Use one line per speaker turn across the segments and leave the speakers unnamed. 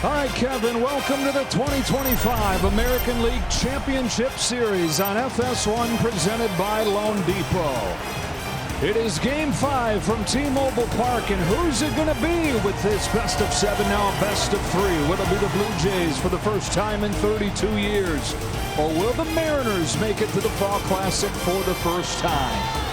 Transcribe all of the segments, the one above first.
All right, Kevin, welcome to the 2025 American League Championship Series on FS1 presented by Loan Depot. It is Game 5 from T-Mobile Park, and who's it going to be with this best of 7, now best of 3? Will it be the Blue Jays for the first time in 32 years? Or will the Mariners make it to the Fall Classic for the first time?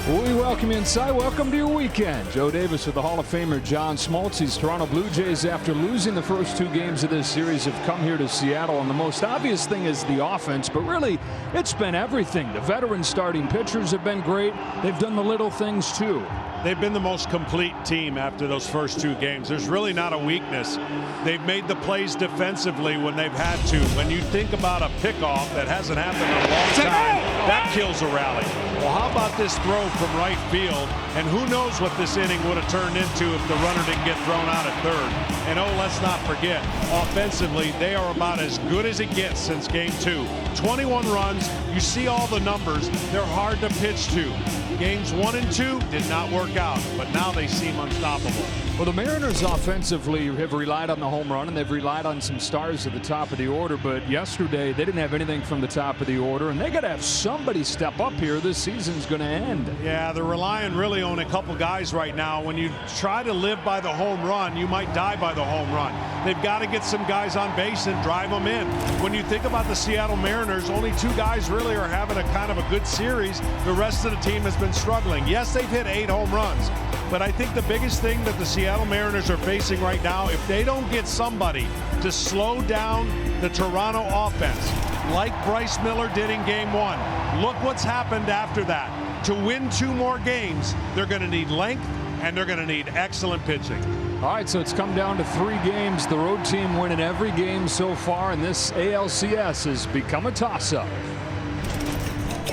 We welcome you inside. Welcome to your weekend. Joe Davis with the Hall of Famer John Smoltz. These Toronto Blue Jays, after losing the first 2 games of this series, have come here to Seattle. And the most obvious thing is the offense, but really it's been everything. The veteran starting pitchers have been great. They've done the little things too.
They've been the most complete team after those first 2 games. There's really not a weakness. They've made the plays defensively when they've had to. When you think about a pickoff that hasn't happened in a long time, that kills a rally. Well, how about this throw from right field? And who knows what this inning would have turned into if the runner didn't get thrown out at third. And oh, let's not forget, offensively, they are about as good as it gets since Game 2. 21 runs. You see all the numbers. They're hard to pitch to. Games 1 and 2 did not work out, but now they seem unstoppable.
Well, the Mariners offensively have relied on the home run, and they've relied on some stars at the top of the order, but yesterday they didn't have anything from the top of the order, and they got to have somebody step up here. This season's going to end.
Yeah, they're relying really on a couple guys right now. When you try to live by the home run, you might die by the home run. They've got to get some guys on base and drive them in. When you think about the Seattle Mariners, only 2 guys really are having a kind of a good series. The rest of the team has been struggling. Yes, they've hit 8 home runs, but I think the biggest thing that the Seattle Mariners are facing right now, if they don't get somebody to slow down the Toronto offense, like Bryce Miller did in Game 1, look what's happened after that. To win 2 more games, they're going to need length, and they're going to need excellent pitching.
All right, so it's come down to 3 games. The road team winning every game so far, and this ALCS has become a toss-up.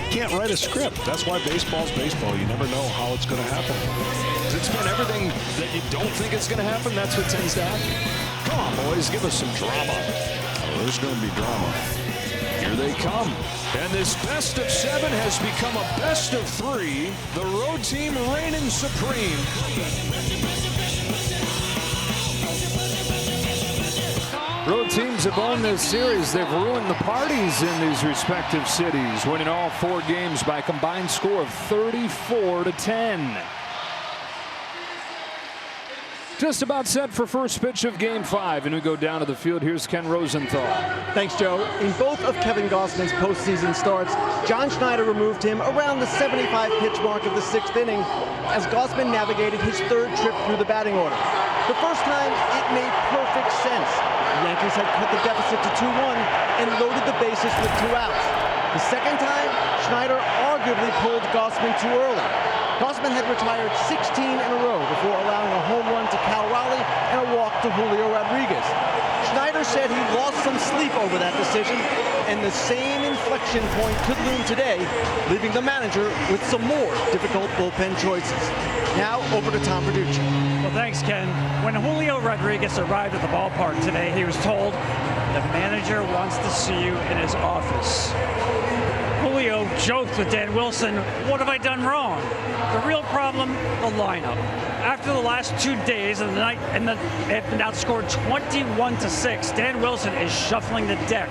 Can't write a script. That's why baseball's baseball. You never know how it's going to happen. It's been everything that you don't think it's going to happen. That's what tends to happen. Come on, boys, give us some drama. Oh, there's going to be drama.
Here they come. And this best of 7 has become a best of 3. The road team reigning supreme. Road teams have won this series. They've ruined the parties in these respective cities, winning all 4 games by a combined score of 34-10. Just about set for first pitch of Game 5, and we go down to the field. Here's Ken Rosenthal.
Thanks, Joe. In both of Kevin Gausman's postseason starts, John Schneider removed him around the 75-pitch mark of the 6th inning as Gausman navigated his 3rd trip through the batting order. The first time, it made perfect sense. The Yankees had cut the deficit to 2-1 and loaded the bases with 2 outs. The second time, Schneider arguably pulled Gausman too early. Gausman had retired 16 in a row before allowing a home run to Raleigh and a walk to Julio Rodriguez. Schneider said he lost some sleep over that decision, and the same inflection point could loom today, leaving the manager with some more difficult bullpen choices. Now over to Tom Verducci.
Well, thanks, Ken. When Julio Rodriguez arrived at the ballpark today, he was told the manager wants to see you in his office. Julio joked with Dan Wilson, what have I done wrong? The real problem, the lineup. After the last 2 days of the night, and they've been outscored 21-6, Dan Wilson is shuffling the deck.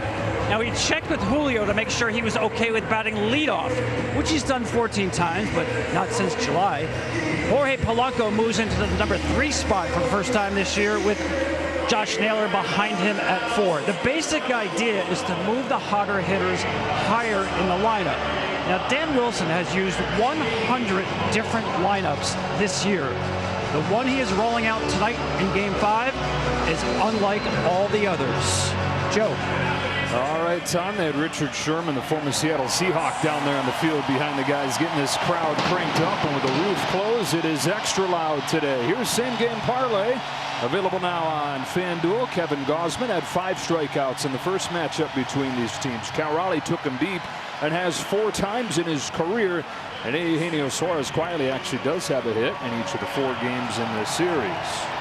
Now, he checked with Julio to make sure he was okay with batting leadoff, which he's done 14 times, but not since July. Jorge Polanco moves into the number 3 spot for the first time this year with Josh Naylor behind him at 4. The basic idea is to move the hotter hitters higher in the lineup. Now, Dan Wilson has used 100 different lineups this year. The one he is rolling out tonight in Game 5 is unlike all the others. Joe.
All right, Tom, they had Richard Sherman, the former Seattle Seahawk, down there on the field behind the guys, getting this crowd cranked up. And with the roof closed, it is extra loud today. Here's Same Game Parlay, available now on FanDuel. Kevin Gausman had 5 strikeouts in the first matchup between these teams. Raleigh took him deep and has 4 times in his career. And Eugenio Suárez quietly actually does have a hit in each of the 4 games in this series.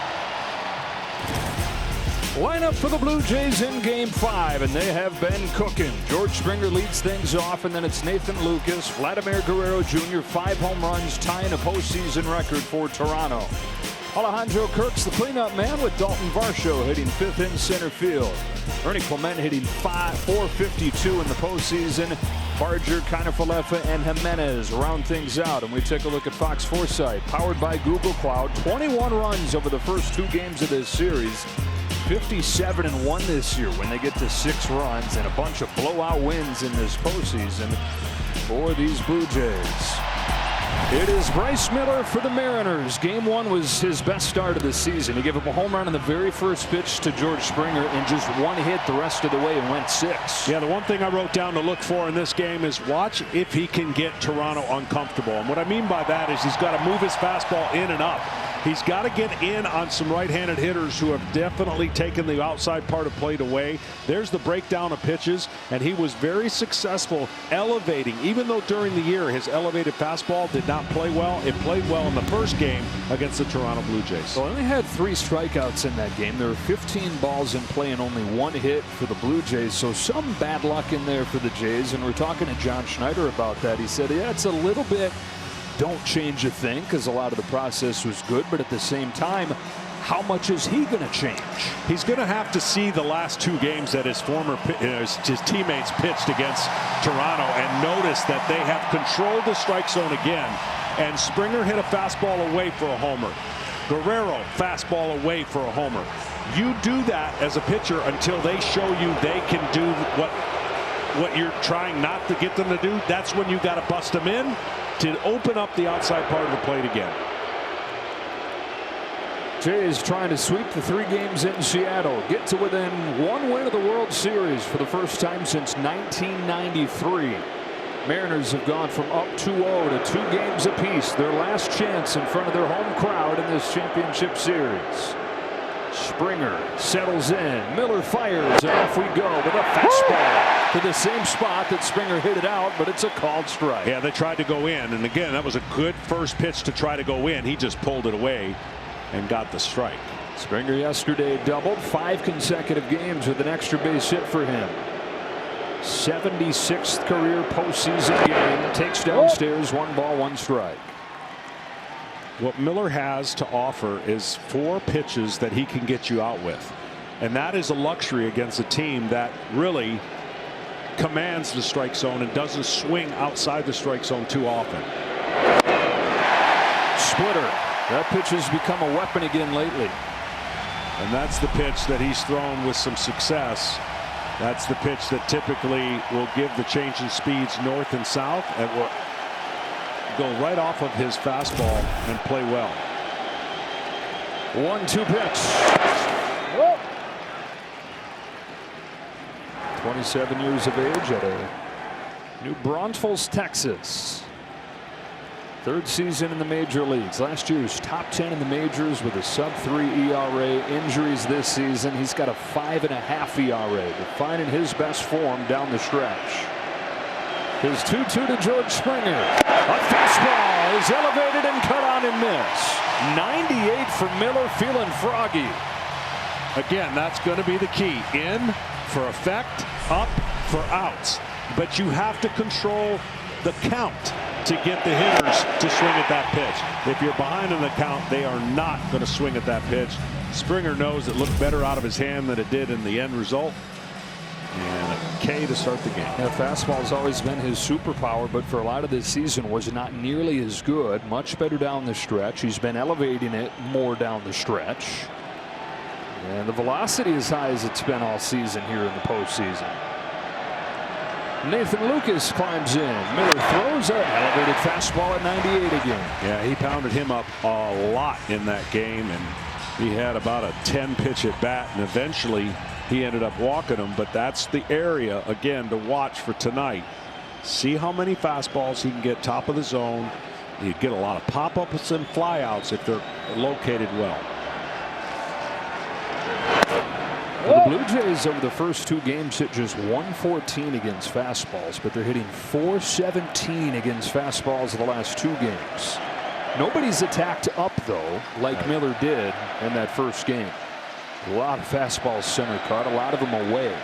Lineup for the Blue Jays in Game 5, and they have been cooking. George Springer leads things off, and then it's Nathan Lucas, Vladimir Guerrero Jr., 5 home runs, tying a postseason record for Toronto. Alejandro Kirk's the cleanup man with Dalton Varsho hitting 5th in center field. Ernie Clement hitting .452 in the postseason. Barger, Kiner-Falefa, and Jimenez round things out. And we take a look at Fox Foresight, powered by Google Cloud. 21 runs over the first 2 games of this series. 57-1 this year when they get to 6 runs, and a bunch of blowout wins in this postseason for these Blue Jays. It is Bryce Miller for the Mariners. Game 1 was his best start of the season. He gave up a home run on the very first pitch to George Springer and just 1 hit the rest of the way and went 6.
Yeah, the one thing I wrote down to look for in this game is watch if he can get Toronto uncomfortable. And what I mean by that is he's got to move his fastball in and up. He's got to get in on some right-handed hitters who have definitely taken the outside part of plate away. There's the breakdown of pitches, and he was very successful elevating. Even though during the year his elevated fastball did not play well, it played well in the first game against the Toronto Blue Jays.
So only had 3 strikeouts in that game. There were 15 balls in play and only 1 hit for the Blue Jays. So some bad luck in there for the Jays. And we're talking to John Schneider about that. He said, yeah, it's a little bit don't change a thing because a lot of the process was good. But at the same time, how much is he going to change?
He's going to have to see the last 2 games that his his teammates pitched against Toronto and notice that they have controlled the strike zone again. And Springer hit a fastball away for a homer. Guerrero, fastball away for a homer. You do that as a pitcher until they show you they can do what you're trying not to get them to do. That's when you got to bust them in to open up the outside part of the plate again.
Jays trying to sweep the 3 games in Seattle, get to within 1 win of the World Series for the first time since 1993. Mariners have gone from up 2-0 to 2 games apiece. Their last chance in front of their home crowd in this championship series. Springer settles in. Miller fires, and off we go with a fastball to the same spot that Springer hit it out, but it's a called strike.
Yeah, they tried to go in, and again, that was a good first pitch to try to go in. He just pulled it away and got the strike.
Springer yesterday doubled 5 consecutive games with an extra base hit for him. 76th career postseason game. Takes downstairs, 1 ball, 1 strike.
What Miller has to offer is 4 pitches that he can get you out with. And that is a luxury against a team that really commands the strike zone and doesn't swing outside the strike zone too often.
Splitter. That pitch has become a weapon again lately.
And that's the pitch that he's thrown with some success. That's the pitch that typically will give the change in speeds north and south and will go right off of his fastball and play well.
1-2 pitch. 27 years of age at New Braunfels, Texas. 3rd season in the major leagues. Last year's top 10 in the majors with a sub-3 ERA. Injuries this season. He's got a 5.5 ERA. But finding his best form down the stretch. His 2-2 to George Springer. A fastball is elevated and cut on and miss. 98 for Miller, feeling froggy.
Again, that's going to be the key. In for effect, up for outs. But you have to control the count to get the hitters to swing at that pitch. If you're behind in the count, they are not going to swing at that pitch. Springer knows it looked better out of his hand than it did in the end result. And a K to start the game.
Yeah, fastball has always been his superpower, but for a lot of this season was not nearly as good. Much better down the stretch. He's been elevating it more down the stretch. And the velocity is high as it's been all season here in the postseason. Nathan Lucas climbs in. Miller throws an elevated fastball at 98 again.
Yeah, he pounded him up a lot in that game, and he had about a 10 pitch at bat, and eventually he ended up walking him. But that's the area again to watch for tonight. See how many fastballs he can get top of the zone. You get a lot of pop-ups and flyouts if they're located well.
Well, the Blue Jays over the first 2 games hit just 114 against fastballs, but they're hitting 417 against fastballs in the last 2 games. Nobody's attacked up, though, like Miller did in that first game. A lot of fastballs center cut, a lot of them away.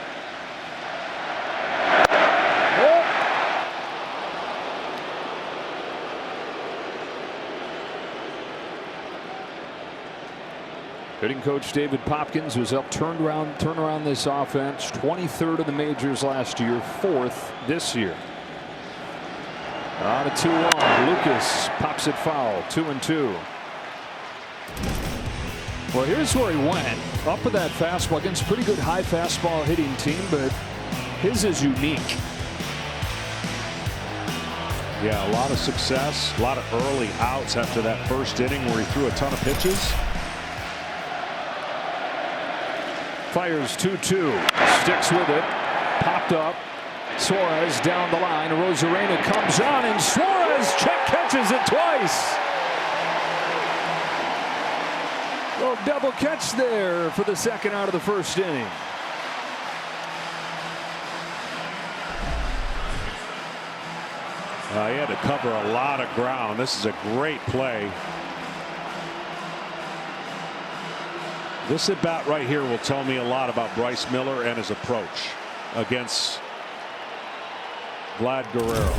Hitting coach David Popkins was helped turn around this offense. 23rd in the majors last year, 4th this year. On a 2-1. Lucas pops it foul. 2-2. Well, here's where he went. Up with that fastball against a pretty good high fastball hitting team, but his is unique.
Yeah, a lot of success, a lot of early outs after that first inning where he threw a ton of pitches.
Fires 2-2. Sticks with it. Popped up. Suarez down the line. Rosarena comes on, and Suarez catches it twice. Little double catch there for the second out of the first inning.
He had to cover a lot of ground. This is a great play. This at bat right here will tell me a lot about Bryce Miller and his approach against Vlad Guerrero.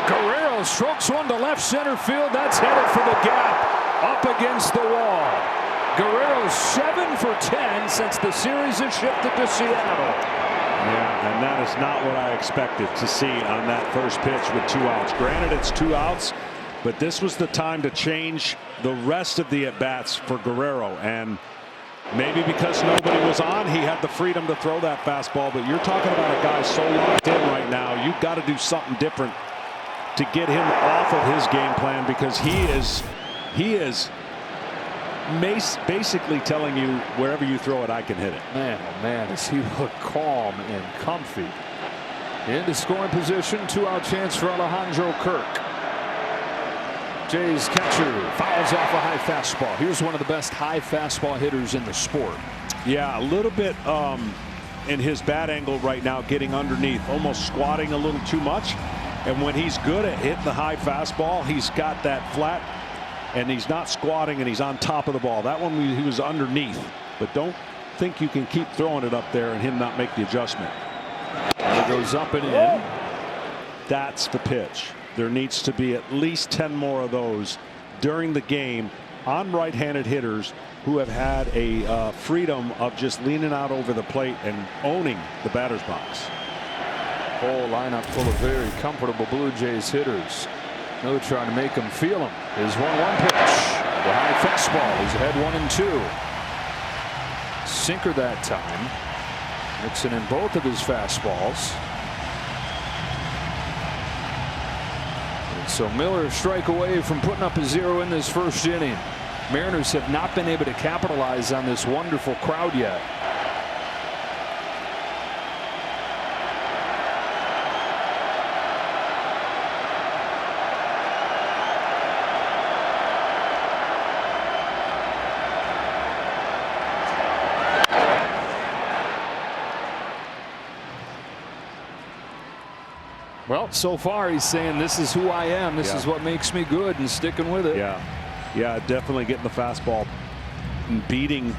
Guerrero strokes one to left center field. That's headed for the gap up against the wall. Guerrero 7 for 10 since the series has shifted to Seattle.
Yeah, and that is not what I expected to see on that first pitch with 2 outs. Granted, it's 2 outs, but this was the time to change the rest of the at-bats for Guerrero. And maybe because nobody was on, he had the freedom to throw that fastball. But you're talking about a guy so locked in right now, you've got to do something different to get him off of his game plan, because he is basically telling you wherever you throw it, I can hit it.
Man, oh man, does he look calm and comfy. Into scoring position. 2-out chance for Alejandro Kirk. Jays catcher fouls off a high fastball. Here's one of the best high fastball hitters in the sport.
Yeah, a little bit in his bat angle right now, getting underneath, almost squatting a little too much. And when he's good at hitting the high fastball, he's got that flat, and he's not squatting, and he's on top of the ball. That one he was underneath, but don't think you can keep throwing it up there and him not make the adjustment.
And it goes up and in.
That's the pitch. There needs to be at least 10 more of those during the game on right-handed hitters who have had a freedom of just leaning out over the plate and owning the batter's box.
Whole lineup full of very comfortable Blue Jays hitters. No trying to make them feel them. His 1-1 pitch. The high fastball. He's ahead 1-2. Sinker that time. Mixing in both of his fastballs. And so Miller strike away from putting up a 0 in this first inning. Mariners have not been able to capitalize on this wonderful crowd yet. Well, so far he's saying this is who I am. This is what makes me good, and sticking with it.
Yeah, definitely getting the fastball and beating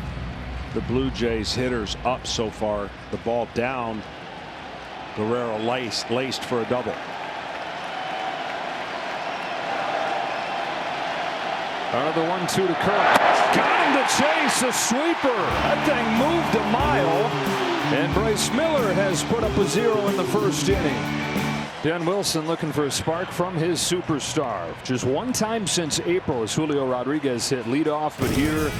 the Blue Jays hitters up so far. The ball down. Guerrero laced for a double.
Another 1-2 to Kirk. Got him to chase a sweeper. That thing moved a mile. And Bryce Miller has put up a 0 in the first inning. Dan Wilson looking for a spark from his superstar. Just one time since April has Julio Rodriguez hit leadoff, but here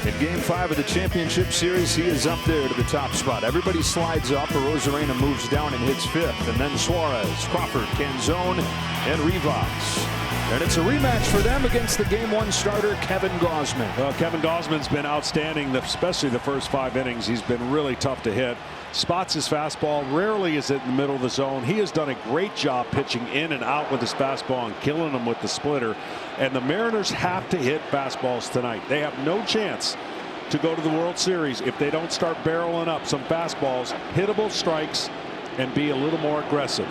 in Game 5 of the championship series, he is up there to the top spot. Everybody slides up. Rosarena moves down and hits 5th, and then Suarez, Crawford, Canzone, and Rivas. And it's a rematch for them against the Game 1 starter, Kevin Gausman.
Well, Kevin Gausman's been outstanding, especially the first 5 innings. He's been really tough to hit. Spots his fastball, rarely is it in the middle of the zone. He has done a great job pitching in and out with his fastball and killing them with the splitter. And the Mariners have to hit fastballs tonight. They have no chance to go to the World Series if they don't start barreling up some fastballs, hittable strikes, and be a little more aggressive.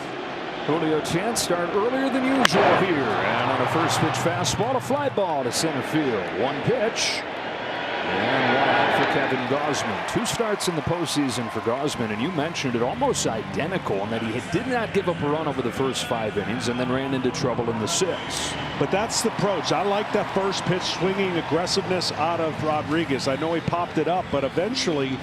Julio chance start earlier than usual here, and on a first pitch fastball, a fly ball to center field. 1 pitch and 1 out for Kevin Gausman. 2 starts in the postseason for Gausman, and you mentioned it, almost identical in that he did not give up a run over the first 5 innings and then ran into trouble in the 6th.
But that's the approach. I like that first pitch swinging aggressiveness out of Rodriguez. I know he popped it up, but eventually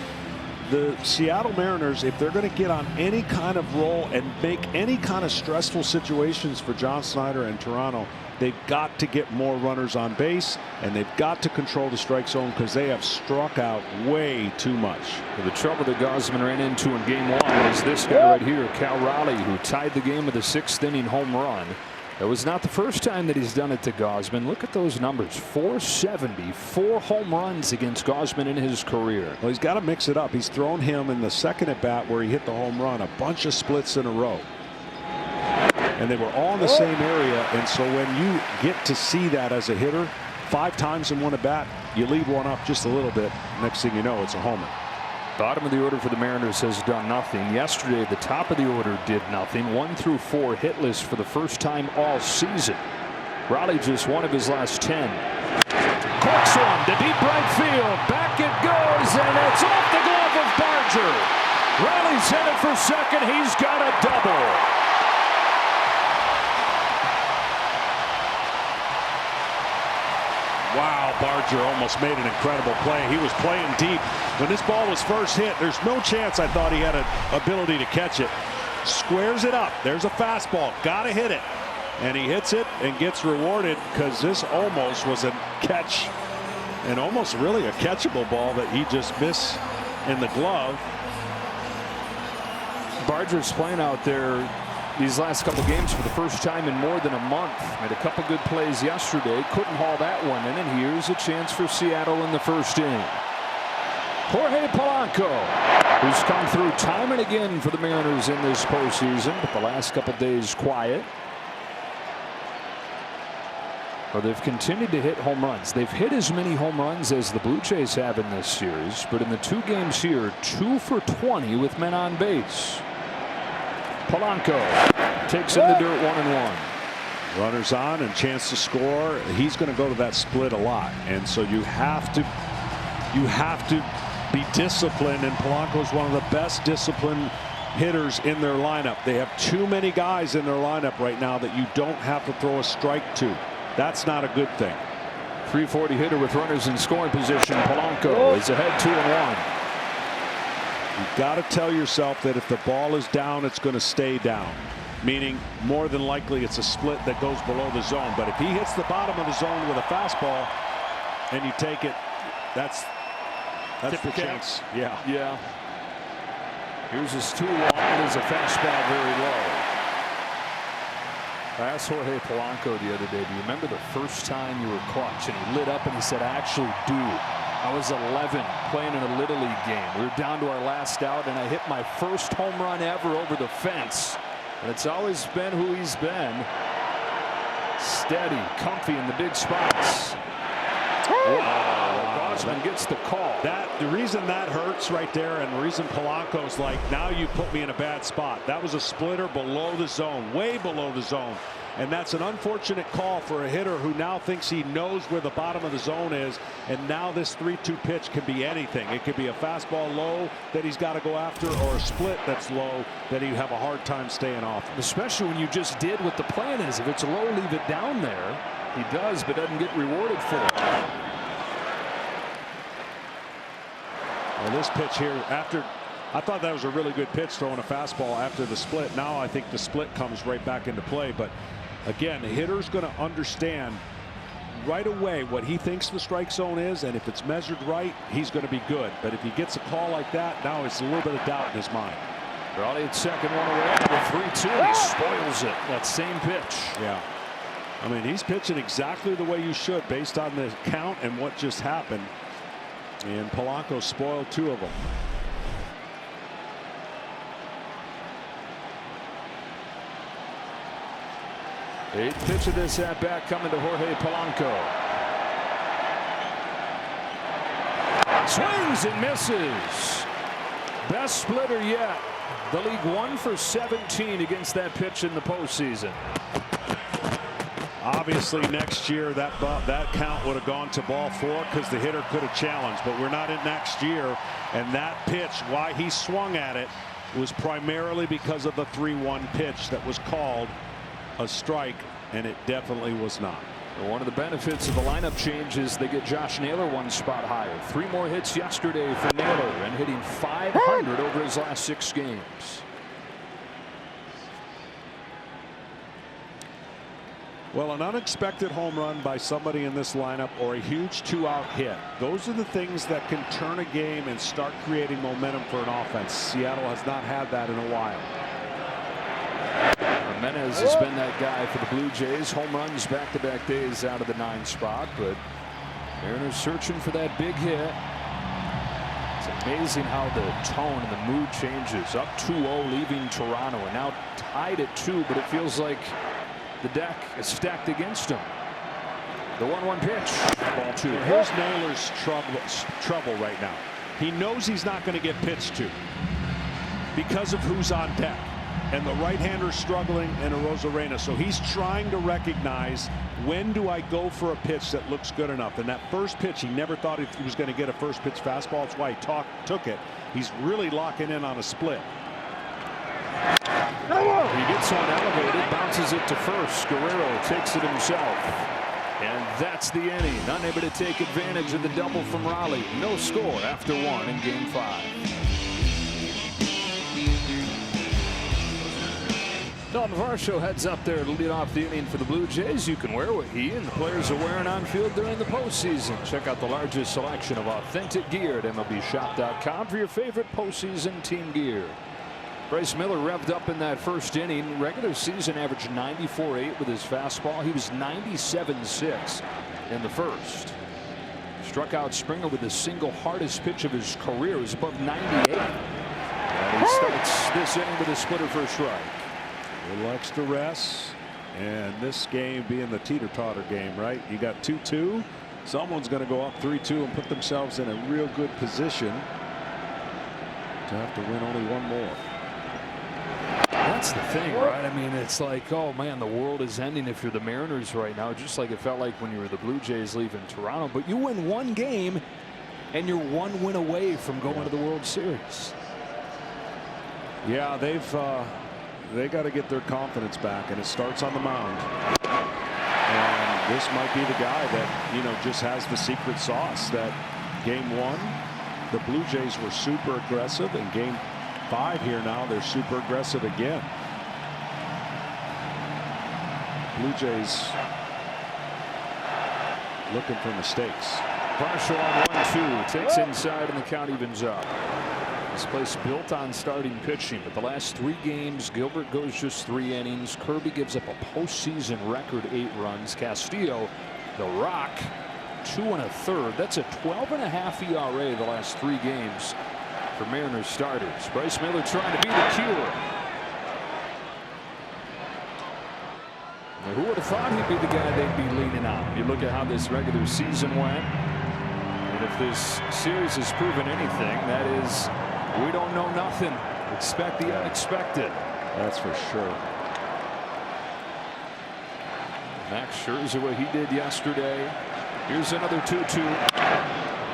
the Seattle Mariners, if they're going to get on any kind of roll and make any kind of stressful situations for John Schneider and Toronto, they've got to get more runners on base, and they've got to control the strike zone because they have struck out way too much.
The trouble that Gausman ran into in game 1 was this guy right here, Cal Raleigh, who tied the game with a 6th inning home run. That was not the first time that he's done it to Gausman. Look at those numbers. 470, 4 home runs against Gausman in his career.
Well, he's got to mix it up. He's thrown him in the second at bat where he hit the home run a bunch of splits in a row. And they were all in the same area. And so when you get to see that as a hitter 5 times in one at bat, you leave one up just a little bit. Next thing you know, it's a homer.
Bottom of the order for the Mariners has done nothing. Yesterday, the top of the order did nothing. 1 through 4 hitless for the first time all season. Raleigh just 1 of his last 10. Corks one to deep right field. Back it goes, and it's off the glove of Barger. Raleigh's headed for second. He's got a double.
Wow, Barger almost made an incredible play. He was playing deep. When this ball was first hit, there's no chance I thought he had an ability to catch it. Squares it up. There's a fastball. Got to hit it. And he hits it and gets rewarded because this almost was a catch, and almost really a catchable ball that he just missed in the glove.
Barger's playing out there these last couple games for the first time in more than a month. Made a couple good plays yesterday. Couldn't haul that one in, and here's a chance for Seattle in the first inning. Jorge Polanco, who's come through time and again for the Mariners in this postseason, but the last couple days quiet. Well, they've continued to hit home runs. They've hit as many home runs as the Blue Jays have in this series, but in the 2 games here, 2 for 20 with men on base. Polanco takes in the dirt 1-1.
Runners on and chance to score. He's going to go to that split a lot, and so you have to be disciplined, and Polanco is one of the best disciplined hitters in their lineup. They have too many guys in their lineup right now that you don't have to throw a strike to. That's not a good thing.
340 hitter with runners in scoring position. Polanco is ahead 2-1.
You've got to tell yourself that if the ball is down, it's going to stay down, meaning more than likely it's a split that goes below the zone. But if he hits the bottom of the zone with a fastball and you take it, that's the chance. Yeah.
Here's his 2-1. It is a fastball very low. I asked Jorge Polanco the other day, do you remember the first time you were clutch? And he lit up and he said, I actually do. I was 11 playing in a Little League game. We were down to our last out, and I hit my first home run ever over the fence. And it's always been who he's been. Steady, comfy in the big spots. Wow. Gausman gets the call.
The reason that hurts right there, and the reason Polanco's like, now you put me in a bad spot. That was a splitter below the zone, way below the zone. And that's an unfortunate call for a hitter who now thinks he knows where the bottom of the zone is. And now this 3-2 pitch can be anything. It could be a fastball low that he's got to go after, or a split that's low that he'd have a hard time staying off.
Especially when you just did what the plan is. If it's low, leave it down there. He does, but doesn't get rewarded for it.
Well, this pitch here, I thought that was a really good pitch, throwing a fastball after the split. Now I think the split comes right back into play. But again, the hitter's going to understand right away what he thinks the strike zone is, and if it's measured right, he's going to be good. But if he gets a call like that, now it's a little bit of doubt in his mind.
Raleigh at second, 1 away. With 3-2, he spoils it. That same pitch.
Yeah. I mean, he's pitching exactly the way you should based on the count and what just happened. And Polanco spoiled 2 of them.
Eighth pitch of this at bat coming to Jorge Polanco. Swings and misses. Best splitter yet. The league 1 for 17 against that pitch in the postseason.
Obviously, next year that count would have gone to ball 4 because the hitter could have challenged. But we're not in next year. And that pitch, why he swung at it, was primarily because of the 3-1 pitch that was called a strike, and it definitely was not.
One of the benefits of the lineup change is they get Josh Naylor 1 spot higher. 3 more hits yesterday for Naylor, and hitting .500 over his last 6 games.
Well, an unexpected home run by somebody in this lineup or a huge 2-out hit. Those are the things that can turn a game and start creating momentum for an offense. Seattle has not had that in a while.
Jimenez has been that guy for the Blue Jays. Home runs back-to-back days out of the 9 spot, but Mariners searching for that big hit. It's amazing how the tone and the mood changes. Up 2-0 leaving Toronto, and now tied at 2, but it feels like the deck is stacked against him. The 1-1 pitch. Ball 2.
Here's Naylor's trouble right now. He knows he's not going to get pitched to because of who's on deck. And the right-hander struggling and Arozarena. So he's trying to recognize, when do I go for a pitch that looks good enough? And that first pitch, he never thought he was going to get a first pitch fastball. That's why he took it. He's really locking in on a split.
He gets one elevated, bounces it to first. Guerrero takes it himself. And that's the inning. Unable to take advantage of the double from Raleigh. No score after 1 in Game 5. Don Varsho heads up there to lead off the inning for the Blue Jays. You can wear what he and the players are wearing on field during the postseason. Check out the largest selection of authentic gear at MLBshop.com for your favorite postseason team gear. Bryce Miller revved up in that first inning. Regular season averaged 94.8 with his fastball. He was 97.6 in the first. Struck out Springer with the single hardest pitch of his career. It was above 98. And he starts this inning with a splitter for a strike.
A little extra rest, and this game being the teeter-totter game, right? You got 2-2. Someone's going to go up 3-2 and put themselves in a real good position to have to win only 1 more.
That's the thing, right? I mean, it's like, oh man, the world is ending if you're the Mariners right now, just like it felt like when you were the Blue Jays leaving Toronto. But you win 1 game, and you're 1 win away from going to the World Series.
Yeah, they got to get their confidence back, and it starts on the mound. And this might be the guy that, you know, just has the secret sauce. That Game 1, the Blue Jays were super aggressive, and Game 5 here now, they're super aggressive again. Blue Jays looking for mistakes.
Varsho on 1-2, takes inside, and the count evens up. This place built on starting pitching, but the last 3 games, Gilbert goes just 3 innings. Kirby gives up a postseason record 8 runs. Castillo, the Rock, 2 1/3. That's a 12.5 ERA the last 3 games for Mariners starters. Bryce Miller trying to be the cure. Now, who would have thought he'd be the guy they'd be leaning on? You look at how this regular season went, and if this series has proven anything, that is, we don't know nothing. Expect the unexpected.
That's for sure.
Max Scherzer, what he did yesterday. Here's another 2-2.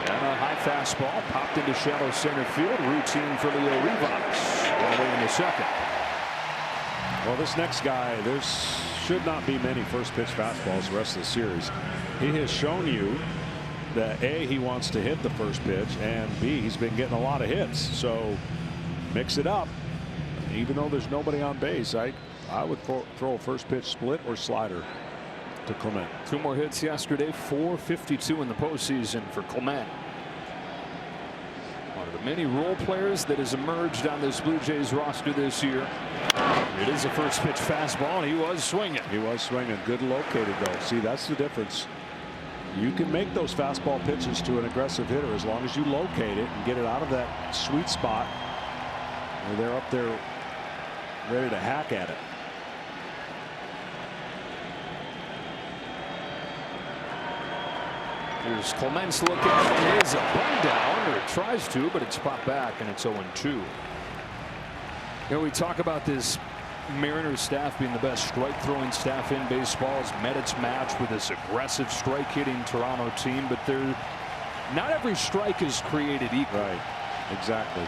And a high fastball popped into shallow center field. Routine for Leo Rivas. All the way in the second.
Well, this next guy, there should not be many first pitch fastballs the rest of the series. He has shown you that A, he wants to hit the first pitch, and B, he's been getting a lot of hits. So mix it up. Even though there's nobody on base, I would throw a first pitch split or slider to Clement.
2 more hits yesterday. .452 in the postseason for Clement. One of the many role players that has emerged on this Blue Jays roster this year. It is a first pitch fastball, and he was swinging.
He was swinging. Good located, though. See, that's the difference. You can make those fastball pitches to an aggressive hitter as long as you locate it and get it out of that sweet spot where they're up there ready to hack at it.
Here's Clement's looking. It is a bunt down, or it tries to, but it's popped back, and it's 0-2. You know, we talk about this Mariners staff being the best strike throwing staff in baseball has met its match with this aggressive strike hitting Toronto team, but not every strike is created equal.
Right, exactly.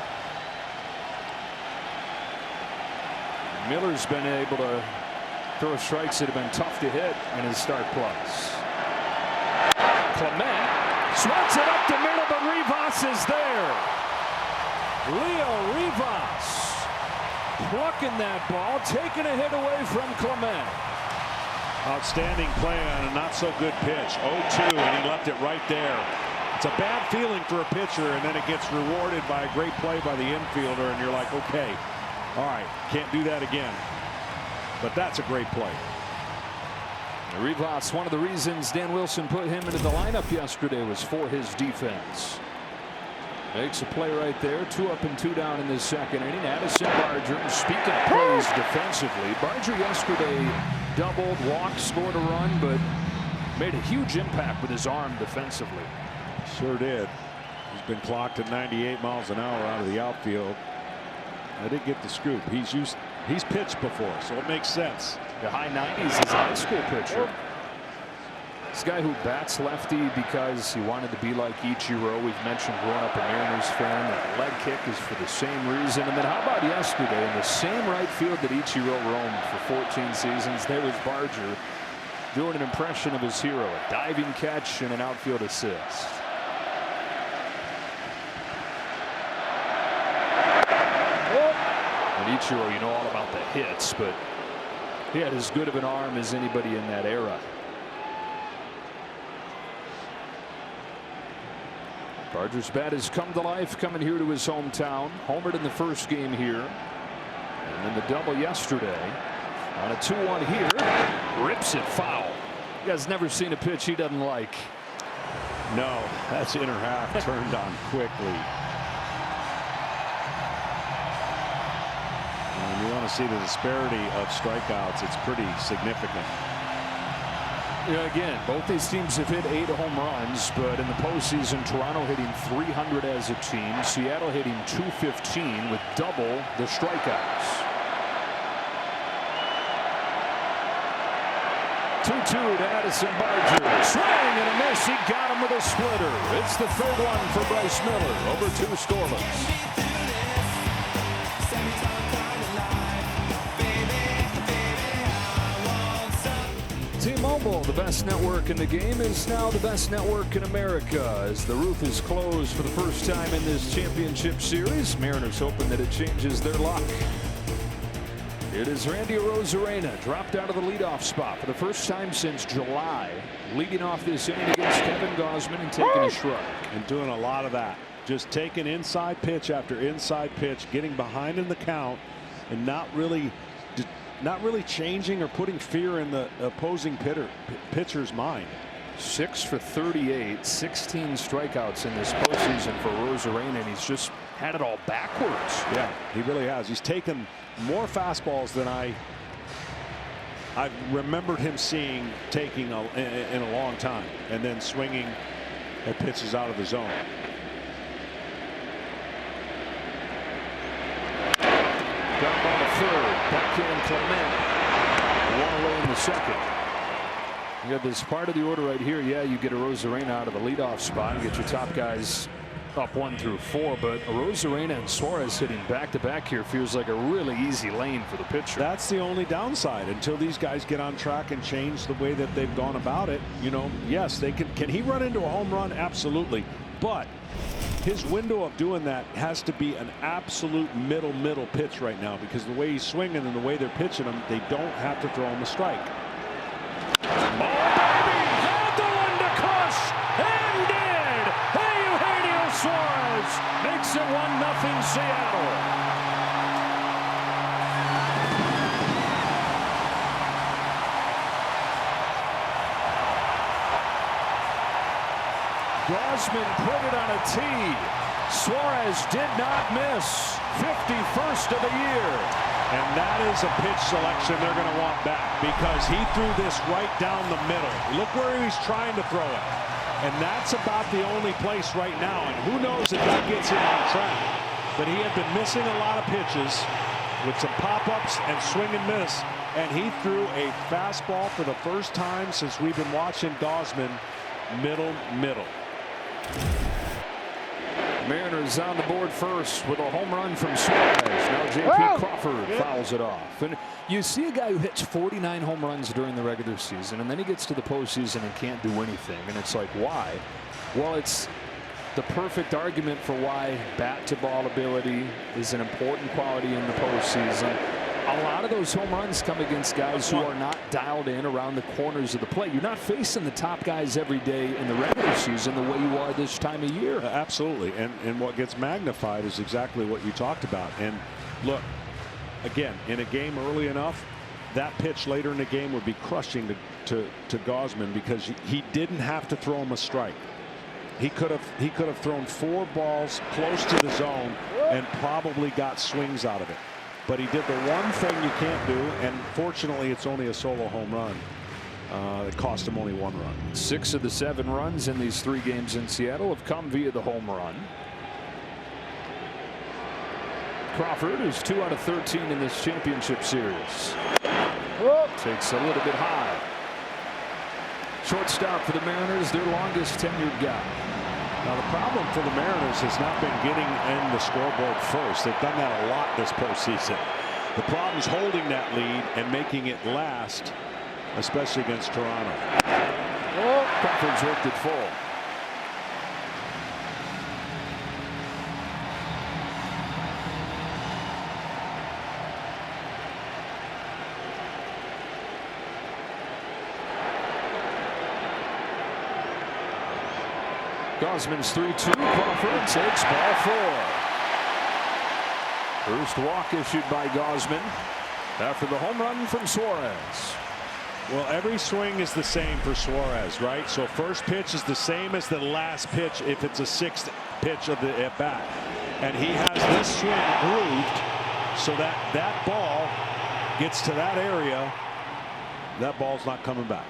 Miller's been able to throw strikes that have been tough to hit in his start plus. Clement swats it up the middle, but Rivas is there. Leo Rivas plucking that ball, taking a hit away from Clement.
Outstanding play on a not so good pitch. 0-2, and he left it right there. It's a bad feeling for a pitcher, and then it gets rewarded by a great play by the infielder, and you're like, okay, all right, can't do that again. But that's a great play.
Rivas, one of the reasons Dan Wilson put him into the lineup yesterday was for his defense. Makes a play right there. 2 up and 2 down in this second inning. Addison Barger. Speaking of plays defensively, Barger yesterday doubled, walked, scored a run, but made a huge impact with his arm defensively.
Sure did. He's been clocked at 98 miles an hour out of the outfield. I did get the scoop. He's pitched before, so it makes sense.
The high 90s is a high school pitcher. This guy who bats lefty because he wanted to be like Ichiro. We've mentioned growing up a Mariners fan. That leg kick is for the same reason. And then how about yesterday in the same right field that Ichiro roamed for 14 seasons? There was Barger doing an impression of his hero, a diving catch and an outfield assist. And Ichiro, you know all about the hits, but he had as good of an arm as anybody in that era. Barger's bat has come to life coming here to his hometown. Homered in the first game here. And then the double yesterday. On a 2-1 here. Rips it foul. You guys never seen a pitch he doesn't like.
No, that's inner half turned on quickly. And you want to see the disparity of strikeouts. It's pretty significant.
Yeah, again, both these teams have hit 8 home runs, but in the postseason, Toronto hitting 300 as a team, Seattle hitting 215 with double the strikeouts. 2-2 to Addison Barger. Swing and a miss. He got him with a splitter. It's the third one for Bryce Miller over 2 scoreless. T-Mobile, the best network in the game, is now the best network in America. As the roof is closed for the first time in this championship series, Mariners hoping that it changes their luck. It is Randy Arozarena, dropped out of the leadoff spot for the first time since July, leading off this inning against Kevin Gausman and taking a shrug.
And doing a lot of that. Just taking inside pitch after inside pitch, getting behind in the count, and not really changing or putting fear in the opposing pitcher's mind.
6 for 38, 16 strikeouts in this postseason for Arozarena, and he's just had it all backwards.
Yeah, he really has. He's taken more fastballs than I've remembered him taking in a long time, and then swinging at pitches out of the zone.
Got ball to third. Backhand Clement. One away in the second. You got this part of the order right here. Yeah, you get Arozarena out of the leadoff spot and get your top guys up 1 through 4. But Arozarena and Suarez hitting back-to-back here feels like a really easy lane for the pitcher.
That's the only downside until these guys get on track and change the way that they've gone about it. You know, yes, they can he run into a home run? Absolutely. But his window of doing that has to be an absolute middle pitch right now, because the way he's swinging and the way they're pitching him, they don't have to throw him a strike.
Oh, baby! Had the one to crush and did! Hey, Eugenio Suárez makes it 1-0 Seattle. Gausman put it on a tee. Suarez did not miss. 51st of the year.
And that is a pitch selection they're going to want back, because he threw this right down the middle. Look where he's trying to throw it. And that's about the only place right now. And who knows if that gets him on track. But he had been missing a lot of pitches. with some pop-ups and swing and miss. And he threw a fastball for the first time since we've been watching Gausman. Middle.
Mariners on the board first with a home run from Suarez. Now J.P. Crawford fouls it off. And you see a guy who hits 49 home runs during the regular season, and then he gets to the postseason and can't do anything. And it's like, why? Well, it's the perfect argument for why bat-to-ball ability is an important quality in the postseason. A lot of those home runs come against guys who are not dialed in around the corners of the plate. You're not facing the top guys every day in the regular season the way you are this time of year.
Absolutely. And what gets magnified is exactly what you talked about. And look, again, in a game early enough, that pitch later in the game would be crushing to Gausman, because he didn't have to throw him a strike. He could have thrown 4 balls close to the zone and probably got swings out of it. But he did the one thing you can't do, and fortunately it's only a solo home run. It cost him only 1 run.
6 of the 7 runs in these 3 games in Seattle have come via the home run. Crawford is 2 out of 13 in this championship series. Takes a little bit high. Shortstop for the Mariners, their longest tenured guy.
Now the problem for the Mariners has not been getting in the scoreboard first. They've done that a lot this postseason. The problem is holding that lead and making it last, especially against Toronto.
Crawford's worked it full. Gausman's 3-2. Crawford takes ball 4. First walk issued by Gausman after the home run from Suarez.
Well, every swing is the same for Suarez, right? So first pitch is the same as the last pitch if it's a 6th pitch of the at bat. And he has this swing grooved so that ball gets to that area. That ball's not coming back.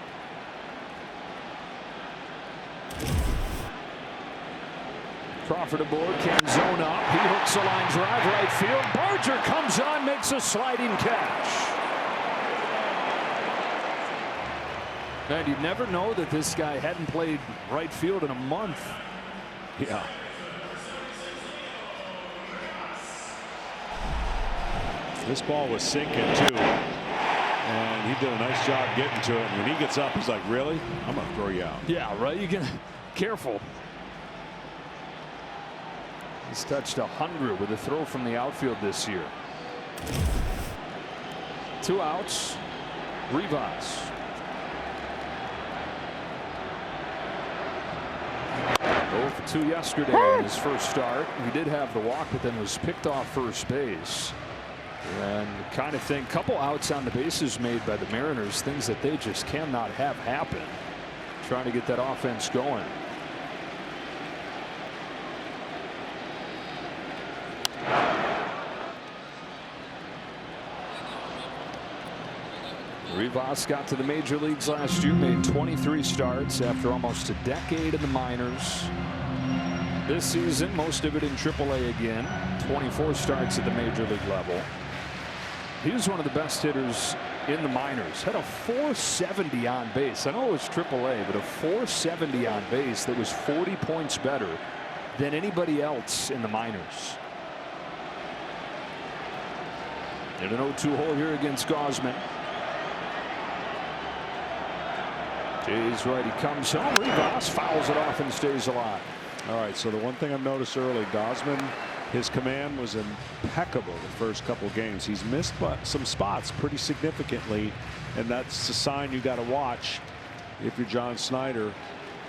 Crawford aboard, can zone up. He hooks a line drive right field. Barger comes on, makes a sliding catch. And you'd never know that this guy hadn't played right field in a month.
Yeah. This ball was sinking too. And he did a nice job getting to it. And when he gets up, he's like, really? I'm going to throw you out.
Yeah, right. You can careful. He's touched 100 with a throw from the outfield this year. 2 outs. Rivas. Oh for 2 yesterday in his first start. He did have the walk, but then was picked off first base. And kind of thing, couple outs on the bases made by the Mariners, things that they just cannot have happen. Trying to get that offense going. Rivas got to the major leagues last year, made 23 starts after almost a decade in the minors. This season, most of it in AAA again. 24 starts at the major league level. He was one of the best hitters in the minors. Had a 470 on base. I know it was AAA, but a 470 on base that was 40 points better than anybody else in the minors. In an 0-2 hole here against Gausman. Jays righty comes home. Rivas fouls it off and stays alive.
All right, so the one thing I've noticed early, Gausman, his command was impeccable the first couple games. He's missed some spots pretty significantly, and that's a sign you got to watch if you're John Snyder,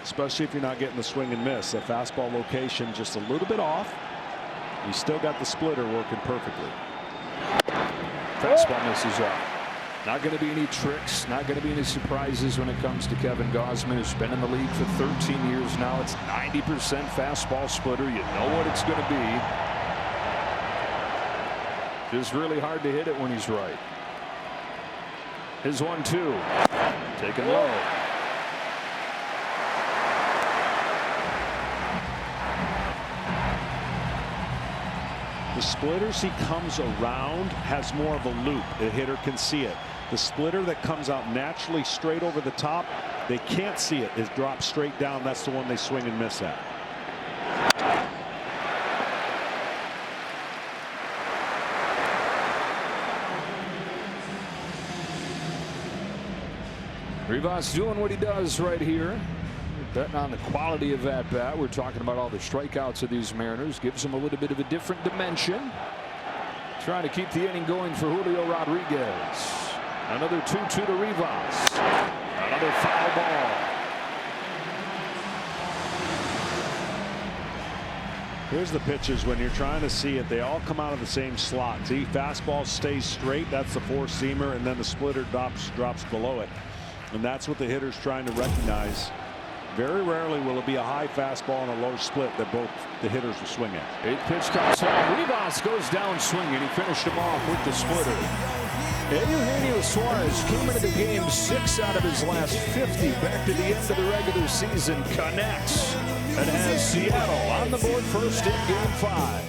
especially if you're not getting the swing and miss. The fastball location just a little bit off. He's still got the splitter working perfectly.
Fastball misses up. Not going to be any tricks, not going to be any surprises when it comes to Kevin Gausman, who's been in the league for 13 years now. It's 90% fastball splitter. You know what it's going to be. Just really hard to hit it when he's right. His 1-2. Taken low.
The splitter, as he comes around, has more of a loop. The hitter can see it. The splitter that comes out naturally straight over the top, they can't see it. It drops straight down. That's the one they swing and miss at.
Rivas doing what he does right here. Betting on the quality of that bat. We're talking about all the strikeouts of these Mariners. Gives them a little bit of a different dimension. Trying to keep the inning going for Julio Rodriguez. Another 2-2 to Rivas. Another foul ball.
Here's the pitches when you're trying to see it. They all come out of the same slot. See, fastball stays straight. That's the four-seamer, and then the splitter drops below it. And that's what the hitter's trying to recognize. Very rarely will it be a high fastball and a low split that both the hitters will swing at.
8th pitch comes out. Rivas goes down swinging. He finished him off with the splitter. Eugenio Suárez came into the game 6 out of his last 50. Back to the end of the regular season. Connects and has Seattle on the board first in Game 5.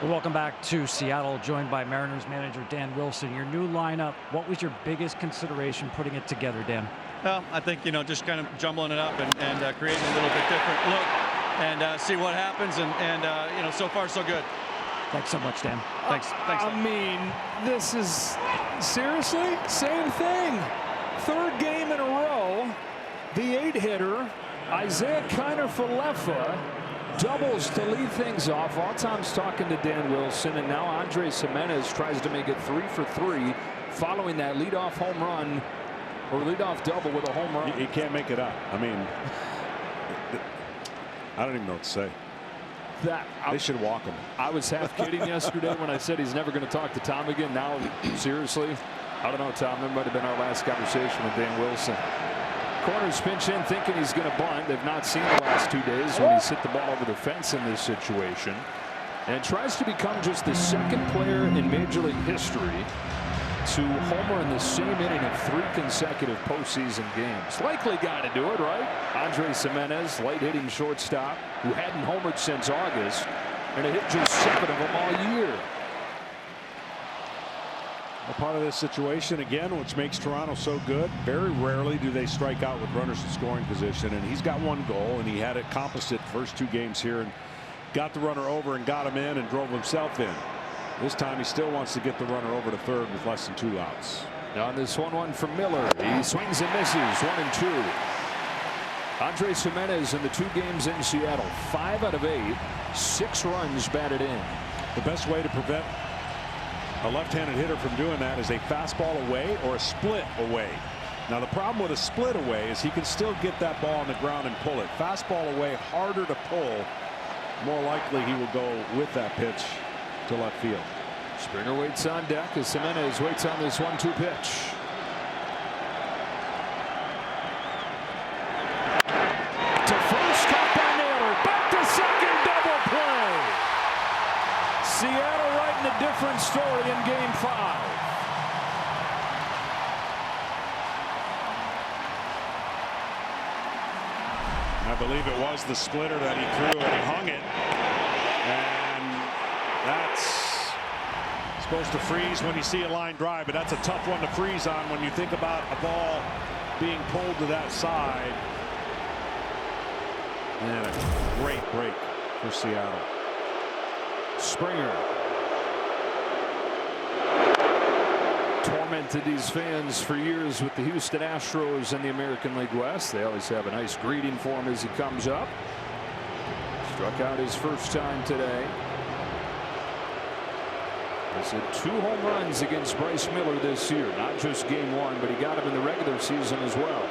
Welcome back to Seattle, joined by Mariners manager Dan Wilson. Your new lineup, what was your biggest consideration putting it together, Dan?
Well, I think, just kind of jumbling it up and creating a little bit different look and see what happens. And so far, so good.
Thanks so much, Dan.
Thanks.
I mean, this is seriously same thing. 3rd game in a row. The 8-hitter, Isaiah Kiner-Falefa, doubles to lead things off. All times talking to Dan Wilson, and now Andres Jimenez tries to make it 3 for 3 following that leadoff home run or leadoff double with a home run.
He can't make it up. I mean, I don't even know what to say. They should walk him.
I was half kidding yesterday when I said he's never going to talk to Tom again. Now, seriously, I don't know, Tom. That might have been our last conversation with Dan Wilson. Corners pinch in thinking he's going to bunt. They've not seen the last 2 days when he's hit the ball over the fence in this situation. And tries to become just the 2nd player in Major League history to homer in the same inning of 3 consecutive postseason games. Likely guy to do it, right? Andres Jimenez, light-hitting shortstop, who hadn't homered since August, and it hit just 7 of them all year.
A part of this situation again, which makes Toronto so good. Very rarely do they strike out with runners in scoring position, and he's got 1 goal, and he had it accomplished it first 2 games here and got the runner over and got him in and drove himself in. This time he still wants to get the runner over to 3rd with less than 2 outs.
On this 1-1 from Miller, he swings and misses. 1 and 2. Andres Jimenez in the 2 games in Seattle, 5 out of 8, 6 runs batted in.
The best way to prevent a left-handed hitter from doing that is a fastball away or a split away. Now the problem with a split away is he can still get that ball on the ground and pull it. Fastball away, harder to pull. More likely he will go with that pitch to left field.
Springer waits on deck as Jimenez waits on this 1-2 pitch. To first, caught by Naylor. Back to second, double play. Seattle writing a different story in Game 5.
I believe it was the splitter that he threw and he hung it. And that's supposed to freeze when you see a line drive, but that's a tough one to freeze on when you think about a ball being pulled to that side. And a great break for Seattle.
Springer tormented these fans for years with the Houston Astros in the American League West. They always have a nice greeting for him as he comes up. Struck out his first time today. He's hit 2 home runs against Bryce Miller this year. Not just Game 1, but he got him in the regular season as well.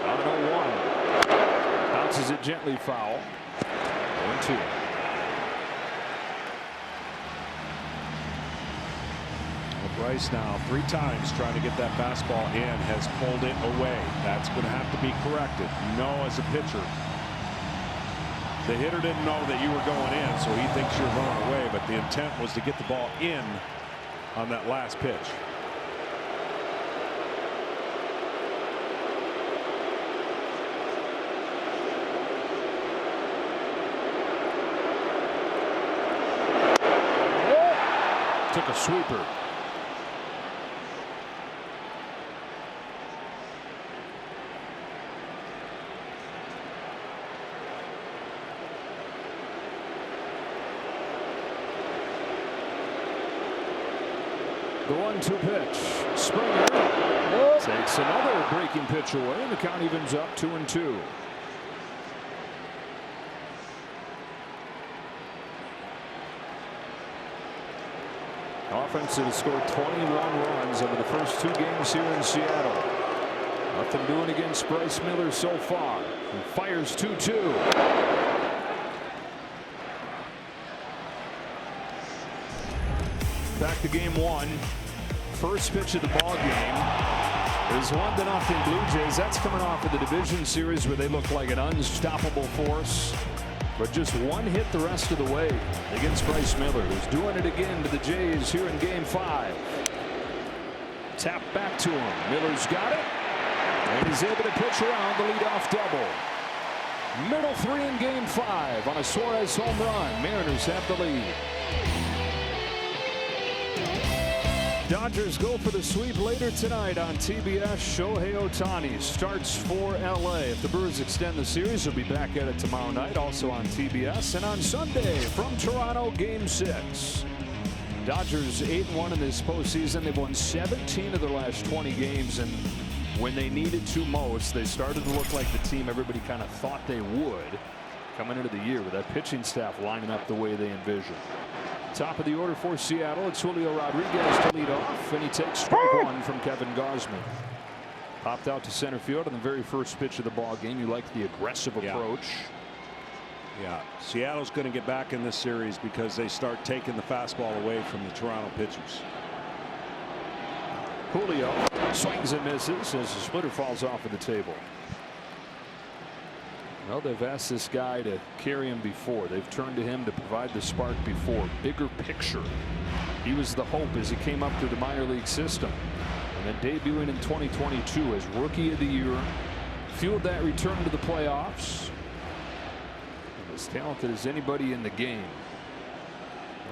On 0-1. Bounces it gently foul. 0-2.
Bryce now 3 times trying to get that fastball in, has pulled it away. That's going to have to be corrected. You know, as a pitcher, the hitter didn't know that you were going in, so he thinks you're running away, but the intent was to get the ball in on that last pitch.
took a sweeper. The 1-2 pitch. Springer takes another breaking pitch away, and the count evens up 2-2. Offense has scored 21 runs over the first 2 games here in Seattle. Nothing doing against Bryce Miller so far. He fires 2-2. Back to game 1. First pitch of the ball game is 1-0 Blue Jays. That's coming off of the division series where they look like an unstoppable force. But just one hit the rest of the way against Bryce Miller, who's doing it again to the Jays here in game 5. Tap back to him. Miller's got it. And he's able to pitch around the leadoff double. Middle 3 in game 5 on a Suarez home run. Mariners have the lead. Dodgers go for the sweep later tonight on TBS. Shohei Ohtani starts for LA. If the Brewers extend the series, they'll be back at it tomorrow night, also on TBS. And on Sunday from Toronto, game 6. Dodgers 8-1 in this postseason. They've won 17 of their last 20 games, and when they needed to most, they started to look like the team everybody kind of thought they would coming into the year, with that pitching staff lining up the way they envisioned. Top of the order for Seattle, it's Julio Rodriguez to lead off, and he takes strike 1 from Kevin Gausman. Popped out to center field on the very first pitch of the ball game. You like the aggressive approach.
Yeah, Seattle's going to get back in this series because they start taking the fastball away from the Toronto pitchers.
Julio swings and misses as the splitter falls off of the table. Well, they've asked this guy to carry him before. They've turned to him to provide the spark before. Bigger picture. He was the hope as he came up through the minor league system. And then debuting in 2022 as Rookie of the Year. Fueled that return to the playoffs. And as talented as anybody in the game.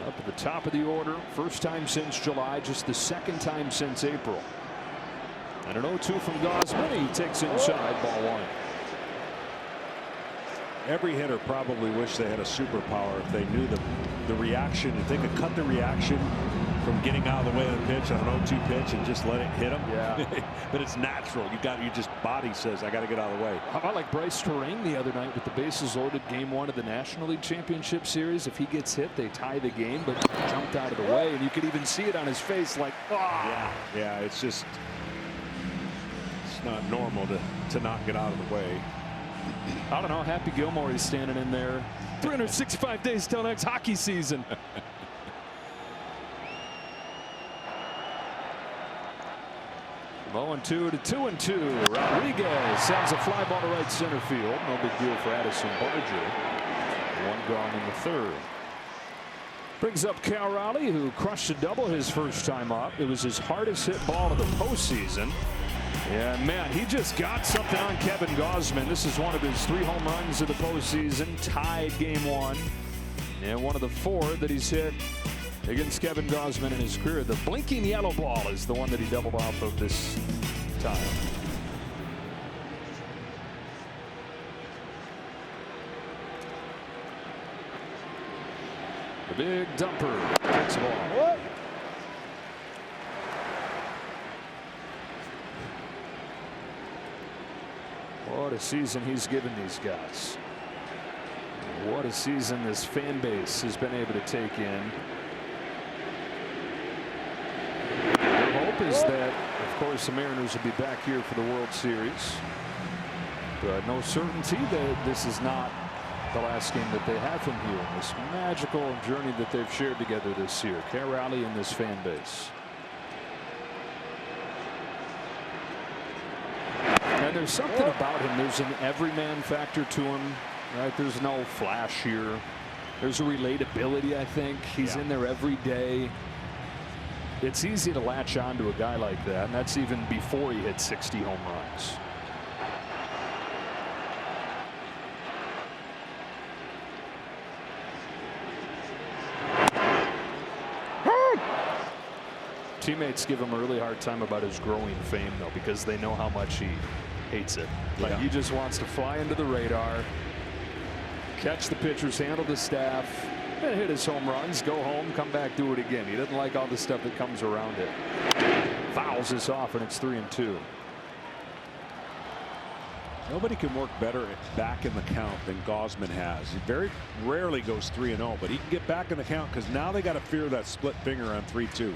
Up at the top of the order. First time since July. Just the second time since April. And an 0-2 from Gausman. He takes inside, ball 1.
Every hitter probably wish they had a superpower if they knew the reaction. If they could cut the reaction from getting out of the way of the pitch on an 0-2 pitch and just let it hit them.
Yeah.
But it's natural. You just body says I got to get out of the way.
How about like Bryce Terang the other night with the bases loaded game 1 of the National League Championship Series? If he gets hit, they tie the game, but jumped out of the way, and you could even see it on his face, like, ah.
Yeah, it's not normal to not get out of the way.
I don't know. Happy Gilmore is standing in there. 365 days till next hockey season. 0-2 to 2-2. Rodriguez sends a fly ball to right center field. No big deal for Addison Barger. 1 gone in the 3rd. Brings up Cal Raleigh, who crushed a double his first time up. It was his hardest hit ball of the postseason. Yeah, man, he just got something on Kevin Gausman. This is one of his 3 home runs of the postseason, tied game 1, and one of the 4 that he's hit against Kevin Gausman in his career. The blinking yellow ball is the one that he doubled off of this time. The big dumper takes the ball. What? What a season he's given these guys. What a season this fan base has been able to take in. Their hope is that, of course, the Mariners will be back here for the World Series. But no certainty that this is not the last game that they have from here. This magical journey that they've shared together this year. Cal Raleigh and this fan base. And there's something about him. There's an everyman factor to him, right? There's no flash here. There's a relatability, I think. He's in there every day. It's easy to latch on to a guy like that, and that's even before he hit 60 home runs. Teammates give him a really hard time about his growing fame, though, because they know how much he hates it. Like, he just wants to fly into the radar, catch the pitchers, handle the staff, and hit his home runs, go home, come back, do it again. He doesn't like all the stuff that comes around it. Fouls this off, and it's 3-2.
Nobody can work better back in the count than Gausman has. He very rarely goes 3-0, but he can get back in the count because now they got to fear that split finger on 3-2.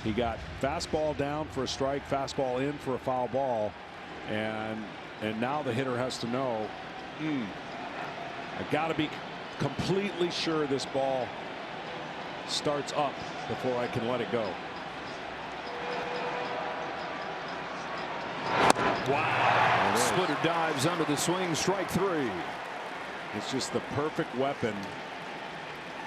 He got fastball down for a strike, fastball in for a foul ball, and now the hitter has to know, I got to be completely sure this ball starts up before I can let it go.
Wow. Splitter dives under the swing, strike 3.
It's just the perfect weapon.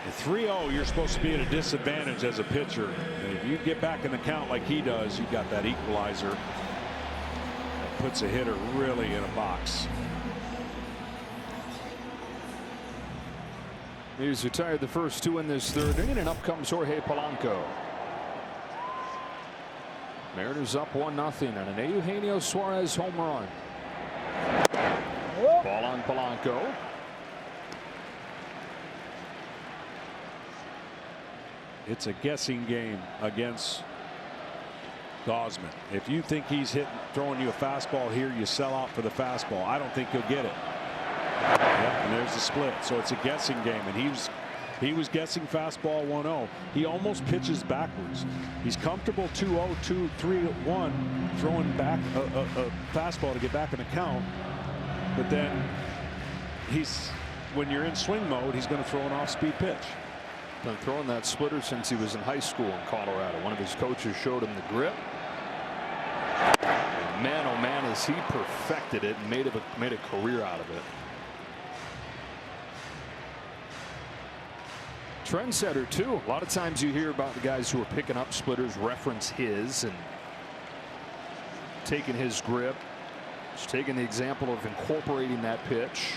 At 3-0, you're supposed to be at a disadvantage as a pitcher. And if you get back in the count like he does, you got that equalizer that puts a hitter really in a box.
He's retired the first 2 in this 3rd inning, and up comes Jorge Polanco. Mariners up 1-0 on an Eugenio Suárez home run. Ball on Polanco.
It's a guessing game against Gausman. If you think he's throwing you a fastball here, you sell out for the fastball. I don't think he'll get it. Yep, and there's the split. So it's a guessing game, and he was guessing fastball 1-0. He almost pitches backwards. He's comfortable 2-0, 2-3-1, throwing back a fastball to get back in the count. But then when you're in swing mode, he's going to throw an off-speed pitch.
Been throwing that splitter since he was in high school in Colorado. One of his coaches showed him the grip. And man, oh man, has he perfected it and made a career out of it. Trendsetter too. A lot of times you hear about the guys who are picking up splitters reference his and taking his grip. Just taking the example of incorporating that pitch.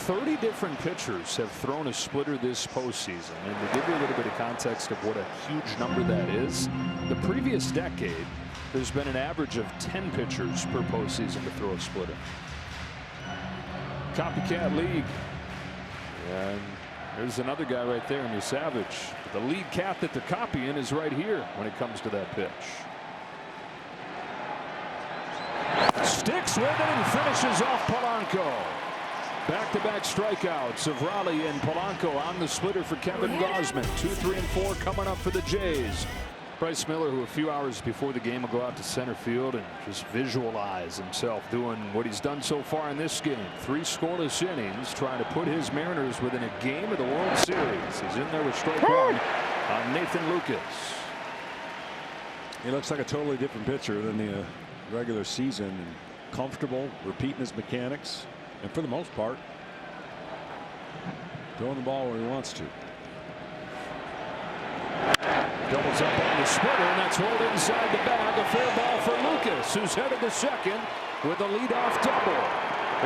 30 different pitchers have thrown a splitter this postseason, and to give you a little bit of context of what a huge number that is, the previous decade there's been an average of 10 pitchers per postseason to throw a splitter. Copycat league, and there's another guy right there in your Savage. The lead cat that they're copying is right here when it comes to that pitch. Sticks with it and finishes off Polanco. Back-to-back strikeouts of Raleigh and Polanco on the splitter for Kevin Gausman. 2, 3, and 4 coming up for the Jays. Bryce Miller, who a few hours before the game will go out to center field and just visualize himself doing what he's done so far in this game. 3 scoreless innings, trying to put his Mariners within a game of the World Series. He's in there with strike 1 on Nathan Lucas.
He looks like a totally different pitcher than the regular season, and comfortable, repeating his mechanics, and for the most part throwing the ball where he wants to.
Doubles up on the splitter, and that's rolled inside the bag. A fair ball for Lucas, who's headed to second with a leadoff double.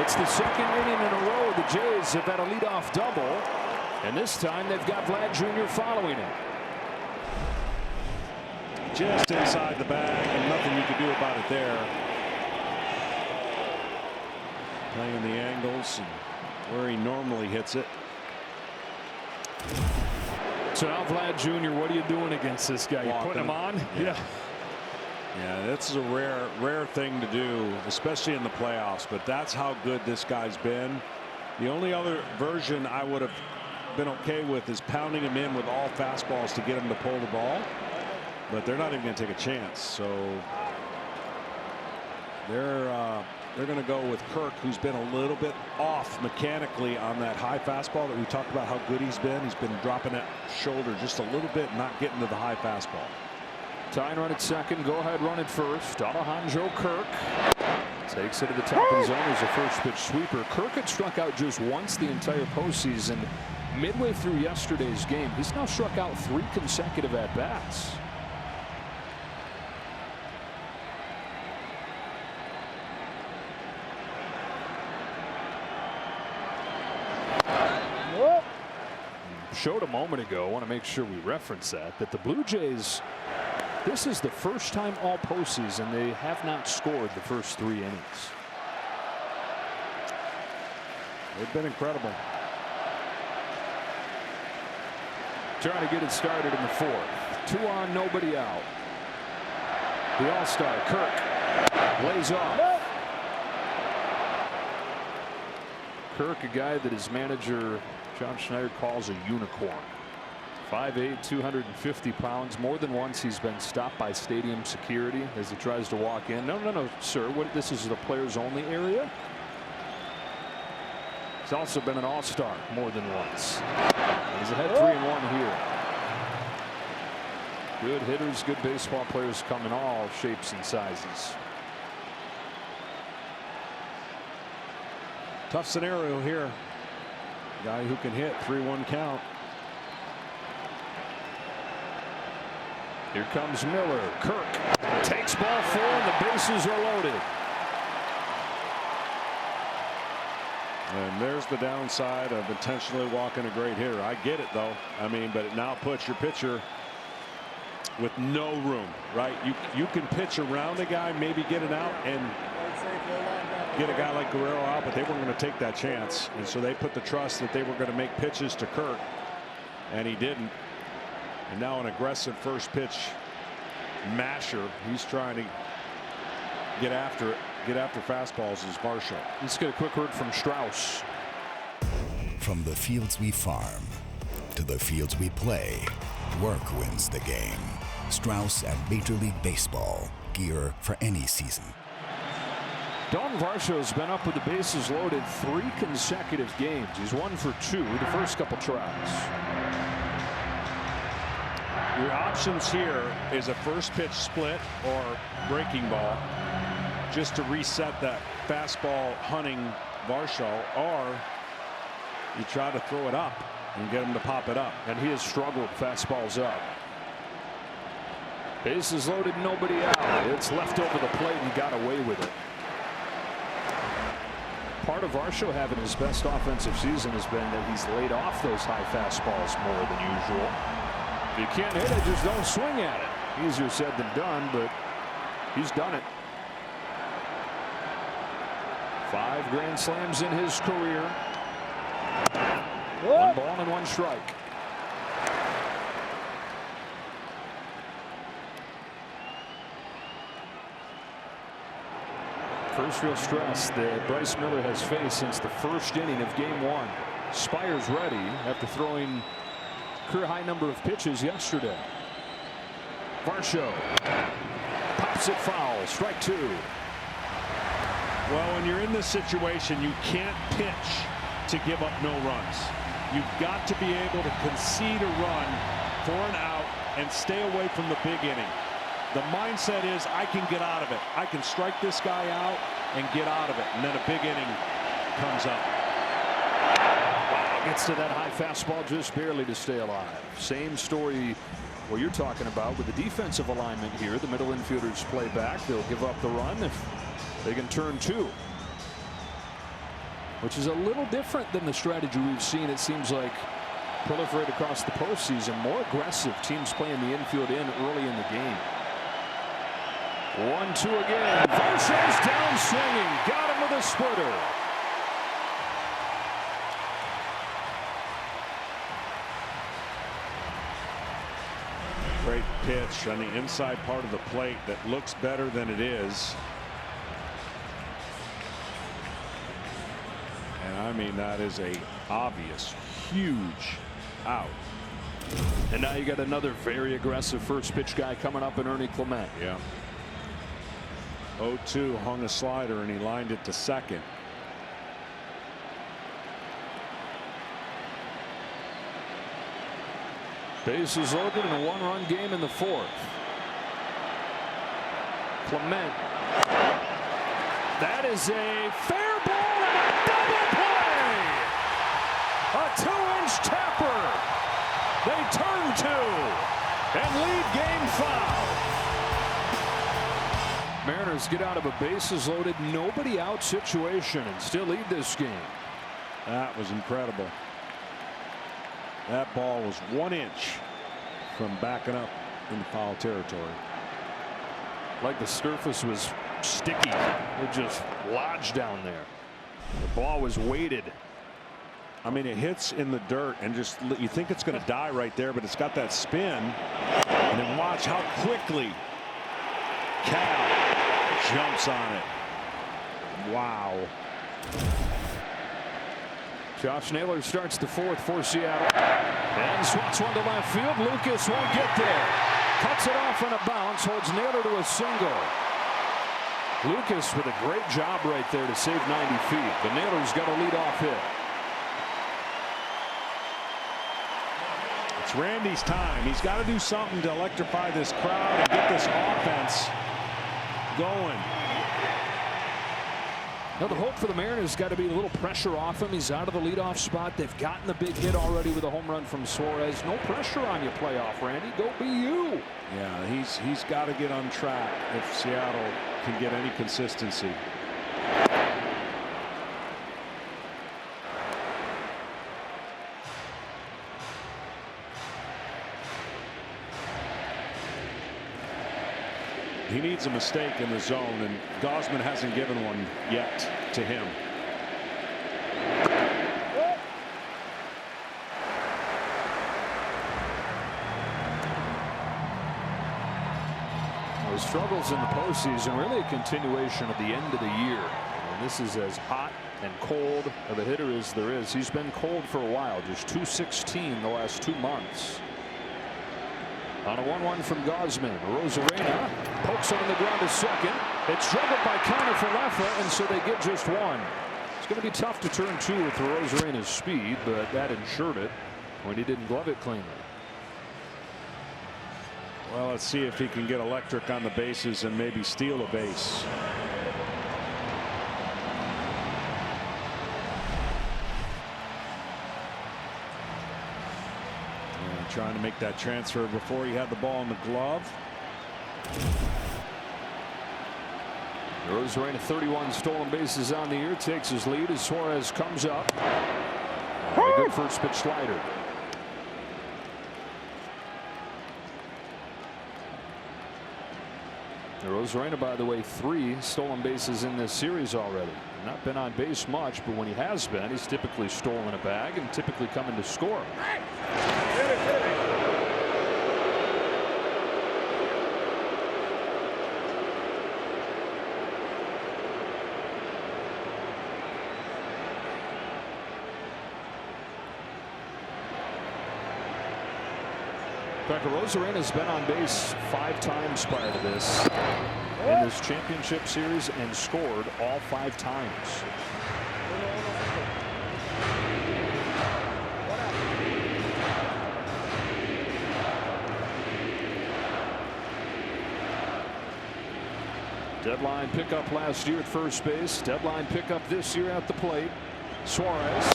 It's the second inning in a row the Jays have had a leadoff double, and this time they've got Vlad Jr. following it.
Just inside the bag, and nothing you can do about it there. Playing the angles and where he normally hits it.
So now Vlad Jr., what are you doing against this guy? You putting him on?
Yeah. Yeah, that's a rare thing to do, especially in the playoffs, but that's how good this guy's been. The only other version I would have been okay with is pounding him in with all fastballs to get him to pull the ball, but they're not even going to take a chance. So they're going to go with Kirk, who's been a little bit off mechanically on that high fastball that we talked about how good he's been. He's been dropping that shoulder just a little bit, not getting to the high fastball.
Tying run at second, go ahead run at first. Alejandro Kirk takes it to the top of the zone as a first pitch sweeper. Kirk had struck out just once the entire postseason. Midway through yesterday's game, he's now struck out 3 consecutive at bats. showed a moment ago, I want to make sure we reference that the Blue Jays, this is the first time all postseason they have not scored the first 3 innings.
They've been incredible.
Trying to get it started in the 4th. 2 on, nobody out. The All-Star Kirk lays off. Kirk, a guy that his manager John Schneider calls a unicorn. 5'8", 250 pounds. More than once he's been stopped by stadium security as he tries to walk in. No, sir. This is the players only area. He's also been an all-star more than once. He's ahead 3-1 here. Good hitters, good baseball players come in all shapes and sizes.
Tough scenario here. Guy who can hit 3-1 count.
Here comes Miller. Kirk takes ball 4 and the bases are loaded.
And there's the downside of intentionally walking a great hitter. I get it though. I mean, but it now puts your pitcher with no room, right? You can pitch around a guy, maybe get it out and get a guy like Guerrero out, but they weren't going to take that chance. And so they put the trust that they were going to make pitches to Kirk, and he didn't. And now an aggressive first pitch masher. He's trying to get after it. Get after fastballs is Varsho.
Let's get a quick word from Strauss.
From the fields we farm to the fields we play, work wins the game. Strauss and Major League Baseball. Gear for any season.
Don Varsho's been up with the bases loaded 3 consecutive games. He's 1 for 2 the first couple tries.
Your options here is a first pitch split or breaking ball, just to reset that fastball hunting Varsho, or you try to throw it up and get him to pop it up.
And he has struggled fastballs up. Bases loaded, nobody out. It's left over the plate and got away with it. Part of Varsho having his best offensive season has been that he's laid off those high fastballs more than usual. If you can't hit it, just don't swing at it. Easier said than done, but he's done it. 5 grand slams in his career. 1 ball and 1 strike. First real stress that Bryce Miller has faced since the first inning of game 1. Spires ready after throwing career high number of pitches yesterday. Varsho pops it foul. Strike 2.
Well, when you're in this situation, you can't pitch to give up no runs. You've got to be able to concede a run for an out and stay away from the big inning. The mindset is I can get out of it. I can strike this guy out and get out of it. And then a big inning comes up.
Wow, gets to that high fastball just barely to stay alive. Same story what you're talking about with the defensive alignment here. The middle infielders play back. They'll give up the run if they can turn 2. Which is a little different than the strategy we've seen. It seems like proliferate across the postseason. More aggressive teams playing the infield in early in the game. 1-2 again. Varsho's down swinging. Got him with a splitter.
Great pitch on the inside part of the plate that looks better than it is. And I mean, that is a obvious huge out.
And now you got another very aggressive first pitch guy coming up in Ernie Clement.
Yeah. 0-2 hung a slider and he lined it to second.
Bases loaded in a 1-run game in the 4th. Clement. That is a fair ball and a double play. A 2-inch tapper. They turn 2 and lead game 5. Mariners get out of a bases loaded, nobody out situation and still lead this game.
That was incredible. That ball was 1 inch from backing up in foul territory.
Like the surface was sticky. It just lodged down there. The ball was weighted.
I mean, it hits in the dirt and just you think it's going to die right there, but it's got that spin. And then watch how quickly Cal jumps on it. Wow.
Josh Naylor starts the fourth for Seattle and swats one to left field. Lucas won't get there. Cuts it off on a bounce, holds Naylor to a single. Lucas with a great job right there to save 90 feet, but Naylor's got a leadoff hit.
It's Randy's time. He's got to do something to electrify this crowd and get this offense going.
Now the hope for the Mariners has got to be a little pressure off him. He's out of the leadoff spot. They've gotten the big hit already with a home run from Suarez. No pressure on you, playoff Randy. Go be you.
Yeah, he's got to get on track if Seattle can get any consistency. He needs a mistake in the zone, and Gausman hasn't given one yet to him.
The struggles in the postseason really a continuation of the end of the year. And this is as hot and cold of a hitter as there is. He's been cold for a while, just .216 the last 2 months. On a 1-1 from Gausman, Rosarena pokes it on the ground to second. It's struggled by Connor for Leffa, and so they get just one. It's going to be tough to turn two with Rosarena's speed, but that ensured it when he didn't glove it cleanly.
Well, let's see if he can get electric on the bases and maybe steal a base. Trying to make that transfer before he had the ball in the glove.
Rosarena 31 stolen bases on the year, takes his lead as Suarez comes up. A good first pitch slider. Rosarena, by the way, 3 stolen bases in this series already. Not been on base much, but when he has been, he's typically stolen a bag and typically coming to score. Rosarena has been on base 5 times prior to this in this championship series and scored all 5 times. Deadline pickup last year at first base. Deadline pickup this year at the plate. Suarez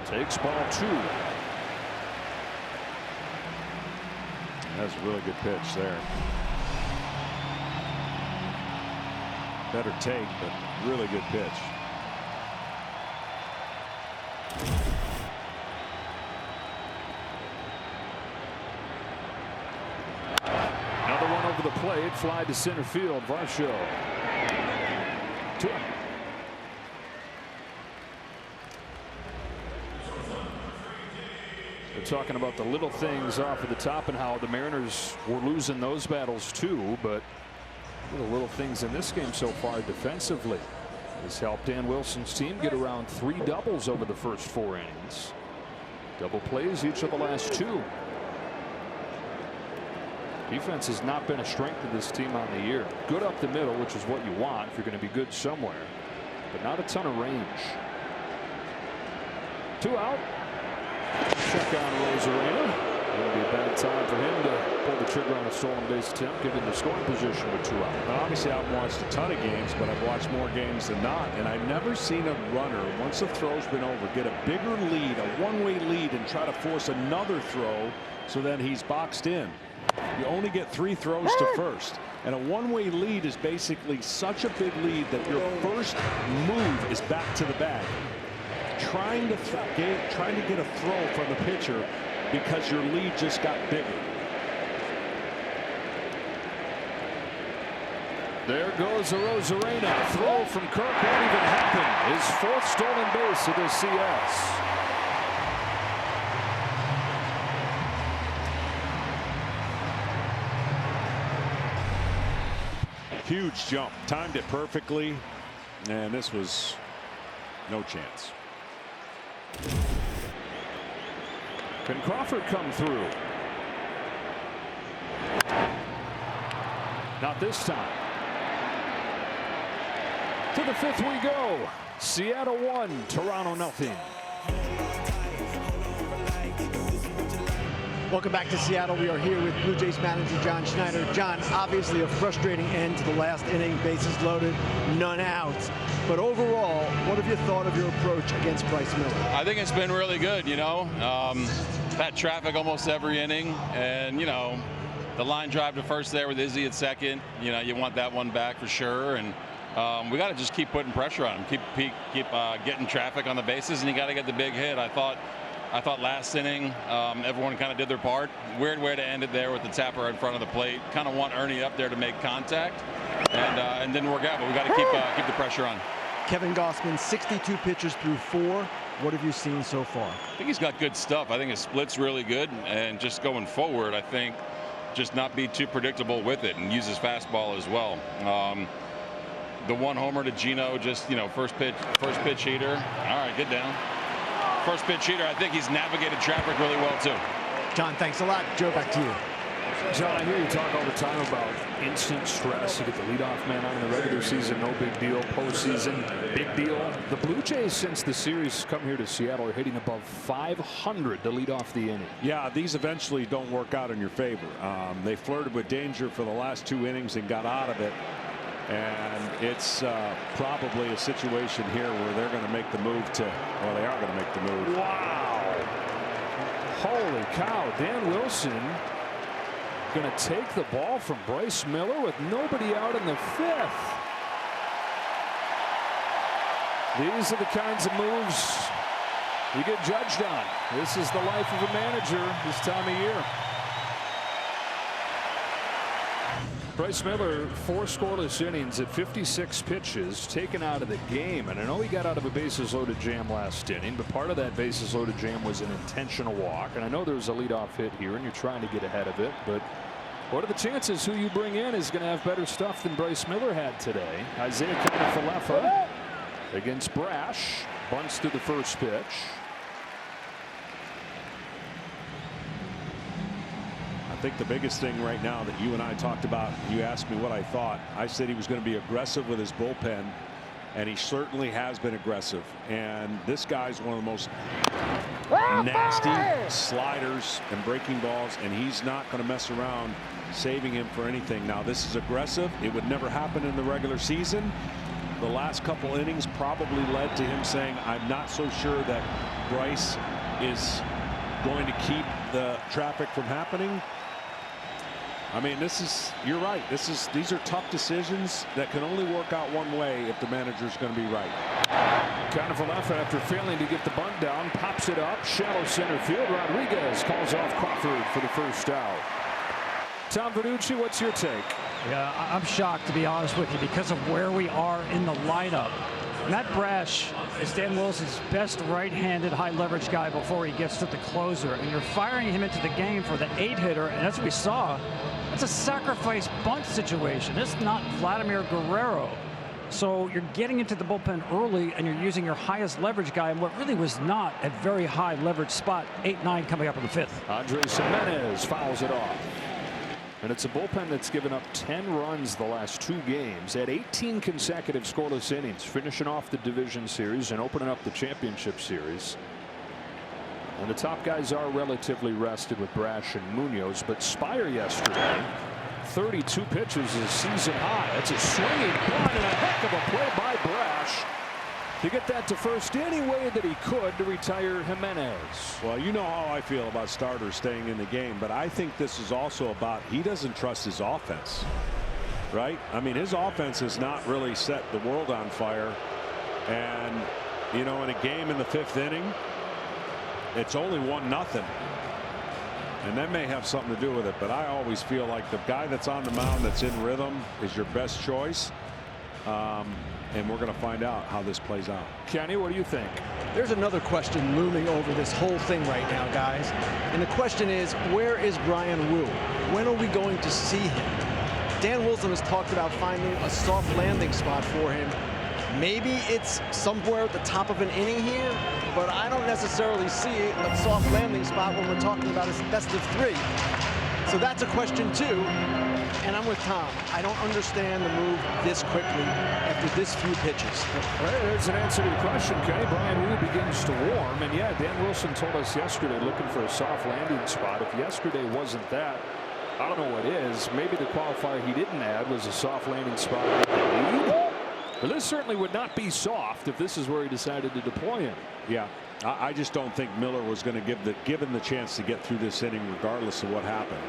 takes ball 2.
That's a really good pitch there. Better take, but really good pitch.
Another one over the plate, fly to center field. Varsho. 2 out. Talking about the little things off of the top and how the Mariners were losing those battles too, but the little things in this game so far defensively has helped Dan Wilson's team get around 3 doubles over the first 4 innings. Double plays each of the last 2. Defense has not been a strength of this team on the year. Good up the middle, which is what you want if you're going to be good somewhere, but not a ton of range. 2 out. Check on Rosarena. It'll be a bad time for him to pull the trigger on a stolen base attempt, given the scoring position with 2 out.
Now, obviously, I haven't watched a ton of games, but I've watched more games than not, and I've never seen a runner, once the throw's been over, get a bigger lead, a one-way lead, and try to force another throw so then he's boxed in. You only get 3 throws to first, and a one-way lead is basically such a big lead that your first move is back to the bag. trying to get a throw from the pitcher because your lead just got bigger.
There goes Arozarena. Throw from Kirk won't even happen. His 4th stolen base of the CS.
Huge jump, timed it perfectly, and this was no chance.
Can Crawford come through? Not this time. To the 5th we go. Seattle 1, Toronto nothing.
Welcome back to Seattle. We are here with Blue Jays manager John Schneider. John, obviously a frustrating end to the last inning. Bases loaded, none out. But overall, what have you thought of your approach against Bryce Miller?
I think it's been really good, you know. Had traffic almost every inning, and, you know, the line drive to first there with Izzy at second. You know, you want that one back for sure. And we got to just keep putting pressure on him, keep getting traffic on the bases, and you got to get the big hit. I thought last inning, everyone kind of did their part. Weird way to end it there with the tapper in front of the plate. Kind of want Ernie up there to make contact, and didn't work out. But we got to keep the pressure on.
Kevin Gausman, 62 pitches through 4. What have you seen so far?
I think he's got good stuff. I think his split's really good, and just going forward, I think just not be too predictable with it and use his fastball as well. The one homer to Gino, just, you know, first pitch heater. All right, get down. First pitch heater. I think he's navigated traffic really well too.
John, thanks a lot. Joe, back to you.
John, I hear you talk all the time about instant stress. You get the leadoff man on in the regular season, no big deal. Postseason, big deal. The Blue Jays, since the series come here to Seattle, are hitting above 500 to lead off the inning.
Yeah, these eventually don't work out in your favor. They flirted with danger for the last 2 innings and got out of it. And it's probably a situation here where they're going to make the move to, well, they are going to make the move.
Wow. Holy cow. Dan Wilson going to take the ball from Bryce Miller with nobody out in the 5th. These are the kinds of moves you get judged on. This is the life of a manager this time of year. Bryce Miller, 4 scoreless innings at 56 pitches, taken out of the game. And I know he got out of a bases loaded jam last inning, but part of that bases loaded jam was an intentional walk. And I know there's a leadoff hit here, and you're trying to get ahead of it. But what are the chances who you bring in is going to have better stuff than Bryce Miller had today? Isaiah Kiner-Falefa against Brash. Bunts to the first pitch.
I think the biggest thing right now that you and I talked about, you asked me what I thought. I said he was going to be aggressive with his bullpen, and he certainly has been aggressive. And this guy's one of the most nasty sliders and breaking balls, and he's not going to mess around saving him for anything. Now, this is aggressive. It would never happen in the regular season. The last couple innings probably led to him saying, I'm not so sure that Bryce is going to keep the traffic from happening. I mean, you're right. These are tough decisions that can only work out one way if the manager's going to be right.
Kiner-Falefa, after failing to get the bunt down, pops it up, shallow center field. Rodriguez calls off Crawford for the first out. Tom Verducci, what's your take?
Yeah, I'm shocked, to be honest with you, because of where we are in the lineup. Matt Brash is Dan Wilson's best right-handed high-leverage guy before he gets to the closer, and you're firing him into the game for the 8-hitter, and as we saw, it's a sacrifice bunt situation. It's not Vladimir Guerrero. So you're getting into the bullpen early, and you're using your highest leverage guy in what really was not a very high leverage spot. 8-9 coming up in the 5th.
Andres Jimenez fouls it off. And it's a bullpen that's given up 10 runs the last 2 games at 18 consecutive scoreless innings, finishing off the division series and opening up the championship series. And the top guys are relatively rested with Brash and Munoz, but Spire yesterday, 32 pitches is season high. That's a swinging bunt and a heck of a play by Brash to get that to first any way that he could to retire Jimenez.
Well, you know how I feel about starters staying in the game, but I think this is also about he doesn't trust his offense, right? I mean, his offense has not really set the world on fire, and
You know, in a game in the 5th inning, it's only 1-0. And that may have something to do with it, but I always feel like the guy that's on the mound that's in rhythm is your best choice. And we're going to find out how this plays out.
Kenny, what do you think?
There's another question looming over this whole thing right now, guys. And the question is, where is Bryan Woo? When are we going to see him? Dan Wilson has talked about finding a soft landing spot for him. Maybe it's somewhere at the top of an inning here, but I don't necessarily see a soft landing spot when we're talking about a best of 3. So that's a question too. And I'm with Tom. I don't understand the move this quickly after this few pitches.
Well, there's an answer to the question, Kenny. Bryan Woo begins to warm. And yeah, Dan Wilson told us yesterday looking for a soft landing spot. If yesterday wasn't that, I don't know what is. Maybe the qualifier he didn't add was a soft landing spot with the lead. But this certainly would not be soft if this is where he decided to deploy him.
Yeah, I just don't think Miller was going to give him the chance to get through this inning regardless of what happened.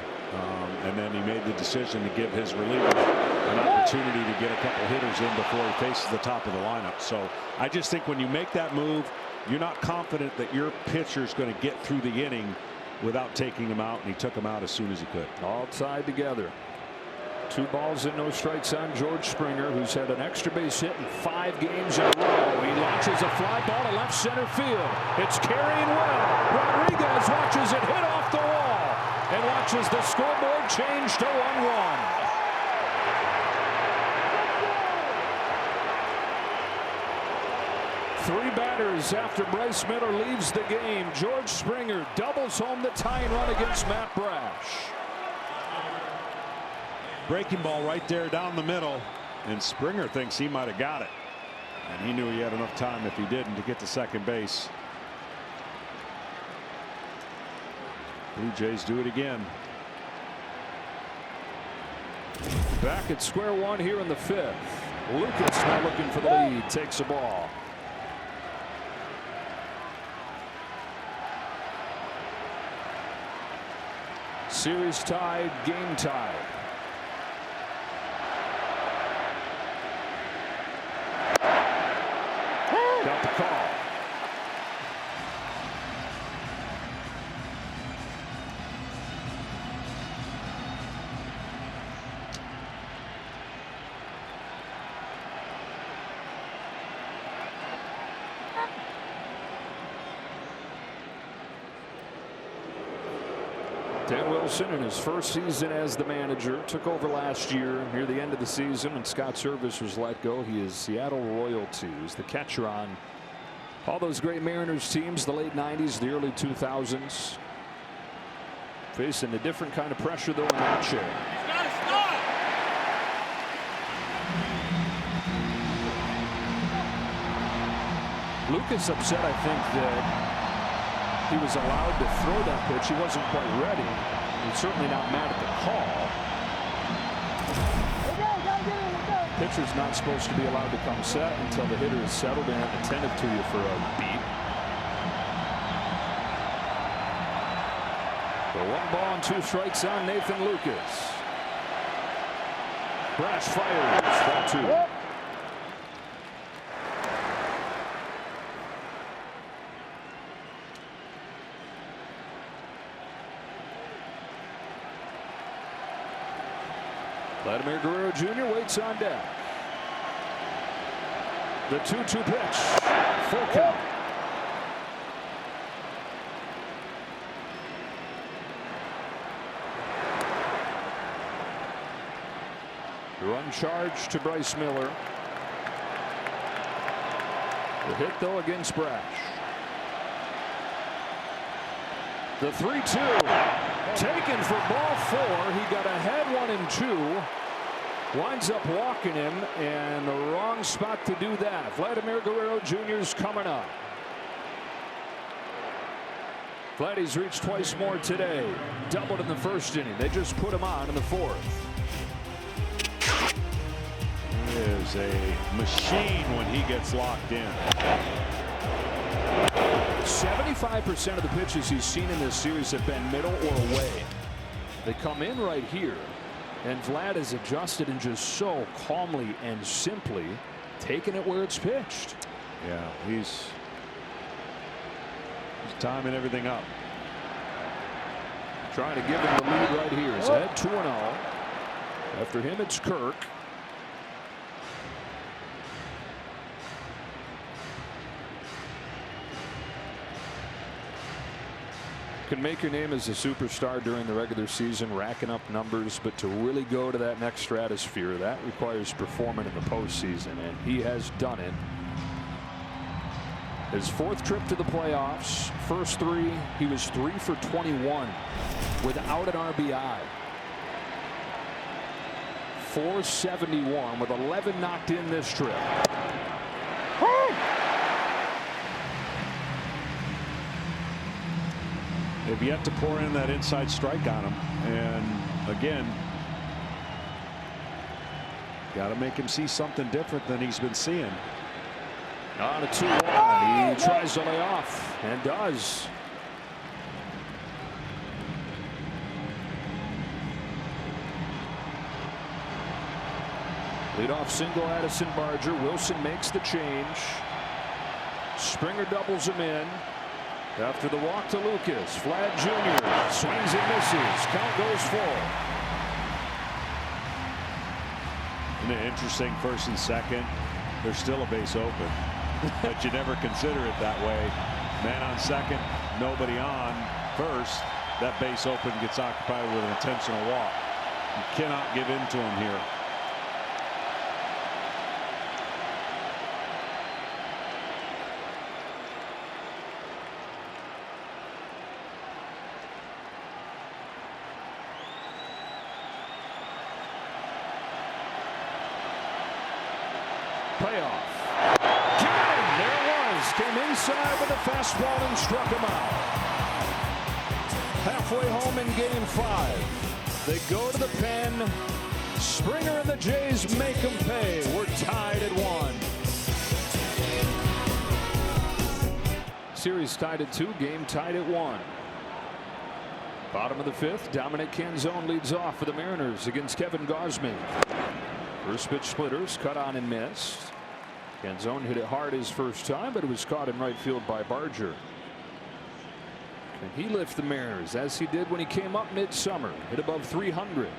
And then he made the decision to give his reliever an opportunity to get a couple hitters in before he faces the top of the lineup. So I just think when you make that move, you're not confident that your pitcher is going to get through the inning without taking him out, and he took him out as soon as he could.
All tied together. 2 balls and no strikes on George Springer, who's had an extra base hit in 5 games in a row. He launches a fly ball to left center field. It's carrying well. Rodriguez watches it hit off the wall and watches the scoreboard change to 1-1. Three batters after Bryce Miller leaves the game. George Springer doubles home the tying run against Matt Brash.
Breaking ball right there down the middle, and Springer thinks he might have got it, and he knew he had enough time if he didn't to get to second base. Blue Jays do it again.
Back at square one here in the 5th. Lucas now looking for the lead, takes the ball. Series tied, game tied. Got the call. Dan Wilson in his first season as the manager took over last year near the end of the season when Scott Service was let go. He is Seattle royalty. He's the catcher on all those great Mariners teams, the late 90s, the early 2000s. Facing a different kind of pressure though in that chair. Lucas upset, I think, that he was allowed to throw that pitch. He wasn't quite ready. He's certainly not mad at the call. Pitcher's not supposed to be allowed to come set until the hitter is settled and attentive to you for a beat. The 1 ball and 2 strikes on Nathan Lucas. Brash fires. Ball 2. Vladimir Guerrero Jr. waits on deck. The 2-2 pitch. Full count. Run charge to Bryce Miller. The hit though against Brash. The 3-2 taken for ball 4. He got ahead 1 and 2. Winds up walking him, and the wrong spot to do that. Vladimir Guerrero Jr.'s coming up. Vladdy's reached twice more today. Doubled in the first inning. They just put him on in the 4th.
He is a machine when he gets locked in.
75% of the pitches he's seen in this series have been middle or away. They come in right here, and Vlad has adjusted and just so calmly and simply taken it where it's pitched.
Yeah, he's timing everything up.
Trying to give him the lead right here. He's ahead 2-0. After him, it's Kirk. Can make your name as a superstar during the regular season, racking up numbers, but to really go to that next stratosphere, that requires performing in the postseason, and he has done it. His 4th trip to the playoffs, first 3, he was 3 for 21 without an RBI. 471 with 11 knocked in this trip.
They've yet to pour in that inside strike on him, and again, got to make him see something different than he's been seeing.
On a 2-1, he tries to lay off and does. Leadoff single, Addison Barger. Wilson makes the change. Springer doubles him in. After the walk to Lucas, Vlad Jr. swings and misses. Count goes full.
And an interesting first and second. There's still a base open, but you never consider it that way. Man on second, nobody on first. That base open gets occupied with an intentional walk. You cannot give in to him here.
Payoff. Got him. There it was. Came inside with a fastball and struck him out. Halfway home in game 5. They go to the pen. Springer and the Jays make them pay. We're tied at 1. Series tied at 2. Game tied at 1. Bottom of the 5th. Dominic Canzone leads off for the Mariners against Kevin Gausman. First pitch splitters, cut on and missed. Canzone hit it hard his first time, but it was caught in right field by Barger. Can he lift the Mariners as he did when he came up midsummer? Hit above 300.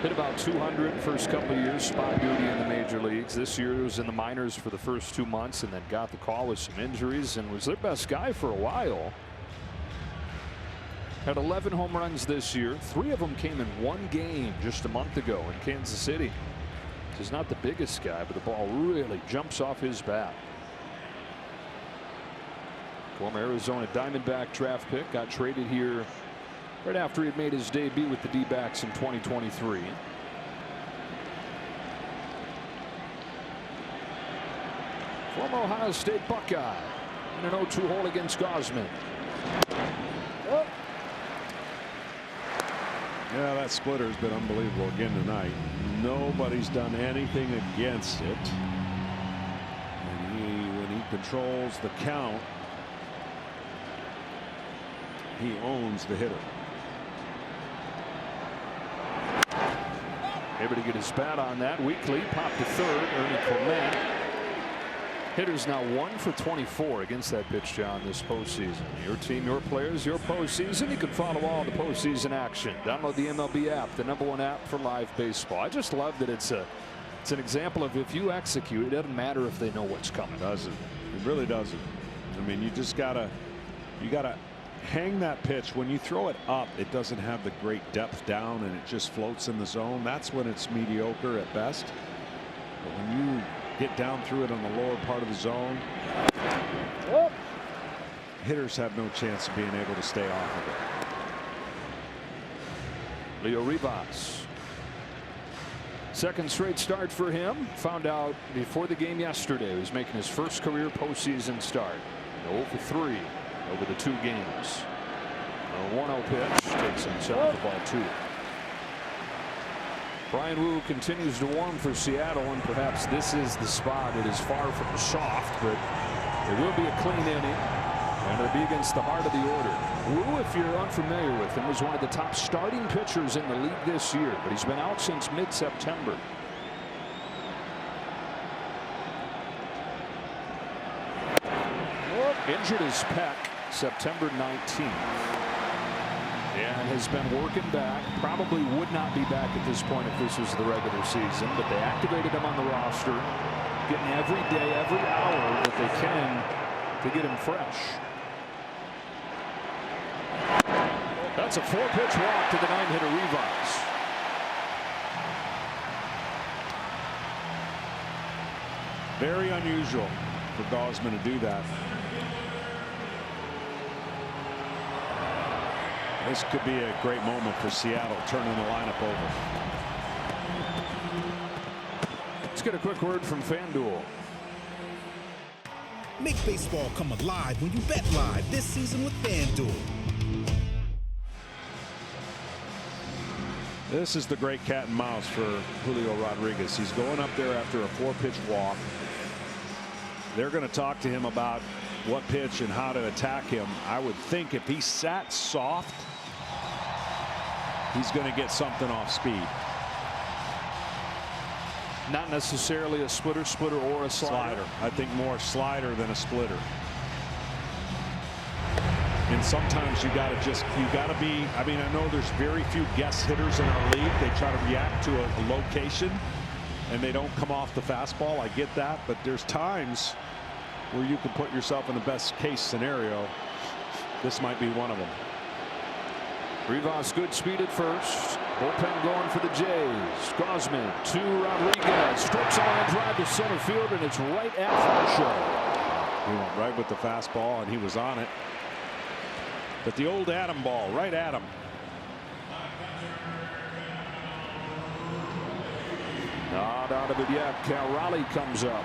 Hit about 200 first couple of years, spot duty in the major leagues. This year he was in the minors for the first 2 months and then got the call with some injuries and was their best guy for a while. Had 11 home runs this year. 3 of them came in 1 game just a month ago in Kansas City. He's not the biggest guy, but the ball really jumps off his bat. Former Arizona Diamondback draft pick, got traded here right after he had made his debut with the D-backs in 2023. Former Ohio State Buckeye in an 0-2 hole against Gausman.
Yeah, that splitter has been unbelievable again tonight. Nobody's done anything against it. And when he controls the count, he owns the hitter.
Able to get his bat on that. Weekly popped to third. Ernie Clement. Hitters now 1 for 24 against that pitch, John, this postseason. Your team, your players, your postseason. You can follow all the postseason action. Download the MLB app, the #1 app for live baseball. I just love that it's an example of if you execute, it doesn't matter if they know what's coming.
It doesn't. It really doesn't. I mean, you gotta hang that pitch. When you throw it up, it doesn't have the great depth down and it just floats in the zone. That's when it's mediocre at best. But when you get down through it on the lower part of the zone, hitters have no chance of being able to stay off of it.
Leo Rivas. Second straight start for him. Found out before the game yesterday he was making his first career postseason start. 0 for 3 over the 2 games. A 1-0 pitch takes himself the ball 2. Brian Wu continues to warm for Seattle, and perhaps this is the spot. It is far from soft, but it will be a clean inning. And it'll be against the heart of the order. Wu, if you're unfamiliar with him, was one of the top starting pitchers in the league this year, but he's been out since mid-September. Injured his pec September 19th. And has been working back. Probably would not be back at this point if this was the regular season, but they activated him on the roster, getting every day, every hour that they can to get him fresh. That's a 4-pitch walk to the 9-hitter Rivas.
Very unusual for Gausman to do that. This could be a great moment for Seattle, turning the lineup over.
Let's get a quick word from FanDuel.
Make baseball come alive when you bet live this season with FanDuel.
This is the great cat and mouse for Julio Rodriguez. He's going up there after a 4-pitch walk. They're going to talk to him about what pitch and how to attack him. I would think if he sat soft, he's going to get something off speed.
Not necessarily a splitter or a slider.
I think more slider than a splitter. And sometimes you got to be, I mean, I know there's very few guest hitters in our league. They try to react to a location and they don't come off the fastball. I get that, but there's times where you can put yourself in the best case scenario. This might be one of them.
Rivas good speed at first. Bullpen going for the Jays. Gausman to Rodriguez. Strokes a line drive to center field, and it's right at Show.
He went right with the fastball, and he was on it. But the old Adam ball, right at him.
Not out of it yet. Raleigh comes up.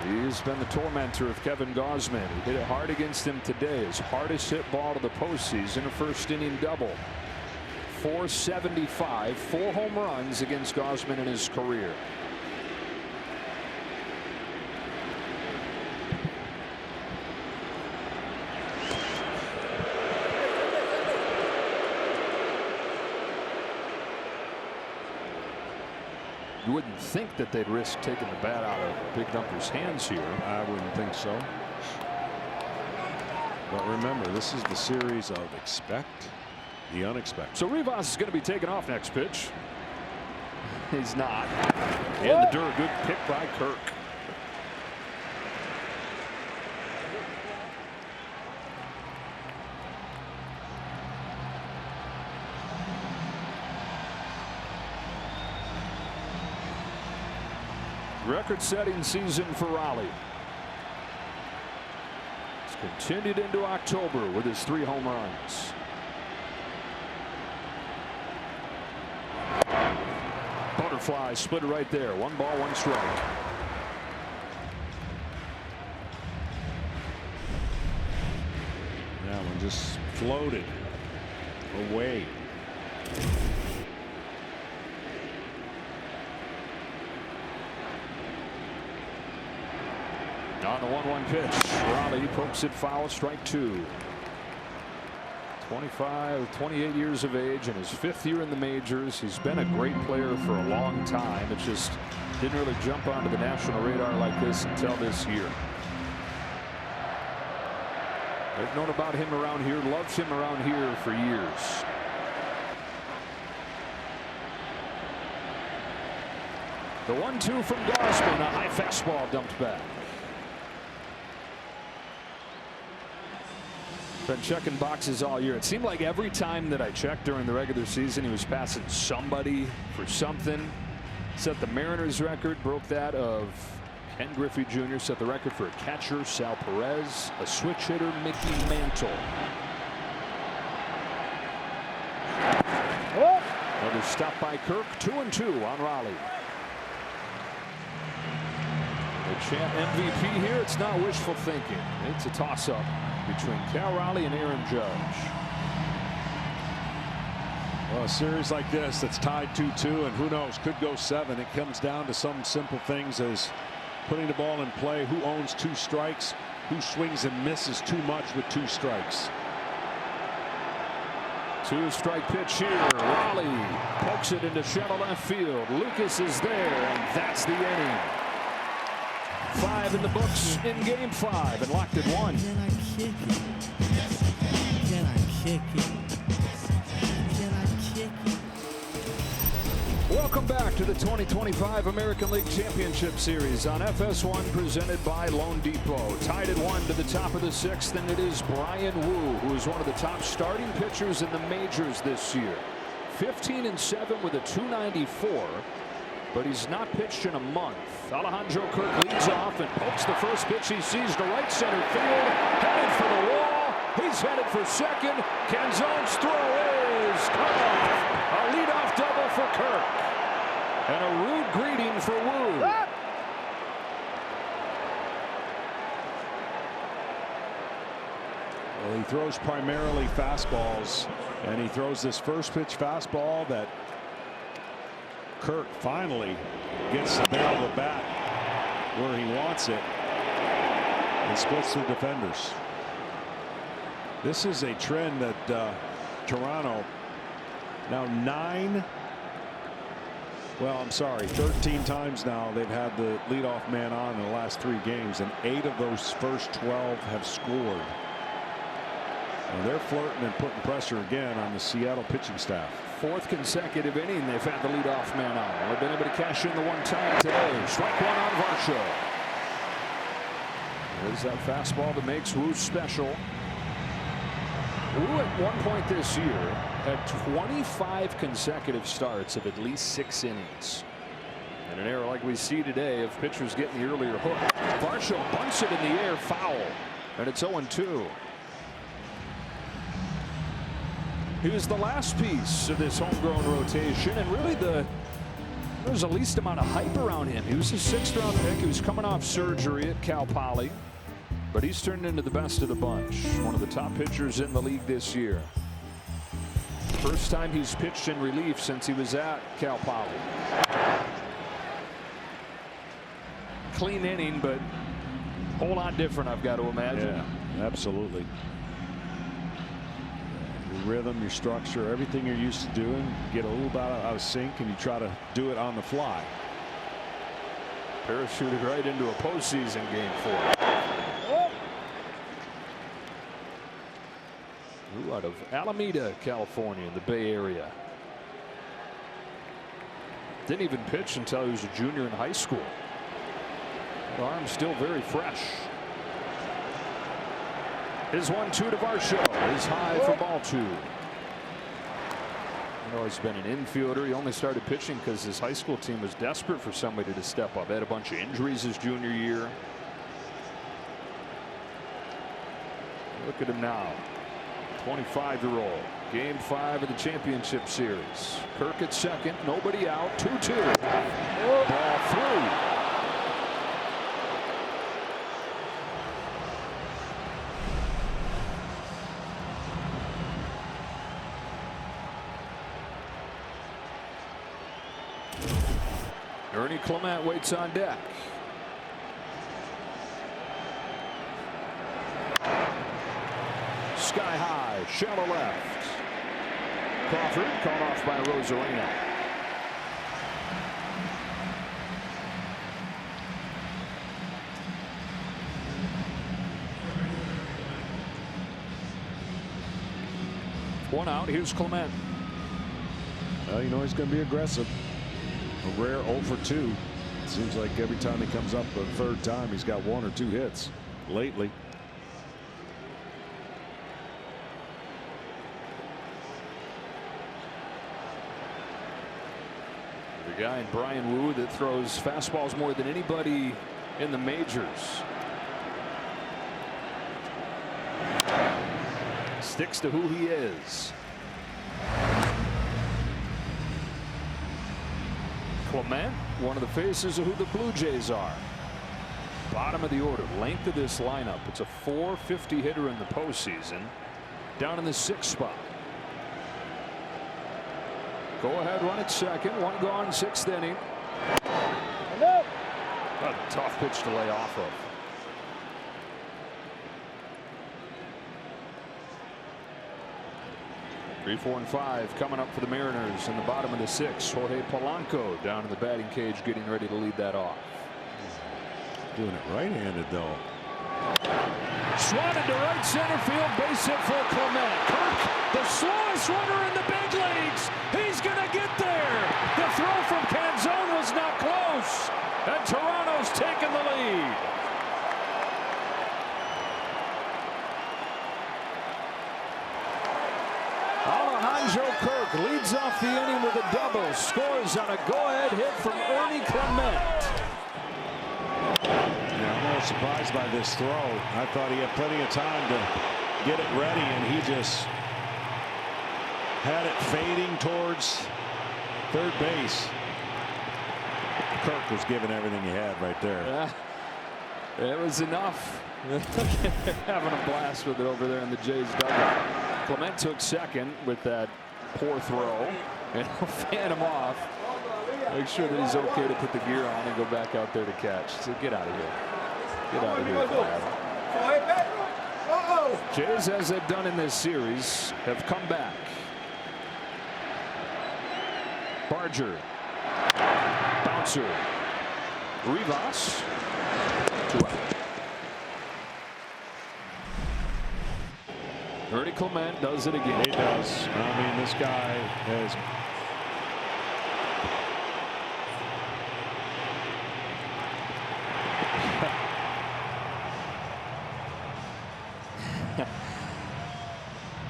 He's been the tormentor of Kevin Gausman. He hit it hard against him today. His hardest hit ball to the postseason, a first inning double. 475, 4 home runs against Gausman in his career. You wouldn't think that they'd risk taking the bat out of Big Dumper's hands here.
I wouldn't think so. But remember, this is the series of expect the unexpected.
So Rivas is going to be taken off next pitch. He's not. And the dirt, good pick by Kirk. Record-setting season for Raleigh. It's continued into October with his 3 home runs. Butterfly split right there. 1 ball, 1 strike.
That one just floated away.
On the 1-1 pitch, Raleigh pokes it foul, strike 2. 28 years of age in his 5th year in the majors. He's been a great player for a long time. It just didn't really jump onto the national radar like this until this year. They've known about him around here, loved him around here for years. The 1-2 from Gausman, a high fastball dumped back. Been checking boxes all year. It seemed like every time that I checked during the regular season, he was passing somebody for something. Set the Mariners record, broke that of Ken Griffey Jr., set the record for a catcher, Sal Perez, a switch hitter, Mickey Mantle. Another stop by Kirk, 2-2 on Raleigh. The champ MVP here, it's not wishful thinking. It's a toss-up between Cal Raleigh and Aaron Judge.
Well, a series like this that's tied 2-2, and who knows, could go 7. It comes down to some simple things as
putting the ball in play, who owns 2 strikes, who swings and misses too much with 2 strikes.
2-strike pitch here. Raleigh pokes it into shallow left field. Lucas is there, and that's the inning. 5 in the books in Game 5, and locked at 1.
Can I kick it? Can I kick it? Can I kick it?
Welcome back to the 2025 American League Championship Series on FS1, presented by Loan Depot. Tied at 1 to the top of the 6th, and it is Bryan Woo, who is one of the top starting pitchers in the majors this year. 15-7 with a .294, but he's not pitched in a month. Alejandro Kirk leads off and pokes the first pitch he sees to right center field, headed for the wall. He's headed for second. Canzone's throw is cut off. A leadoff double for Kirk. And a rude greeting for Woo.
Well, he throws primarily fastballs, and he throws this first pitch fastball that Kirk finally gets the barrel of the bat where he wants it and splits the defenders. This is a trend that Toronto now 13 times now they've had the leadoff man on in the last 3 games, and 8 of those first 12 have scored. And they're flirting and putting pressure again on the Seattle pitching staff.
4th consecutive inning they've had the leadoff man on. They've been able to cash in the 1 time today. Strike 1 on Varsho. There's that fastball that makes Woo special. Woo at one point this year had 25 consecutive starts of at least 6 innings. In an era like we see today of pitchers getting the earlier hook. Varsho bunts it in the air, foul, and it's 0-2. He was the last piece of this homegrown rotation, and really there was the least amount of hype around him. He was a 6th-round pick. He was coming off surgery at Cal Poly, but he's turned into the best of the bunch. One of the top pitchers in the league this year. First time he's pitched in relief since he was at Cal Poly. Clean inning, but a whole lot different, I've got to imagine.
Yeah, absolutely. Your rhythm, your structure, everything you're used to doing, get a little bit out of sync, and you try to do it on the fly.
Parachuted right into a postseason Game 4. Who out of Alameda, California, in the Bay Area. Didn't even pitch until he was a junior in high school. The arm's still very fresh. His 1-2 to Varsho is high for ball 2. He's been an infielder. He only started pitching because his high school team was desperate for somebody to step up. Had a bunch of injuries his junior year. Look at him now. 25-year-old. Game 5 of the championship series. Kirk at second. Nobody out. 2-2. Ball 3. Ernie Clement waits on deck. Sky high, shallow left. Crawford called off by Rosarena. One out. Here's Clement.
Well, you know he's going to be aggressive. A rare 0 for 2. It seems like every time he comes up the 3rd time, he's got 1 or 2 hits lately.
The guy in Bryan Woo that throws fastballs more than anybody in the majors. Sticks to who he is. Clement, one of the faces of who the Blue Jays are. Bottom of the order, length of this lineup. It's a .450 hitter in the postseason. Down in the 6th spot. Go ahead run at second. 1 gone, 6th inning. A tough pitch to lay off of. Three, 4, and 5 coming up for the Mariners in the bottom of the 6th. Jorge Polanco down in the batting cage getting ready to lead that off.
Doing it right-handed though.
Swatted to right center field, base hit for Clement. Kirk, the slowest runner in the big leagues. He's going to get there. The throw from Canzone was not close. And Toronto's taken the lead. Alejandro Kirk leads off the inning with a double. Scores on a go-ahead hit from Ernie Clement.
Yeah, I'm a little surprised by this throw. I thought he had plenty of time to get it ready, and he just had it fading towards third base. Kirk was giving everything he had right there.
Yeah, it was enough. Having a blast with it over there in the Jays dugout. Clement took second with that poor throw, and he'll fan him off. Make sure that he's okay to put the gear on and go back out there to catch. So get out of here. Get out of here, Vlad. Jays, as they've done in this series, have come back. Barger. Bouncer. Rivas. 2 out. Ernie Clement does it again.
He does. I mean, this guy has.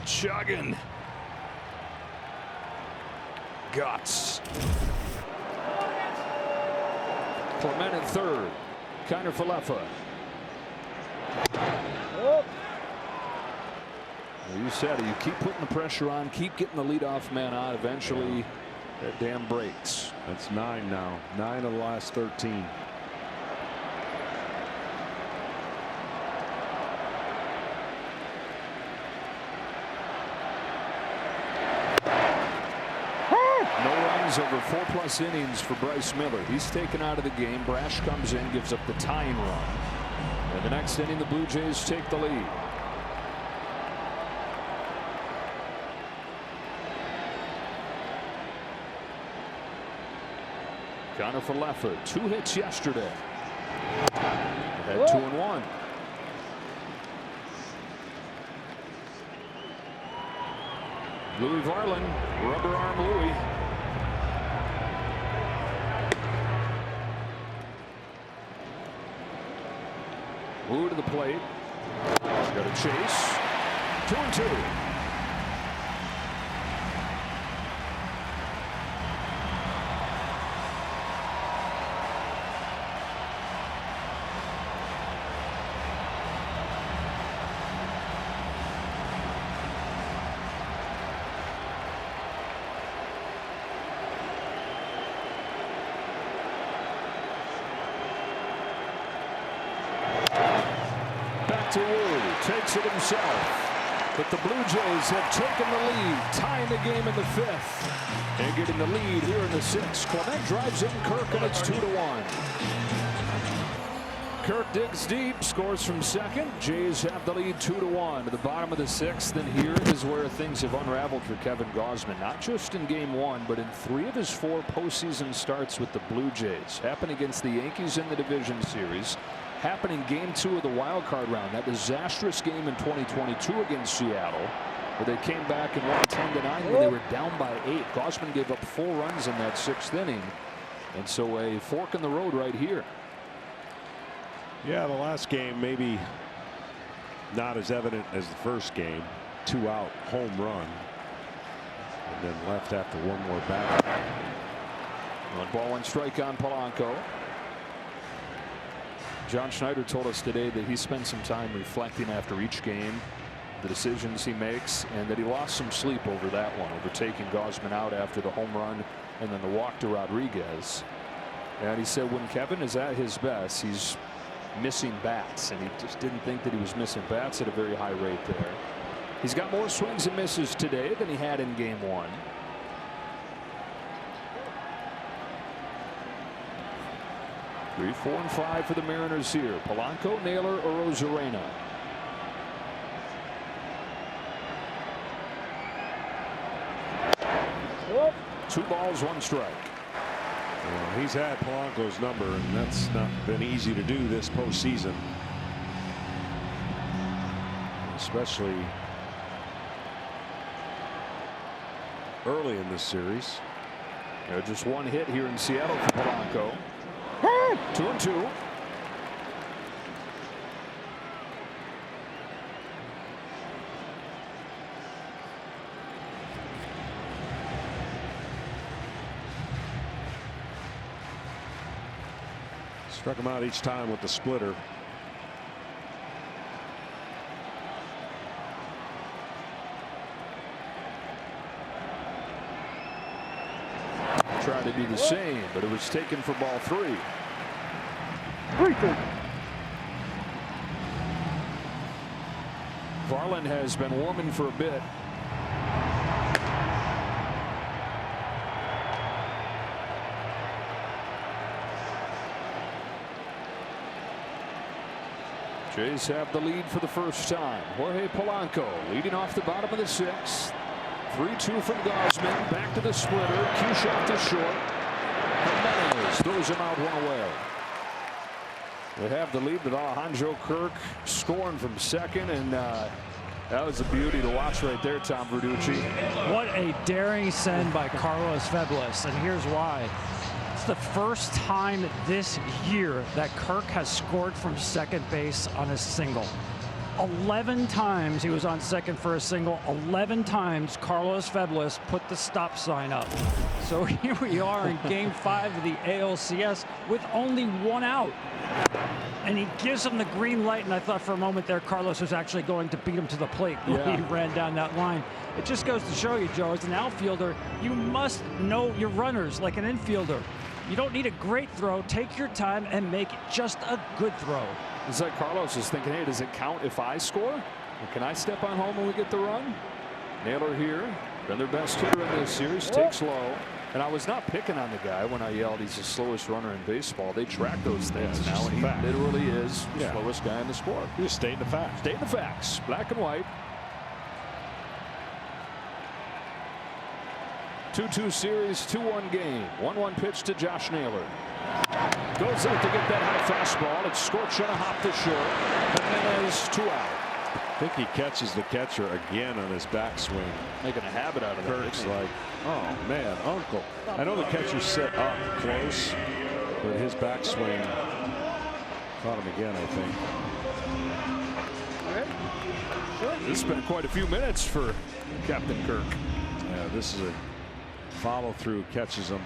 Chugging. Guts. Clement at third. Kiner Falefa. You said it. You keep putting the pressure on, keep getting the leadoff man on. Eventually, that dam breaks.
That's 9 now. 9 of the last 13.
Over 4+ innings for Bryce Miller. He's taken out of the game. Brash comes in, gives up the tying run. And the next inning, the Blue Jays take the lead. Kiner Falefa, 2 hits yesterday. Had 2 and 1. Louis Varland, rubber arm Louis. Wu to the plate. Got a chase. 2 and 2. To Wu, takes it himself, but the Blue Jays have taken the lead, tying the game in the 5th, and getting the lead here in the 6th. Clement drives in Kirk, and it's 2-1. Kirk digs deep, scores from second. Jays have the lead 2-1 to the bottom of the 6th, and here is where things have unraveled for Kevin Gausman, not just in Game 1, but in 3 of his 4 postseason starts with the Blue Jays. Happened against the Yankees in the division series. Happened in Game 2 of the wild card round, that disastrous game in 2022 against Seattle, where they came back and won 10-9 when they were down by 8. Gausman gave up 4 runs in that 6th inning, and so a fork in the road right here.
Yeah, the last game maybe not as evident as the first game. 2-out home run, and then left after 1 more batter.
1 ball, 1 strike on Polanco. John Schneider told us today that he spent some time reflecting after each game, the decisions he makes, and that he lost some sleep over that one, over taking Gausman out after the home run and then the walk to Rodriguez. And he said when Kevin is at his best, he's missing bats, and he just didn't think that he was missing bats at a very high rate there. He's got more swings and misses today than he had in Game 1. 3, 4, and 5 for the Mariners here. Polanco, Naylor, or Rosarena. Two balls, one strike.
Well, he's had Polanco's number, and that's not been easy to do this postseason, especially early in this series.
Just one hit here in Seattle for Polanco. 2-2.
Struck him out each time with the splitter.
Tried to do the same, but it was taken for ball 3. Varland has been warming for a bit. Jays have the lead for the first time. Jorge Polanco leading off the bottom of the 6th. 3-2 from Gausman. Back to the splitter. Cue shot to short. Jimenez throws him out, 1 away. They have the lead with Alejandro Kirk scoring from second, and that was a beauty to watch right there, Tom Verducci.
What a daring send by Carlos Febles, and here's why. It's the first time this year that Kirk has scored from second base on a single. 11 times he was on second for a single. 11 times Carlos Febles put the stop sign up. So here we are in Game 5 of the ALCS with only 1 out. And he gives him the green light, and I thought for a moment there Carlos was actually going to beat him to the plate when he ran down that line. It just goes to show you, Joe, as an outfielder, you must know your runners like an infielder. You don't need a great throw. Take your time and make just a good throw.
It's like Carlos is thinking, hey, does it count if I score? Or can I step on home when we get the run? Naylor here, been their best hitter in this series, takes low. And I was not picking on the guy when I yelled he's the slowest runner in baseball. They track those things now, and he literally is the slowest guy in the sport.
You just state the facts.
State the facts, black and white. 2-2 series, 2-1 game. 1-1 pitch to Josh Naylor. Goes out to get that high fastball. It's scorched on a hop to short. Jimenez 2 out.
I think he catches the catcher again on his backswing.
Making a habit out of that.
Kirk's like, oh man, uncle. I know the catcher set up close, but his backswing caught him again, I think.
This has been quite a few minutes for Captain Kirk.
Yeah, this is a follow through, catches him.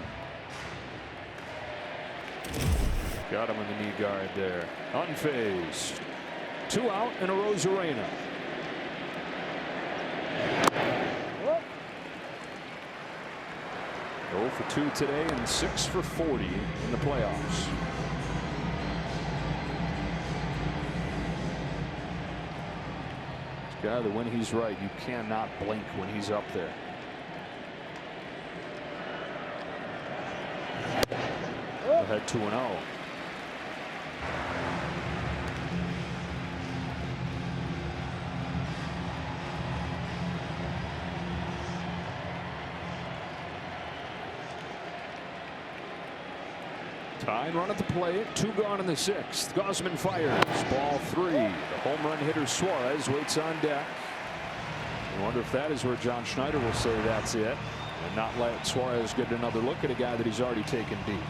Got him in the knee guard there. Unfazed. 2 out and a Rosarena. Oh for 2 today and 6 for 40 in the playoffs. This guy that when he's right, you cannot blink when he's up there. Ahead 2-0. Tying run at the plate, 2 gone in the 6th. Gausman fires, ball 3. The home run hitter Suarez waits on deck. I wonder if that is where John Schneider will say that's it, and not let Suarez get another look at a guy that he's already taken deep.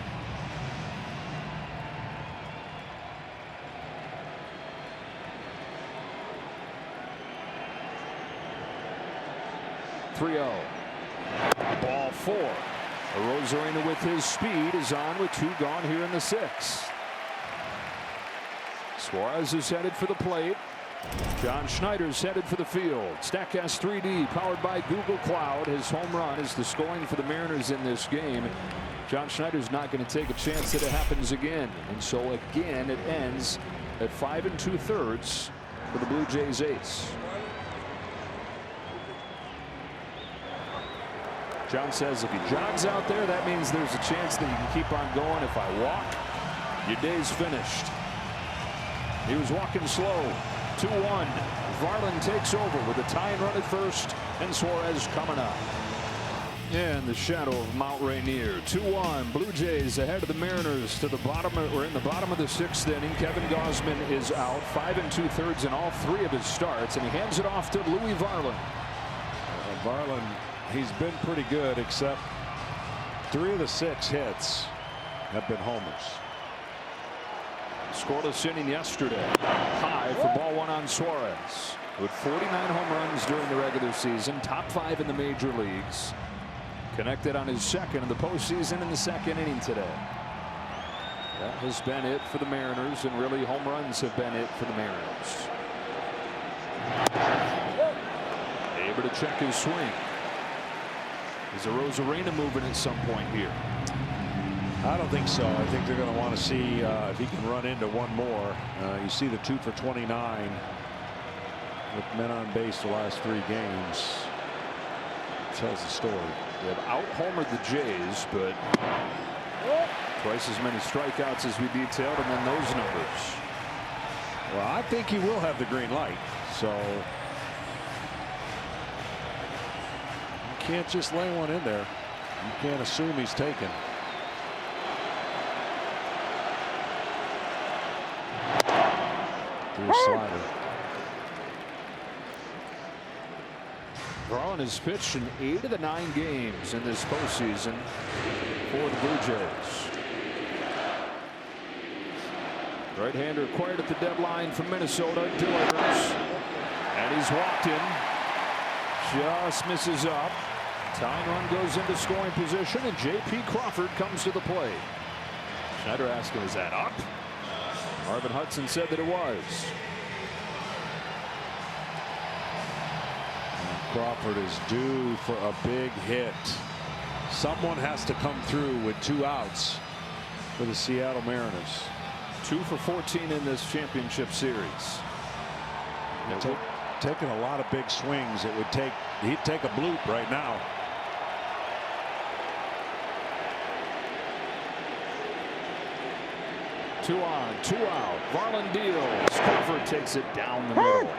Ball 4. Rosarena with his speed is on with 2 gone here in the 6th. Suarez is headed for the plate. John Schneider's headed for the field. Statcast 3D powered by Google Cloud. His home run is the scoring for the Mariners in this game. John Schneider's not going to take a chance that it happens again. And so again it ends at 5 2/3 for the Blue Jays ace. John says if he jogs out there, that means there's a chance that he can keep on going. If I walk, Your day's finished. He was walking slow. 2-1. Varland takes over with a tying run at first, and Suarez coming up. And the shadow of Mount Rainier. 2-1. Blue Jays ahead of the Mariners to the bottom. We're in the bottom of the 6th inning. Kevin Gausman is out 5 2/3 in all 3 of his starts, and he hands it off to Louis Varland.
Varland, he's been pretty good, except 3 of the 6 hits have been homers.
Scoreless inning yesterday. High for ball 1 on Suarez. With 49 home runs during the regular season. Top 5 in the major leagues. Connected on his 2nd in the postseason in the 2nd inning today. That has been it for the Mariners, and really home runs have been it for the Mariners. Able to check his swing. Is Arozarena moving at some point here?
I don't think so. I think they're going to want to see if he can run into one more. You see the 2 for 29 with men on base the last 3 games. Tells the story.
They have out-homered the Jays, but twice as many strikeouts as we detailed, and then those numbers.
Well, I think he will have the green light. So you can't just lay one in there. You can't assume he's taken. Through slider.
Varland has pitched in 8 of the 9 games in this postseason for the Blue Jays. Right-hander acquired at the deadline from Minnesota, delivers, and he's walked him. Just misses up. Tying run goes into scoring position, and J.P. Crawford comes to the plate. Schneider asking, is that up? Marvin Hudson said that it was.
Crawford is due for a big hit. Someone has to come through with 2 outs for the Seattle Mariners.
2 for 14 in this championship series.
Taking a lot of big swings. He'd take a bloop right now.
Two on, 2 out. Varland deals. Crawford takes it down the middle.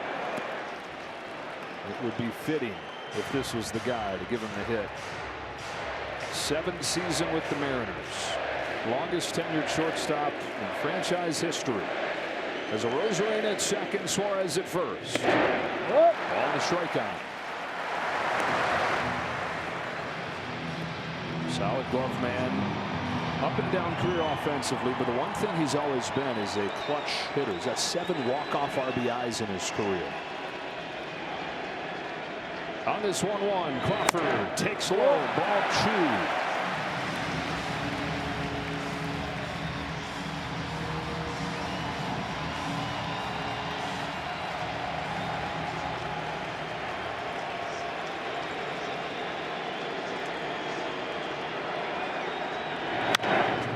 It would be fitting if this was the guy to give him the hit. 7th season with the Mariners. Longest tenured shortstop in franchise history. As Arozarena at 2nd, Suarez at 1st. Ball and a strikeout. Solid glove man. Up and down career offensively, but the one thing he's always been is a clutch hitter. He's got 7 walk-off RBIs in his career. On this 1-1, Crawford takes low, ball 2.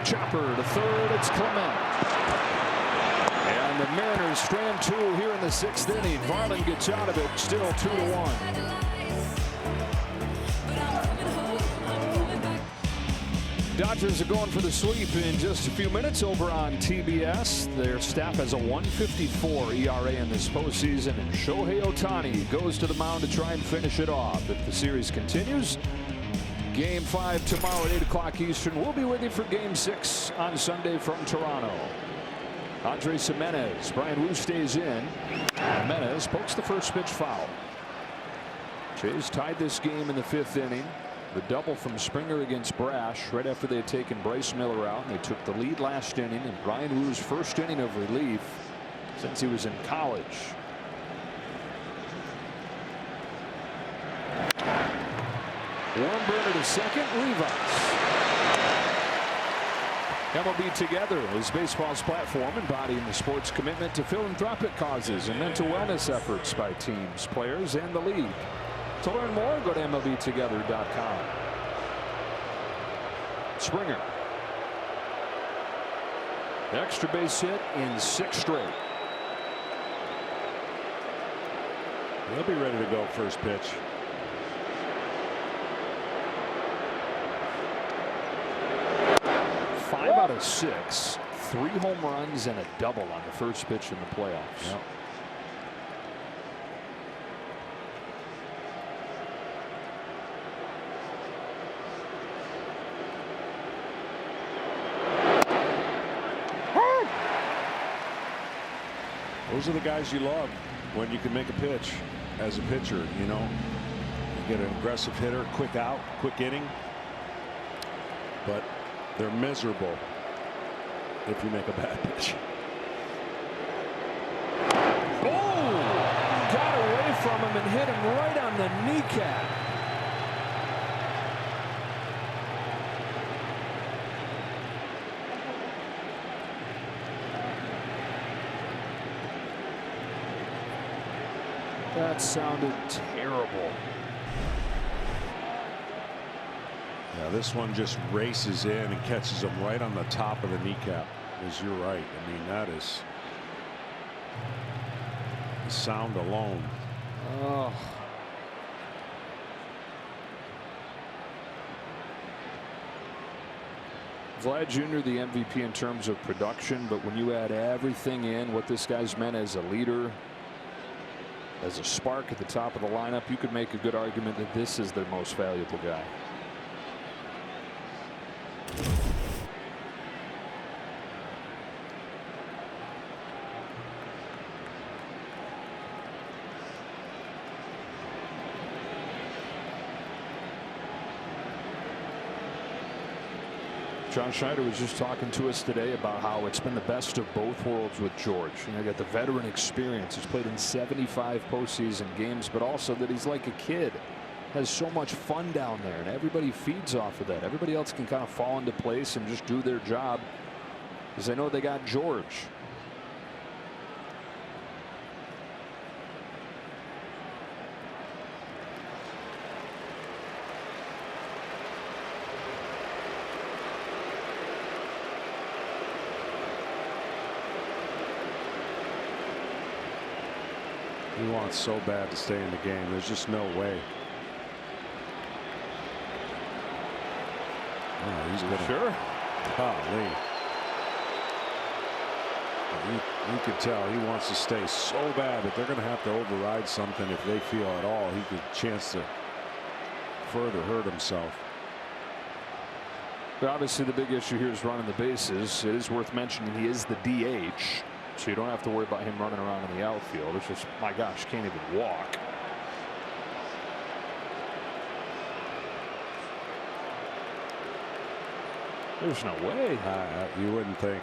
Chopper to 3rd, it's Clement. And the Mariners strand 2 here in the 6th inning. Varland gets out of it, still 2-1. Dodgers are going for the sweep in just a few minutes over on TBS. Their staff has a 1.54 ERA in this postseason, and Shohei Ohtani goes to the mound to try and finish it off. If the series continues, Game 5 tomorrow at 8 o'clock Eastern. We'll be with you for Game 6 on Sunday from Toronto. Andres Jimenez. Brian Wu stays in. Jimenez pokes the first pitch foul. Jays tied this game in the 5th inning. The double from Springer against Brash right after they had taken Bryce Miller out. And they took the lead last inning in Brian Wu's first inning of relief since he was in college. Warren Burner to 2nd. Rivas. MLB Together is baseball's platform embodying the sport's commitment to philanthropic causes and mental wellness efforts by teams, players, and the league. To learn more, go to MLBtogether.com. Springer. The extra base hit in 6 straight.
He'll be ready to go first pitch.
Five out of 6. 3 home runs and a double on the first pitch in the playoffs.
Yep. Those are the guys you love when you can make a pitch as a pitcher. You know, you get an aggressive hitter, quick out, quick inning, but they're miserable if you make a bad pitch.
Oh, got away from him and hit him right on the kneecap. That sounded terrible.
Yeah, this one just races in and catches him right on the top of the kneecap. As you're right. I mean, that is the sound alone.
Oh. Vlad Jr. the MVP in terms of production, but when you add everything in, what this guy's meant as a leader, as a spark at the top of the lineup, you could make a good argument that this is their most valuable guy. John Schneider was just talking to us today about how it's been the best of both worlds with George. You know, got the veteran experience. He's played in 75 postseason games, but also that he's like a kid, has so much fun down there, and everybody feeds off of that. Everybody else can kind of fall into place and just do their job because they know they got George.
He wants so bad to stay in the game. There's just no way. Oh, he's gonna.
Sure.
Golly. You could tell he wants to stay so bad, but they're going to have to override something if they feel at all he could chance to further hurt himself.
But obviously the big issue here is running the bases. It is worth mentioning he is the DH. So you don't have to worry about him running around in the outfield. It's just, my gosh, can't even walk. There's no way.
You wouldn't think.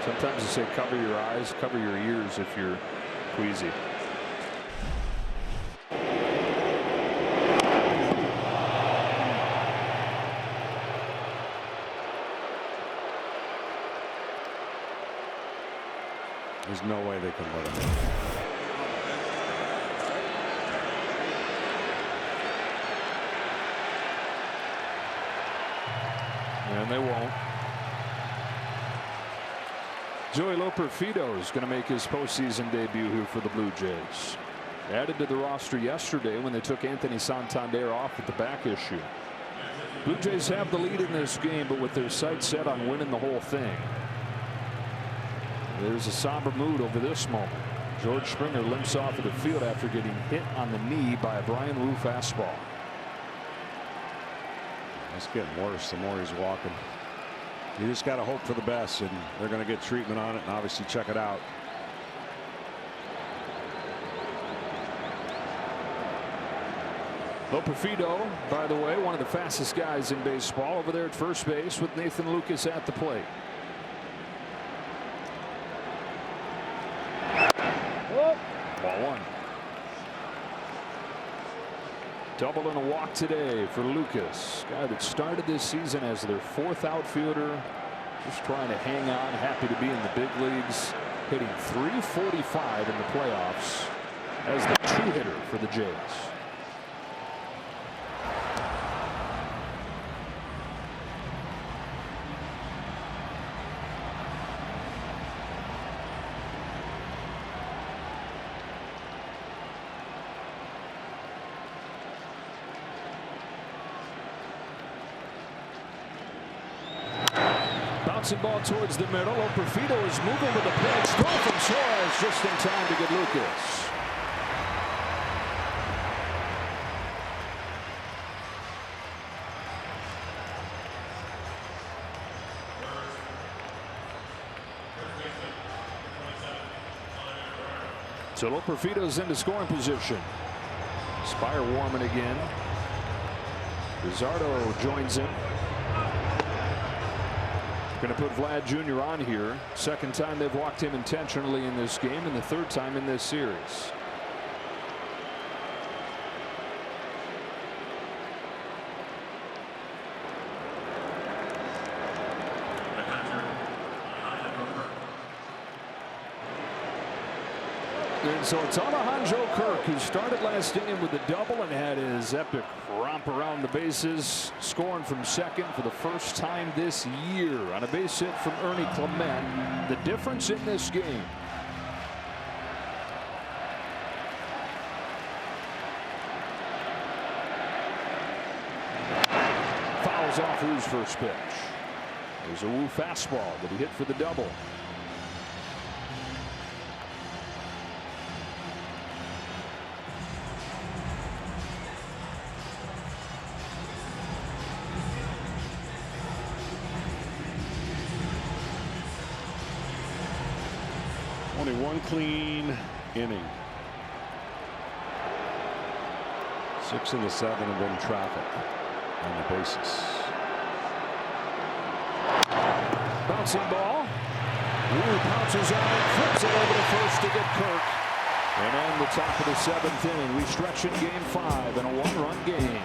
Sometimes they say cover your eyes, cover your ears if you're queasy.
There's no way they can let him.
And they won't. Joey Loperfido is going to make his postseason debut here for the Blue Jays. Added to the roster yesterday when they took Anthony Santander off with the back issue. Blue Jays have the lead in this game, but with their sights set on winning the whole thing. There's a somber mood over this moment. George Springer limps off of the field after getting hit on the knee by a Brian Wu fastball.
It's getting worse the more he's walking. You just got to hope for the best, and they're going to get treatment on it and obviously check it out.
Loperfido, by the way, one of the fastest guys in baseball, over there at first base with Nathan Lucas at the plate. Ball one. Double and a walk today for Lucas. Guy that started this season as their 4th outfielder. Just trying to hang on. Happy to be in the big leagues. Hitting .345 in the playoffs as the 2-hitter for the Jays. Bouncing ball towards the middle. Operfito is moving with a pitch. Throw from Suarez just in time to get Lucas. So Operfito's into scoring position. Spire warming again. Rizzardo joins him. Going to put Vlad Jr. on here. Second time they've walked him intentionally in this game, and the third time in this series. And so it's Alejandro Kirk, who started last inning with a double and had his epic romp around the bases, scoring from second for the first time this year on a base hit from Ernie Clement. The difference in this game. Fouls off Wu's first pitch. There's a Wu fastball that he hit for the double.
Only one clean inning. 6 of the 7 have been traffic on the bases.
Bouncing ball. Wu pounces on it, flips it over to first to get Kirk. And on the top of the 7th inning, we stretch in game 5 in a 1-run game.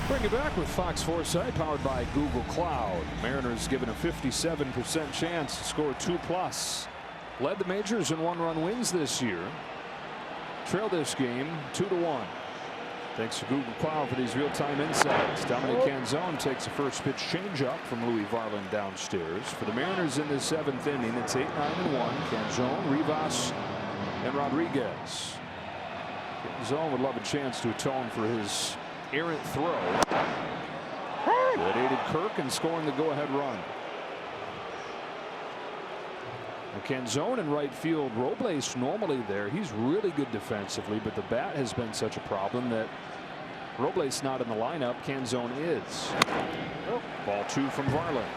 Bring it back with Fox Foresight, powered by Google Cloud. Mariners given a 57% chance to score 2+. Led the majors in 1-run wins this year. Trailed this game 2-1. Thanks to Google Cloud for these real-time insights. Dominic Canzone takes a first pitch changeup from Louis Varland downstairs. For the Mariners in the 7th inning, it's 8-9-1. Canzone, Rivas, and Rodriguez. Canzone would love a chance to atone for his errant throw that aided Kirk in scoring the go-ahead run. Now Canzone in right field. Robles normally there. He's really good defensively, but the bat has been such a problem that Robles not in the lineup. Canzone is. Ball 2 from Varland.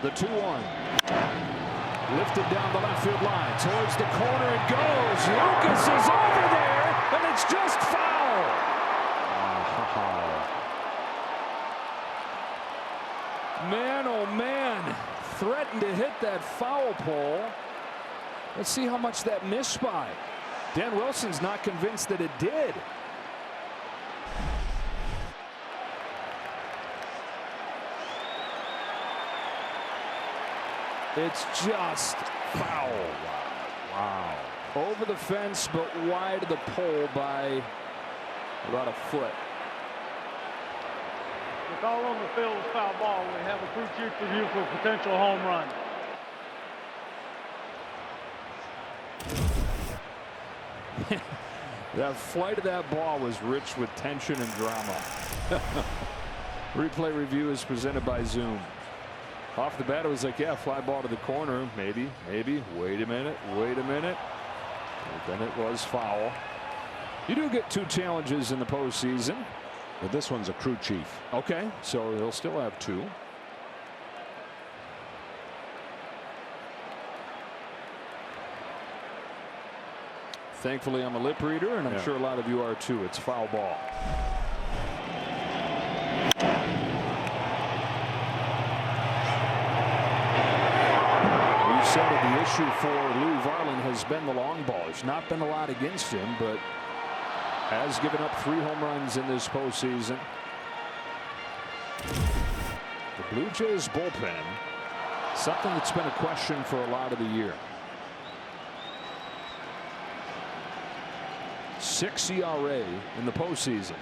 The 2-1. Lifted down the left field line. Towards the corner it goes. Lucas is over there, and it's just foul. Man, oh man. Threatened to hit that foul pole. Let's see how much that missed by. Dan Wilson's not convinced that it did. It's just foul. Wow. Over the fence, but wide of the pole by about a foot.
The call on the field is foul ball. We have a crew chief review for potential home run.
That flight of that ball was rich with tension and drama. Replay review is presented by Zoom. Off the bat, it was like, yeah, fly ball to the corner. Maybe. Wait a minute. And then it was foul. You do get 2 challenges in the postseason.
But this one's a crew chief.
Okay, so he'll still have 2. Thankfully, I'm a lip reader, and I'm sure a lot of you are too. It's foul ball. The issue for Louis Varland has been the long ball. There's not been a lot against him, but has given up 3 home runs in this postseason. The Blue Jays bullpen, something that's been a question for a lot of the year. 6 ERA in the postseason.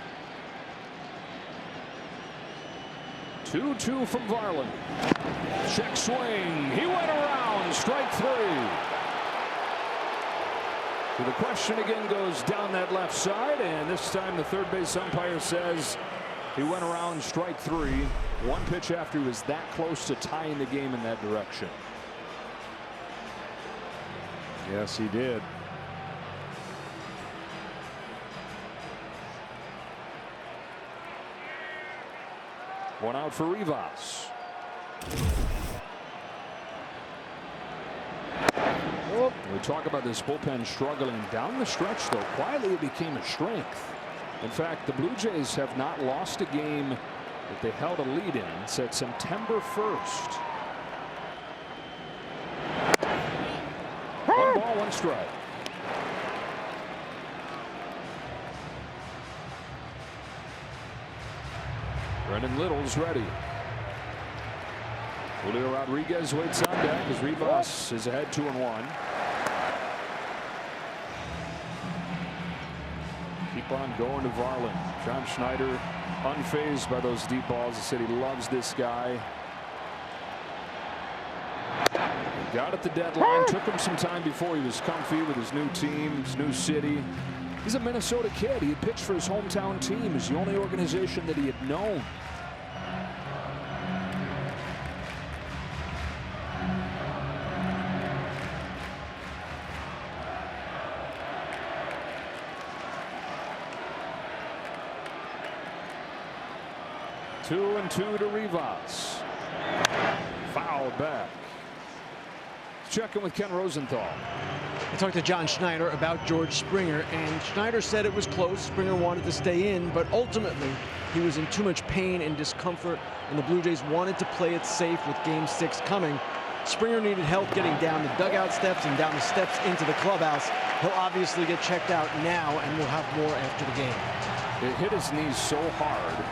2-2 from Varland. Check swing. He went around. Strike 3. So the question again goes down that left side, and this time the third base umpire says he went around. Strike 3. One pitch after he was that close to tying the game in that direction.
Yes, he did.
One out for Rivas. We talk about this bullpen struggling down the stretch, though. Quietly it became a strength. In fact, the Blue Jays have not lost a game that they held a lead in since September 1st. 1 ball, 1 strike. Brendan Little's ready. Julio Rodriguez waits on deck as Rivas is ahead 2-1. Keep on going to Varland. John Schneider unfazed by those deep balls. He said he loves this guy. Got at the deadline. Took him some time before he was comfy with his new team, his new city. He's a Minnesota kid. He had pitched for his hometown team. It's the only organization that he had known. Two and 2 to Rivas. Foul back. Checking with Ken Rosenthal.
I talked to John Schneider about George Springer, and Schneider said it was close. Springer wanted to stay in, but ultimately he was in too much pain and discomfort, and the Blue Jays wanted to play it safe with Game 6 coming. Springer needed help getting down the dugout steps and down the steps into the clubhouse. He'll obviously get checked out now, and we'll have more after the game.
It hit his knees so hard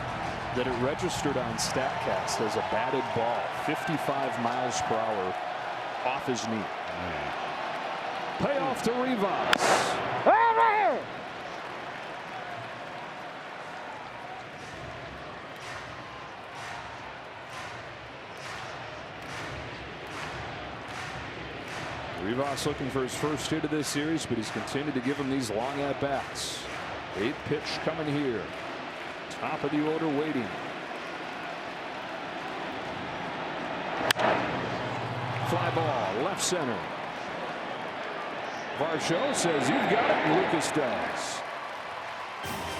that it registered on StatCast as a batted ball, 55 miles per hour off his knee. Payoff to Rivas. Rivas looking for his first hit of this series, but he's continued to give him these long at-bats. 8th pitch coming here. Top of the order waiting. Fly ball, left center. Varsho says you've got it, and Lucas does.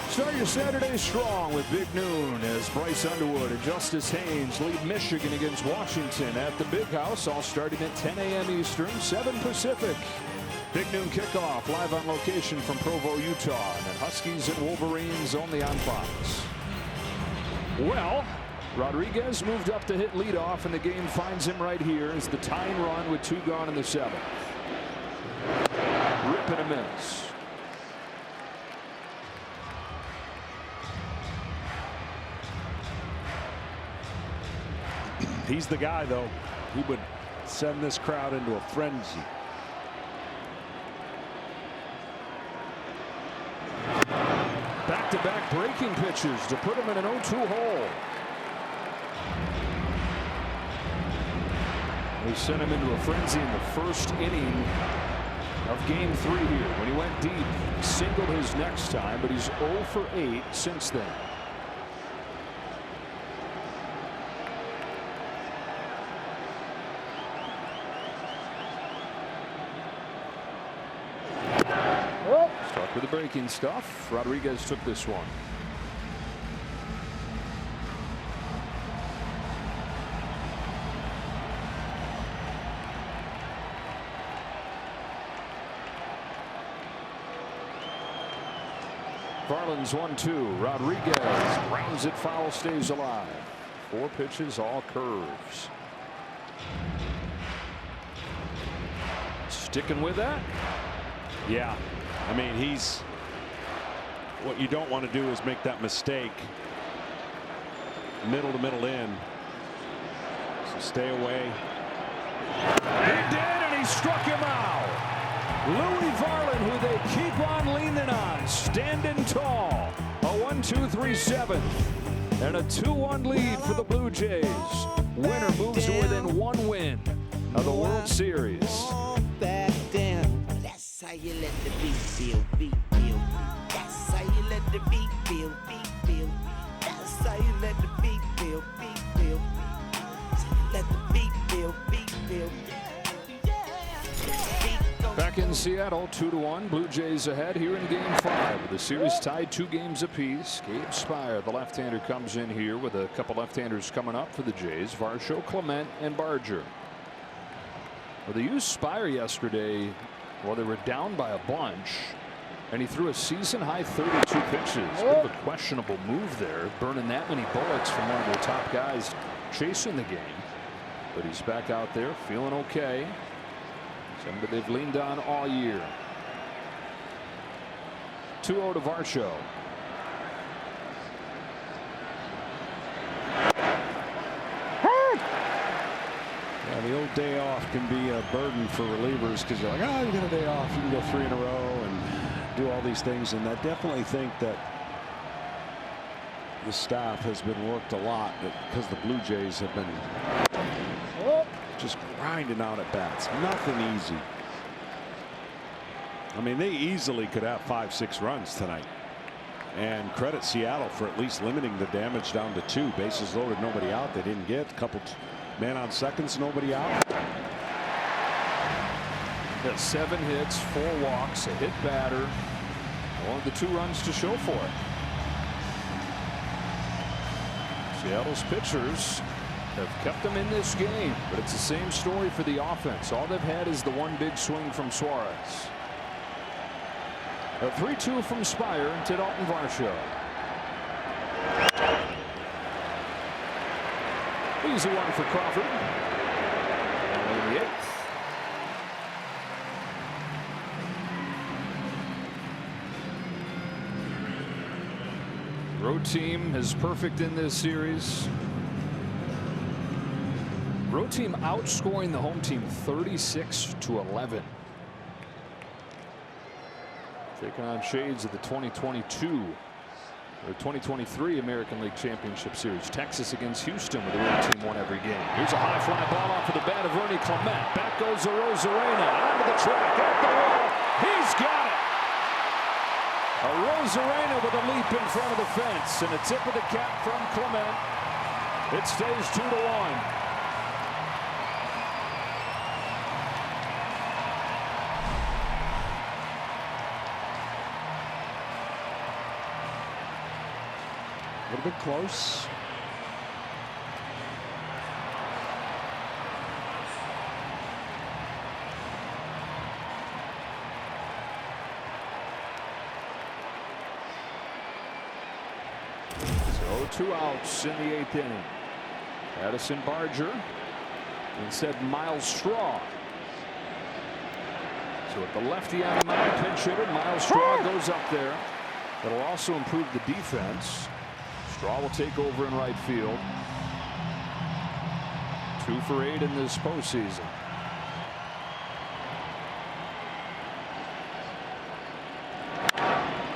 Start your Saturday strong with Big Noon as Bryce Underwood and Justice Haynes lead Michigan against Washington at the Big House, all starting at 10 a.m. Eastern, 7 Pacific. Big Noon kickoff live on location from Provo, Utah, and then Huskies and Wolverines only on Fox. Well, Rodriguez moved up to hit leadoff, and the game finds him right here as the tying run with 2 gone in the 7th. Rip and a miss.
He's the guy, though. He would send this crowd into a frenzy.
Back-to-back breaking pitches to put him in an 0-2 hole. They sent him into a frenzy in the first inning of Game 3 here when he went deep. Singled his next time, but he's 0 for 8 since then. Stuck with the breaking stuff. Rodriguez took this one. Varland's 1-2. Rodriguez rounds it foul, stays alive. 4 pitches, all curves. Sticking with that.
Yeah, I mean, he's what you don't want to do is make that mistake. Middle to middle in. So stay away.
He did, and he struck him out. Louis Varland, who they keep on leaning on, standing tall. A 1-2-3-7. And a 2-1 lead for the Blue Jays. Winner moves to within 1 win of the World Series.
Back down. That's how you let the beat feel, beat feel. That's how you let the beat feel, beat feel. That's how you let the beat feel, beat feel. Let the beat feel, beat feel.
Back in Seattle, 2-1. Blue Jays ahead here in Game 5. The series tied 2 games apiece. Gabe Spire, the left-hander, comes in here with a couple left-handers coming up for the Jays. Varsho, Clement, and Barger. Well, they used Spire yesterday. Well, they were down by a bunch, and he threw a season-high 32 pitches. Bit of a questionable move there, burning that many bullets from one of their top guys chasing the game. But he's back out there feeling okay. Somebody they've leaned on all year. 2-0 to Varsho.
Yeah, the old day off can be a burden for relievers because you're like, oh, you got a day off. You can go 3 in a row and do all these things. And I definitely think that the staff has been worked a lot because the Blue Jays have been just grinding out at bats. Nothing easy. I mean, they easily could have 5-6 runs tonight. And credit Seattle for at least limiting the damage down to 2 bases loaded, nobody out. They didn't get a couple man on seconds, nobody out.
Got 7 hits, 4 walks, a hit batter. Only the 2 runs to show for it. Seattle's pitchers have kept them in this game, but it's the same story for the offense. All they've had is the 1 big swing from Suarez. A 3-2 from Spire to Dalton Varsho. Easy one for Crawford. And in the 8th. Road team is perfect in this series. Road team outscoring the home team 36-11. Taking on shades of the 2022 or 2023 American League Championship Series. Texas against Houston, where the road team won every game. Here's a high fly ball off of the bat of Ernie Clement. Back goes Arozarena onto the track at the wall. He's got it. Arozarena with a leap in front of the fence, and a tip of the cap from Clement. It stays 2-1.
A little bit close.
So 2 outs in the 8th inning. Addison Barger instead Miles Straw. So at the lefty on the mound, pinch hitter Miles Straw goes up there. That'll also improve the defense. Straw will take over in right field. 2 for 8 in this postseason.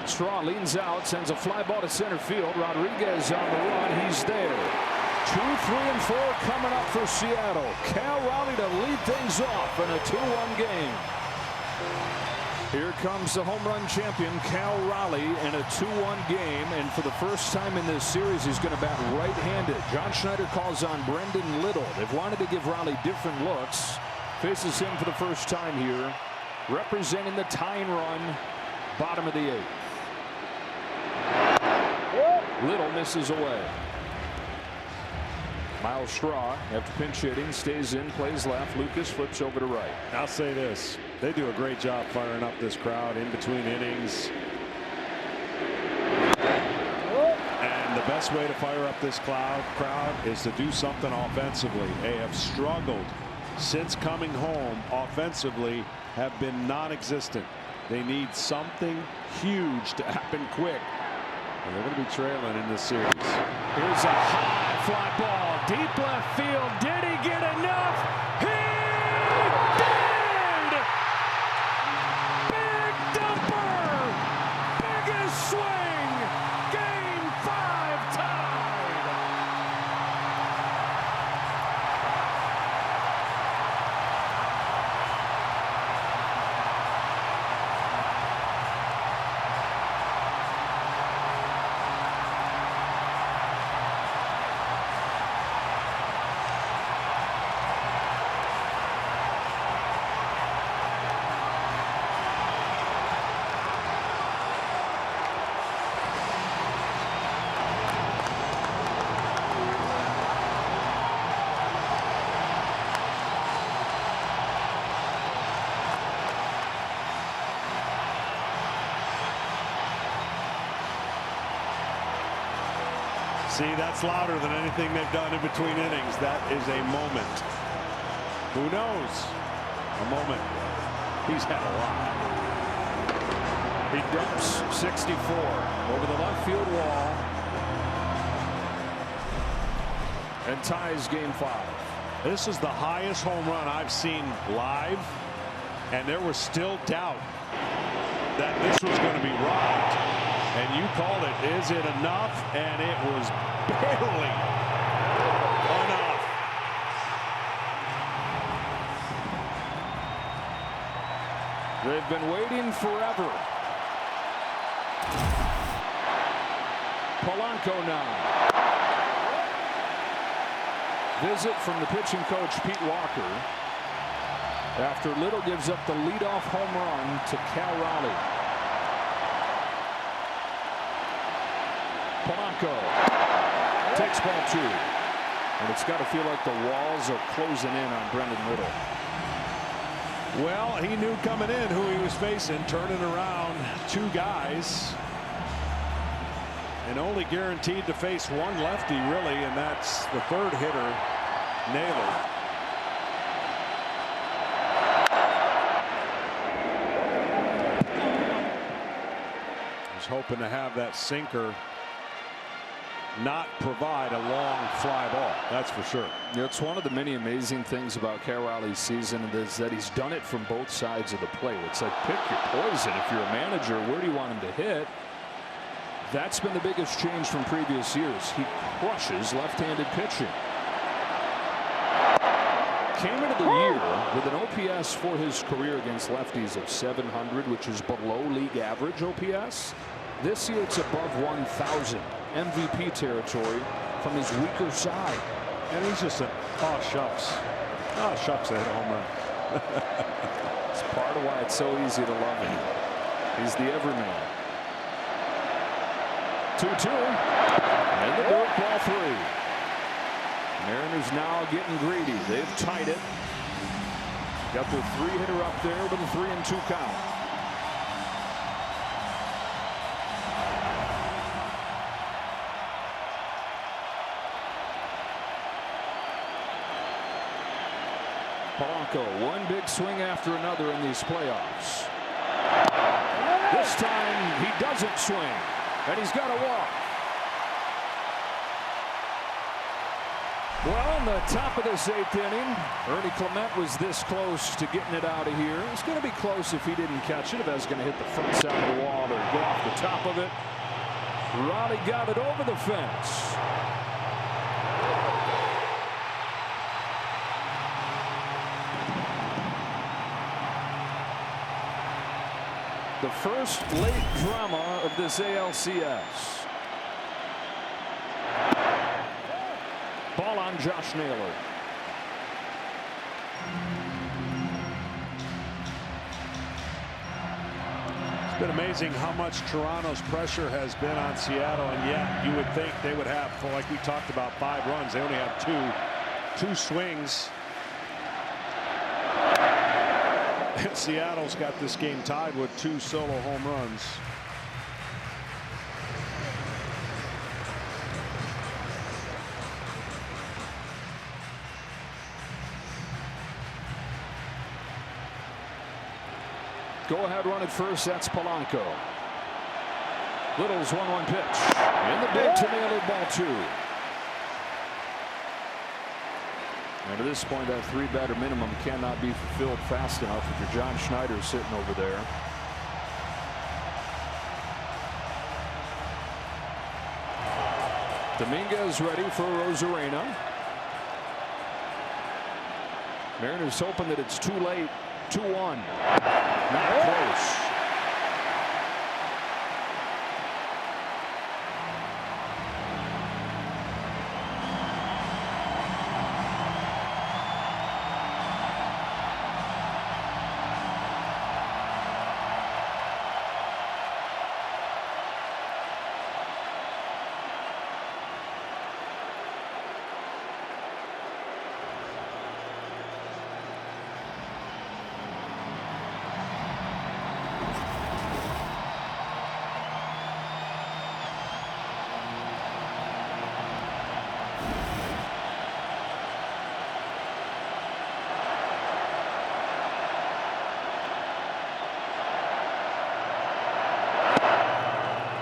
Straw leans out, sends a fly ball to center field. Rodriguez on the run. He's there. 2, 3, and 4 coming up for Seattle. Cal Raleigh to lead things off in a 2-1 game. Here comes the home run champion, Cal Raleigh, in a 2-1 game. And for the first time in this series, he's going to bat right-handed. John Schneider calls on Brendan Little. They've wanted to give Raleigh different looks. Faces him for the first time here, representing the tying run, bottom of the 8th. Little misses away. Miles Straw, after pinch hitting, stays in, plays left. Lucas flips over to right.
I'll say this. They do a great job firing up this crowd in between innings. And the best way to fire up this crowd is to do something offensively. They have struggled since coming home offensively, have been non-existent. They need something huge to happen quick. And they're going to be trailing in this series.
Here's a high fly ball, deep left field. Did he get enough? He did! Big dumper! Biggest swing! Game 5 tie!
See, that's louder than anything they've done in between innings. That is a moment. Who knows? A moment. He's had a lot.
He dumps 64 over the left field wall and ties game 5.
This is the highest home run I've seen live, and there was still doubt that this was going to be robbed. And you called it, is it enough? And it was barely enough.
They've been waiting forever. Polanco now. Visit from the pitching coach, Pete Walker, after Little gives up the leadoff home run to Cal Raleigh. Polanco takes ball 2. And it's got to feel like the walls are closing in on Brendan Little.
Well, he knew coming in who he was facing, turning around 2 guys. And only guaranteed to face one lefty, really, and that's the 3rd hitter, Naylor. He's hoping to have that sinker not provide a long fly ball. That's for sure.
It's one of the many amazing things about Cal Raleigh's season is that he's done it from both sides of the plate. It's like, pick your poison. If you're a manager, where do you want him to hit? That's been the biggest change from previous years. He crushes left-handed pitching. Came into the year with an OPS for his career against lefties of 700, which is below league average OPS. This year it's above 1,000. MVP territory from his weaker side.
And he's just a, oh shucks. Oh shucks, that home run.
It's part of why it's so easy to love him. He's the everyman. 2-2. And the dirt, ball 3. Mariners now getting greedy. They've tied it. Got their 3-hitter up there with a 3-2 count. Polanco, one big swing after another in these playoffs. This time he doesn't swing, and he's got a walk. Well, in the top of this 8th inning, Ernie Clement was this close to getting it out of here. It's going to be close if he didn't catch it. If that's going to hit the front side of the wall or go off the top of it. Raleigh got it over the fence. The first late drama of this ALCS. Ball on Josh Naylor.
It's been amazing how much Toronto's pressure has been on Seattle, and yet you would think they would have, like we talked about, 5 runs. They only have two swings. And Seattle's got this game tied with 2 solo home runs.
Go ahead run at first. That's Polanco. Little's 1-1 pitch. In the big to Naylor, ball 2. And at this point, that 3-batter minimum cannot be fulfilled fast enough if you're John Schneider sitting over there. Dominguez ready for Rosarena. Mariners hoping that it's too late. 2-1. Not close.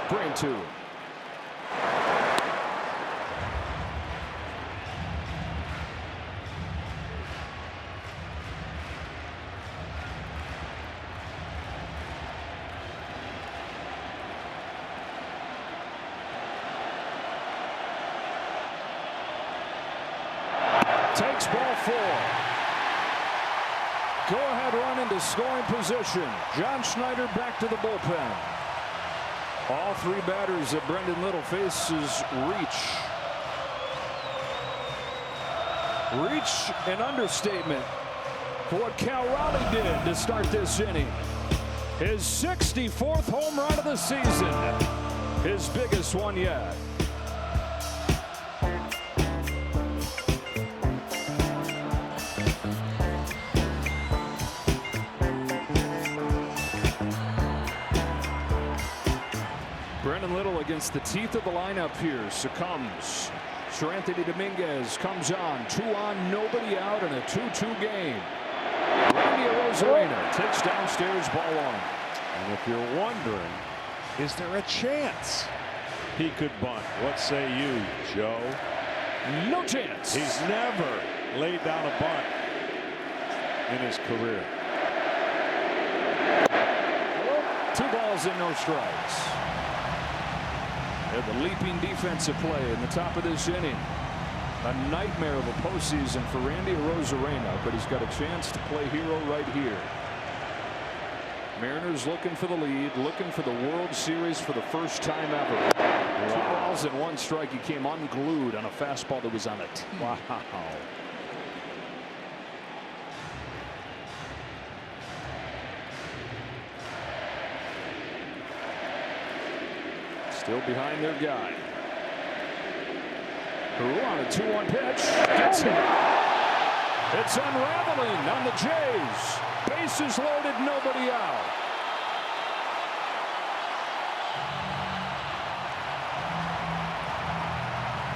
Brain two. Takes ball 4. Go ahead run into scoring position. John Schneider back to the bullpen. All 3 batters that Brendan Little faces reach. Reach, an understatement for what Cal Raleigh did to start this inning. His 64th home run of the season. His biggest one yet. Brendan Little against the teeth of the lineup here succumbs. Sir Anthony Dominguez comes on. 2 on, nobody out in a 2-2 game. Randy Arozarena takes downstairs, ball 1.
And if you're wondering, is there a chance he could bunt? What say you, Joe?
No chance.
He's never laid down a bunt in his career.
2 balls and no strikes. The leaping defensive play in the top of this inning. A nightmare of a postseason for Randy Arozarena, but he's got a chance to play hero right here. Mariners looking for the lead, looking for the World Series for the first time ever. Wow. 2 balls and 1 strike. He came unglued on a fastball that was on a tee. Wow. Still behind their guy. Who on a 2-1 pitch gets hit. It's unraveling on the Jays. Bases loaded, nobody out.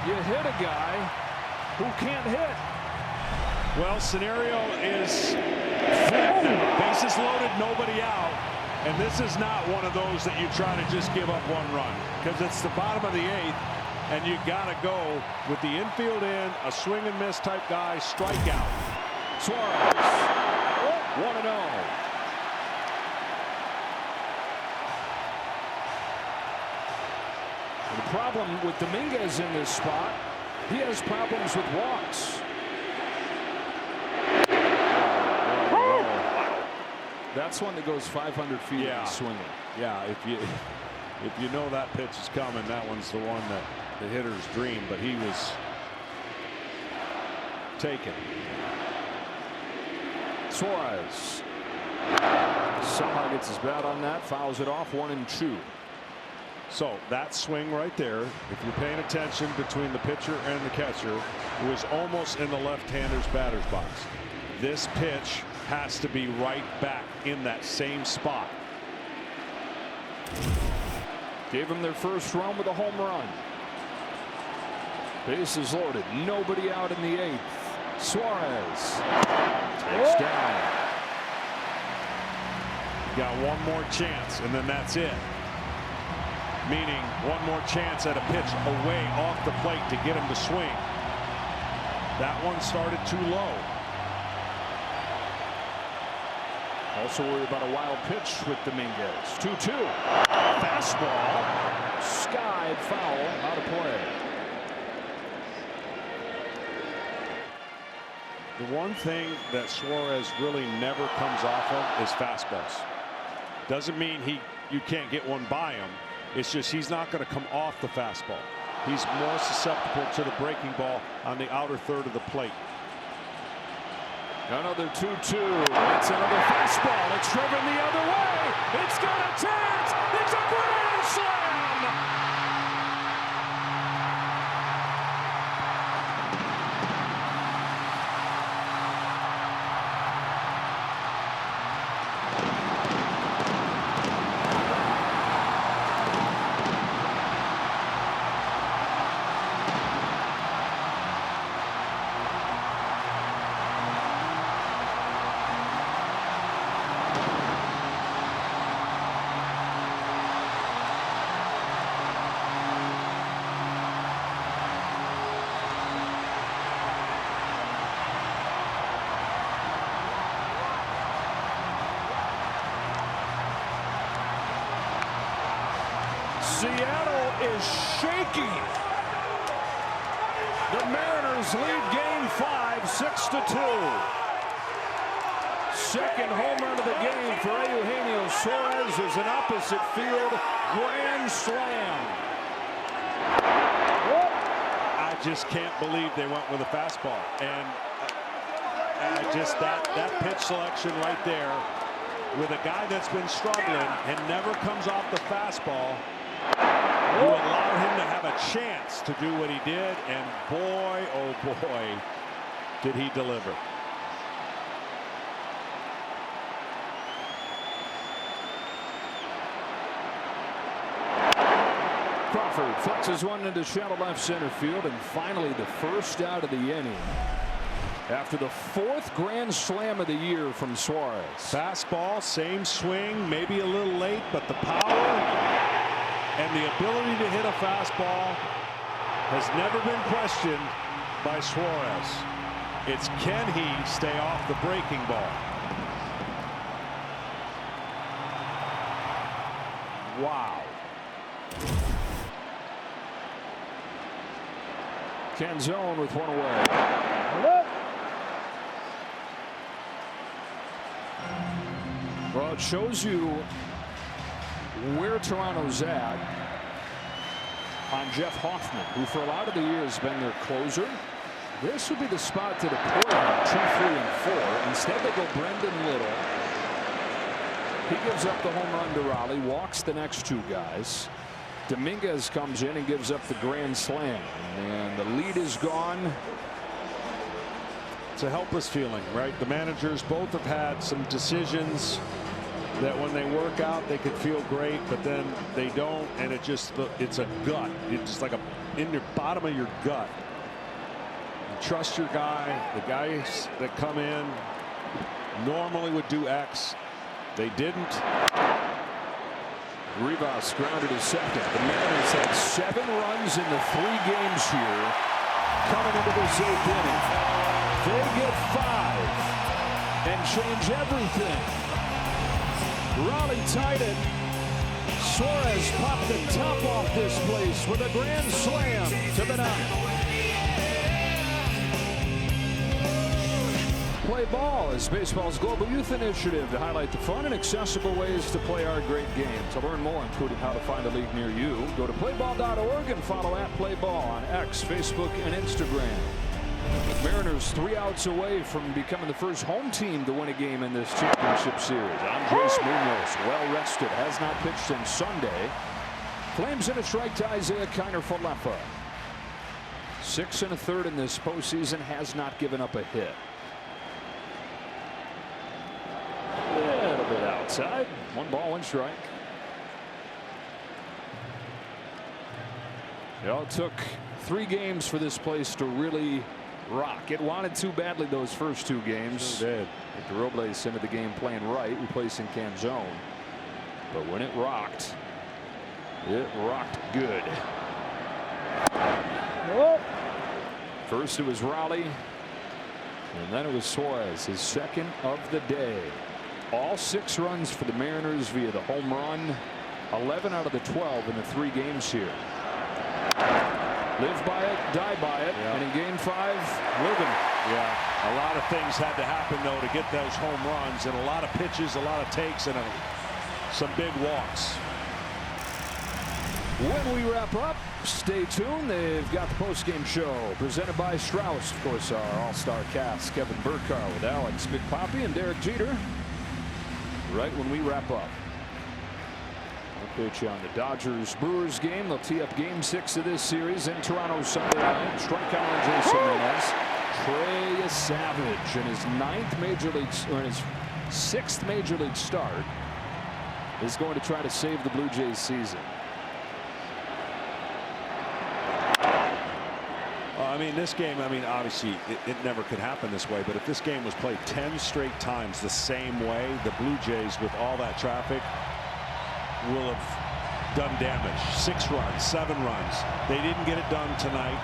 You hit a guy who can't hit.
Well, scenario is flipped now. Bases loaded, nobody out. And this is not one of those that you try to just give up 1 run, because it's the bottom of the 8th, and you got to go with the infield in, a swing and miss type guy, strikeout.
Suarez, 1-0. The problem with Dominguez in this spot, he has problems with walks. That's one that goes 500 feet and swinging.
Yeah, if you know that pitch is coming, that one's the one that the hitters dream, but he was taken.
Suarez somehow gets his bat on that, fouls it off, 1-2.
So that swing right there, if you're paying attention between the pitcher and the catcher, was almost in the left-hander's batter's box. This pitch has to be right back in that same spot.
Gave them their first run with a home run. Bases loaded, nobody out in the 8th. Suarez takes down.
Got 1 more chance, and then that's it. Meaning 1 more chance at a pitch away off the plate to get him to swing. That one started too low.
Also worried about a wild pitch with Dominguez. 2-2. Fastball. Skied foul. Out of play.
The one thing that Suarez really never comes off of is fastballs. Doesn't mean you can't get one by him. It's just he's not going to come off the fastball. He's more susceptible to the breaking ball on the outer third of the plate.
Another 2-2. It's another fastball. It's driven the other way. It's got a chance. It's a grand slam. Seattle is shaking. The Mariners lead Game 5, 6-2. Second home run of the game for Eugenio Suárez is an opposite field grand slam.
I just can't believe they went with a fastball. And just that pitch selection right there with a guy that's been struggling and never comes off the fastball. You allow him to have a chance to do what he did, and boy, oh boy, did he deliver.
Crawford flexes one into shallow left center field, and finally the first out of the inning. After the fourth grand slam of the year from Suarez.
Fastball, same swing, maybe a little late, but the power and the ability to hit a fastball has never been questioned by Suarez. It's can he stay off the breaking ball?
Wow. Canzone with one away. Well, it shows you where Toronto's at on Jeff Hoffman, who for a lot of the year has been their closer. This would be the spot to deploy him 2, 3, and 4. Instead, they go Brendan Little. He gives up the home run to Raleigh, walks the next two guys. Dominguez comes in and gives up the grand slam, and the lead is gone.
It's a helpless feeling, right? The managers both have had some decisions that when they work out they could feel great, but then they don't, and it's a gut. It's just like in the bottom of your gut. You trust your guy. The guys that come in normally would do X. They didn't.
Rivas grounded to second. The Mariners had 7 runs in the 3 games here coming into this 8th inning. They get 5 and change everything. Raleigh tied it. Suarez popped the top off this place with a grand slam to the 9th. Play Ball is baseball's global youth initiative to highlight the fun and accessible ways to play our great game. To learn more, including how to find a league near you, go to playball.org and follow @PlayBall on X, Facebook, and Instagram. The Mariners 3 outs away from becoming the first home team to win a game in this championship series. Andres Munoz, well rested, has not pitched since Sunday. Flames in a strike to Isaiah Kiner-Falefa. 6 1/3 in this postseason, has not given up a hit. A little bit outside. 1 ball, 1 strike. It took 3 games for this place to really rock. It wanted too badly those first 2 games.
Sure did.
Victor Robles into the game playing right, replacing Canzone. But when it rocked good. First it was Raleigh, and then it was Suarez, his second of the day. All 6 runs for the Mariners via the home run. 11 out of the 12 in the 3 games here. Live by it, die by it, and in Game 5, living.
Yeah, a lot of things had to happen though to get those home runs, and a lot of pitches, a lot of takes, and some big walks.
When we wrap up, stay tuned. They've got the postgame show presented by Strauss. Of course, our all-star cast, Kevin Burkhardt with Alex Big Papi and Derek Jeter. Right when we wrap up. Update you on the Dodgers-Brewers game. They'll tee up Game 6 of this series in Toronto Sunday night. Strikeout on Jason Reyes. Trey Savage in his 9th major league, or in his 6th major league start, is going to try to save the Blue Jays season.
I mean, this game, obviously it never could happen this way, but if this game was played 10 straight times the same way, the Blue Jays, with all that traffic, will have done damage. 6 runs, 7 runs. They didn't get it done tonight.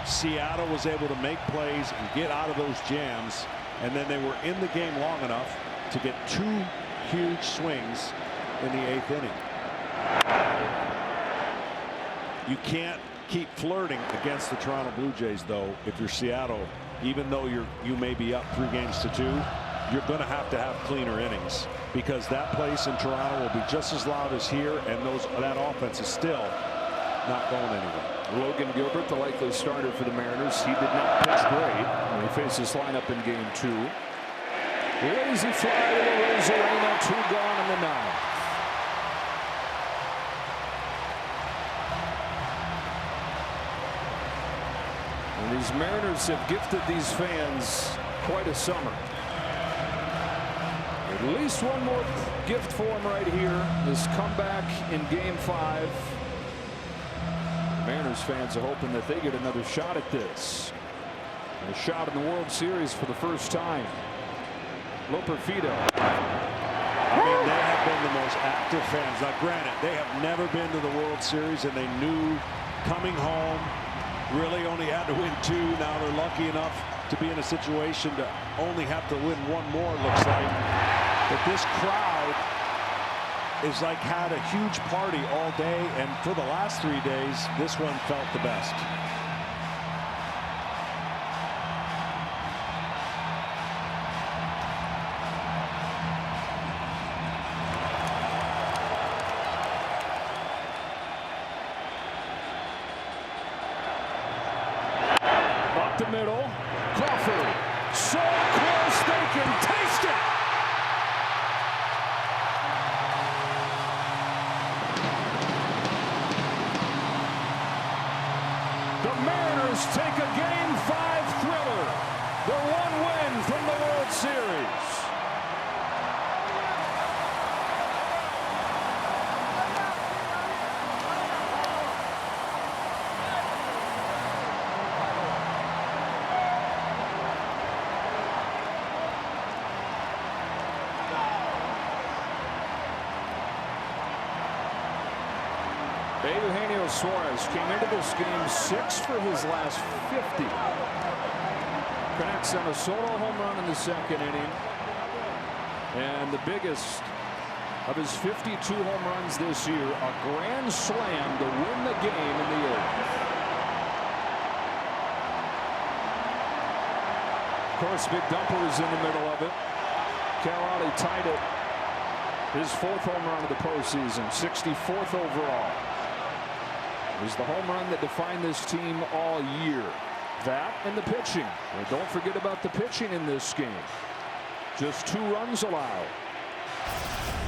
Seattle was able to make plays and get out of those jams, and then they were in the game long enough to get 2 huge swings in the 8th inning. You can't keep flirting against the Toronto Blue Jays, though. If you're Seattle, even though you may be up 3-2, you're going to have cleaner innings, because that place in Toronto will be just as loud as here, and that offense is still not going anywhere.
Logan Gilbert, the likely starter for the Mariners. He did not pitch great when he faced this lineup in Game 2. Lazy fly to Rosarena, 2 gone in the 9th. And these Mariners have gifted these fans quite a summer. At least one more gift for them right here. This comeback in Game 5. Mariners fans are hoping that they get another shot at this. And a shot in the World Series for the first time. Loperfido.
I mean, they have been the most active fans. Now, granted, they have never been to the World Series, and they knew coming home really only had to win 2. Now they're lucky enough to be in a situation to only have to win 1 more, looks like. But this crowd is like had a huge party all day, and for the last 3 days, this one felt the best.
Up the middle, Crawford, so close they can taste it. The Mariners take a Game 5 thriller. The 1 win from the World Series. Eugenio Suárez came into this game 6 for his last 50. Connects on a solo home run in the 2nd inning. And the biggest of his 52 home runs this year, a grand slam to win the game in the 8th. Of course, Big Dumper was in the middle of it. Raleigh tied it. His 4th home run of the postseason, 64th overall. It was the home run that defined this team all year. That and the pitching. And don't forget about the pitching in this game. Just 2 runs allowed.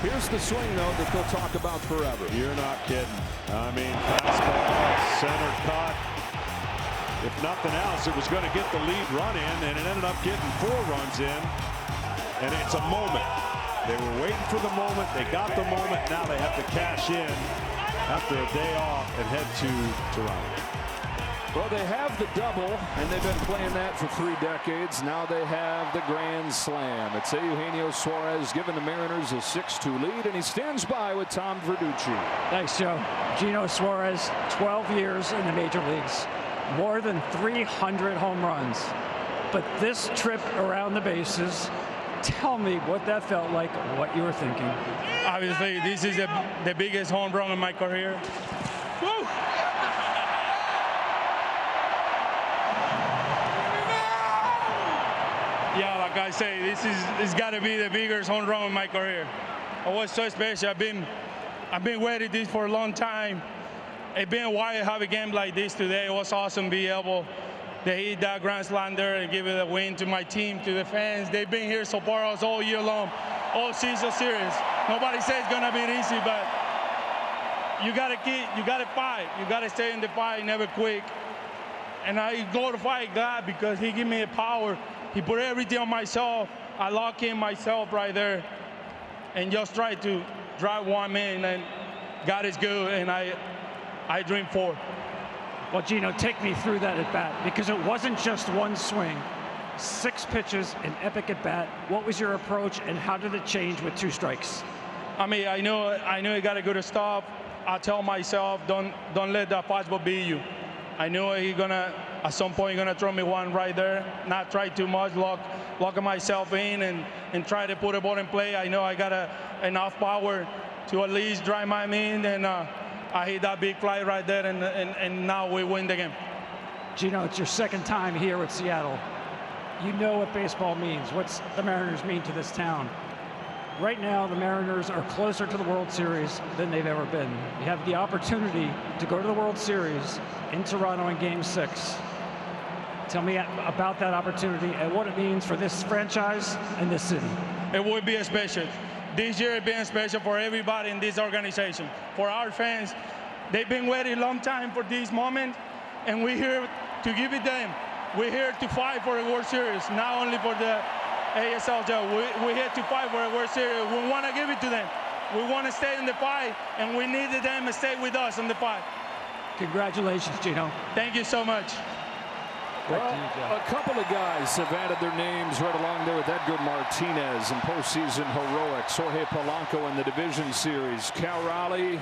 Here's the swing, though, that they'll talk about forever.
You're not kidding. I mean, fastball, center cut. If nothing else, it was going to get the lead run in, and it ended up getting 4 runs in. And it's a moment. They were waiting for the moment. They got the moment. Now they have to cash in after a day off and head to Toronto.
Well, they have the double, and they've been playing that for 3 decades. Now they have the grand slam. It's Eugenio Suárez giving the Mariners a 6-2 lead, and he stands by with Tom Verducci.
Thanks, Joe. Eugenio Suárez, 12 years in the major leagues, more than 300 home runs. But this trip around the bases, tell me what that felt like, what you were thinking.
Obviously, this is the biggest home run in my career. Woo! Yeah, like I say, it's got to be the biggest home run in my career. It was so special. I've been waiting this for a long time. It's been a while to have a game like this today. It was awesome to be able to hit that grand slam there and give it a win to my team, to the fans. They've been here support us all year long, all season series. Nobody says it's gonna be easy, but you gotta fight. You gotta stay in the fight, never quit. And I go to fight God because He gave me the power. He put everything on myself. I lock in myself right there, and just try to drive 1 in. And God is good, and I dream for.
Well, Gino, take me through that at bat, because it wasn't just 1 swing. 6 pitches, an epic at bat. What was your approach, and how did it change with 2 strikes?
I mean, I know I got to go to stop. I tell myself, don't let that fastball beat you. I know he's gonna at some point gonna throw me one right there. Not try too much, lock myself in and try to put a ball in play. I know I got enough power to at least drive my in, and I hit that big fly right there, and now we win the game.
Gino, it's your second time here with Seattle. You know what baseball means. What's the Mariners mean to this town? Right now, the Mariners are closer to the World Series than they've ever been. You have the opportunity to go to the World Series in Toronto in Game 6. Tell me about that opportunity and what it means for this franchise and this city.
It will be special. This year has been special for everybody in this organization. For our fans, they've been waiting a long time for this moment, and we're here to give it them. We're here to fight for a World Series, not only for the ASL job. We're here to fight for a World Series. We want to give it to them. We want to stay in the fight, and we need them to stay with us in the fight.
Congratulations, Gino.
Thank you so much.
Well, a couple of guys have added their names right along there with Edgar Martinez and postseason heroics. Jorge Polanco in the division series. Cal Raleigh,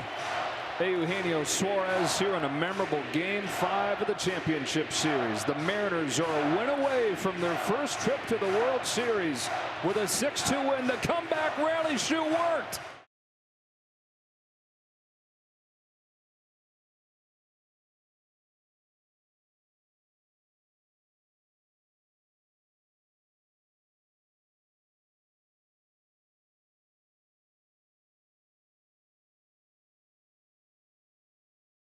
Eugenio Suárez here in a memorable Game 5 of the championship series. The Mariners are a win away from their first trip to the World Series with a 6-2 win. The comeback rally shoe worked.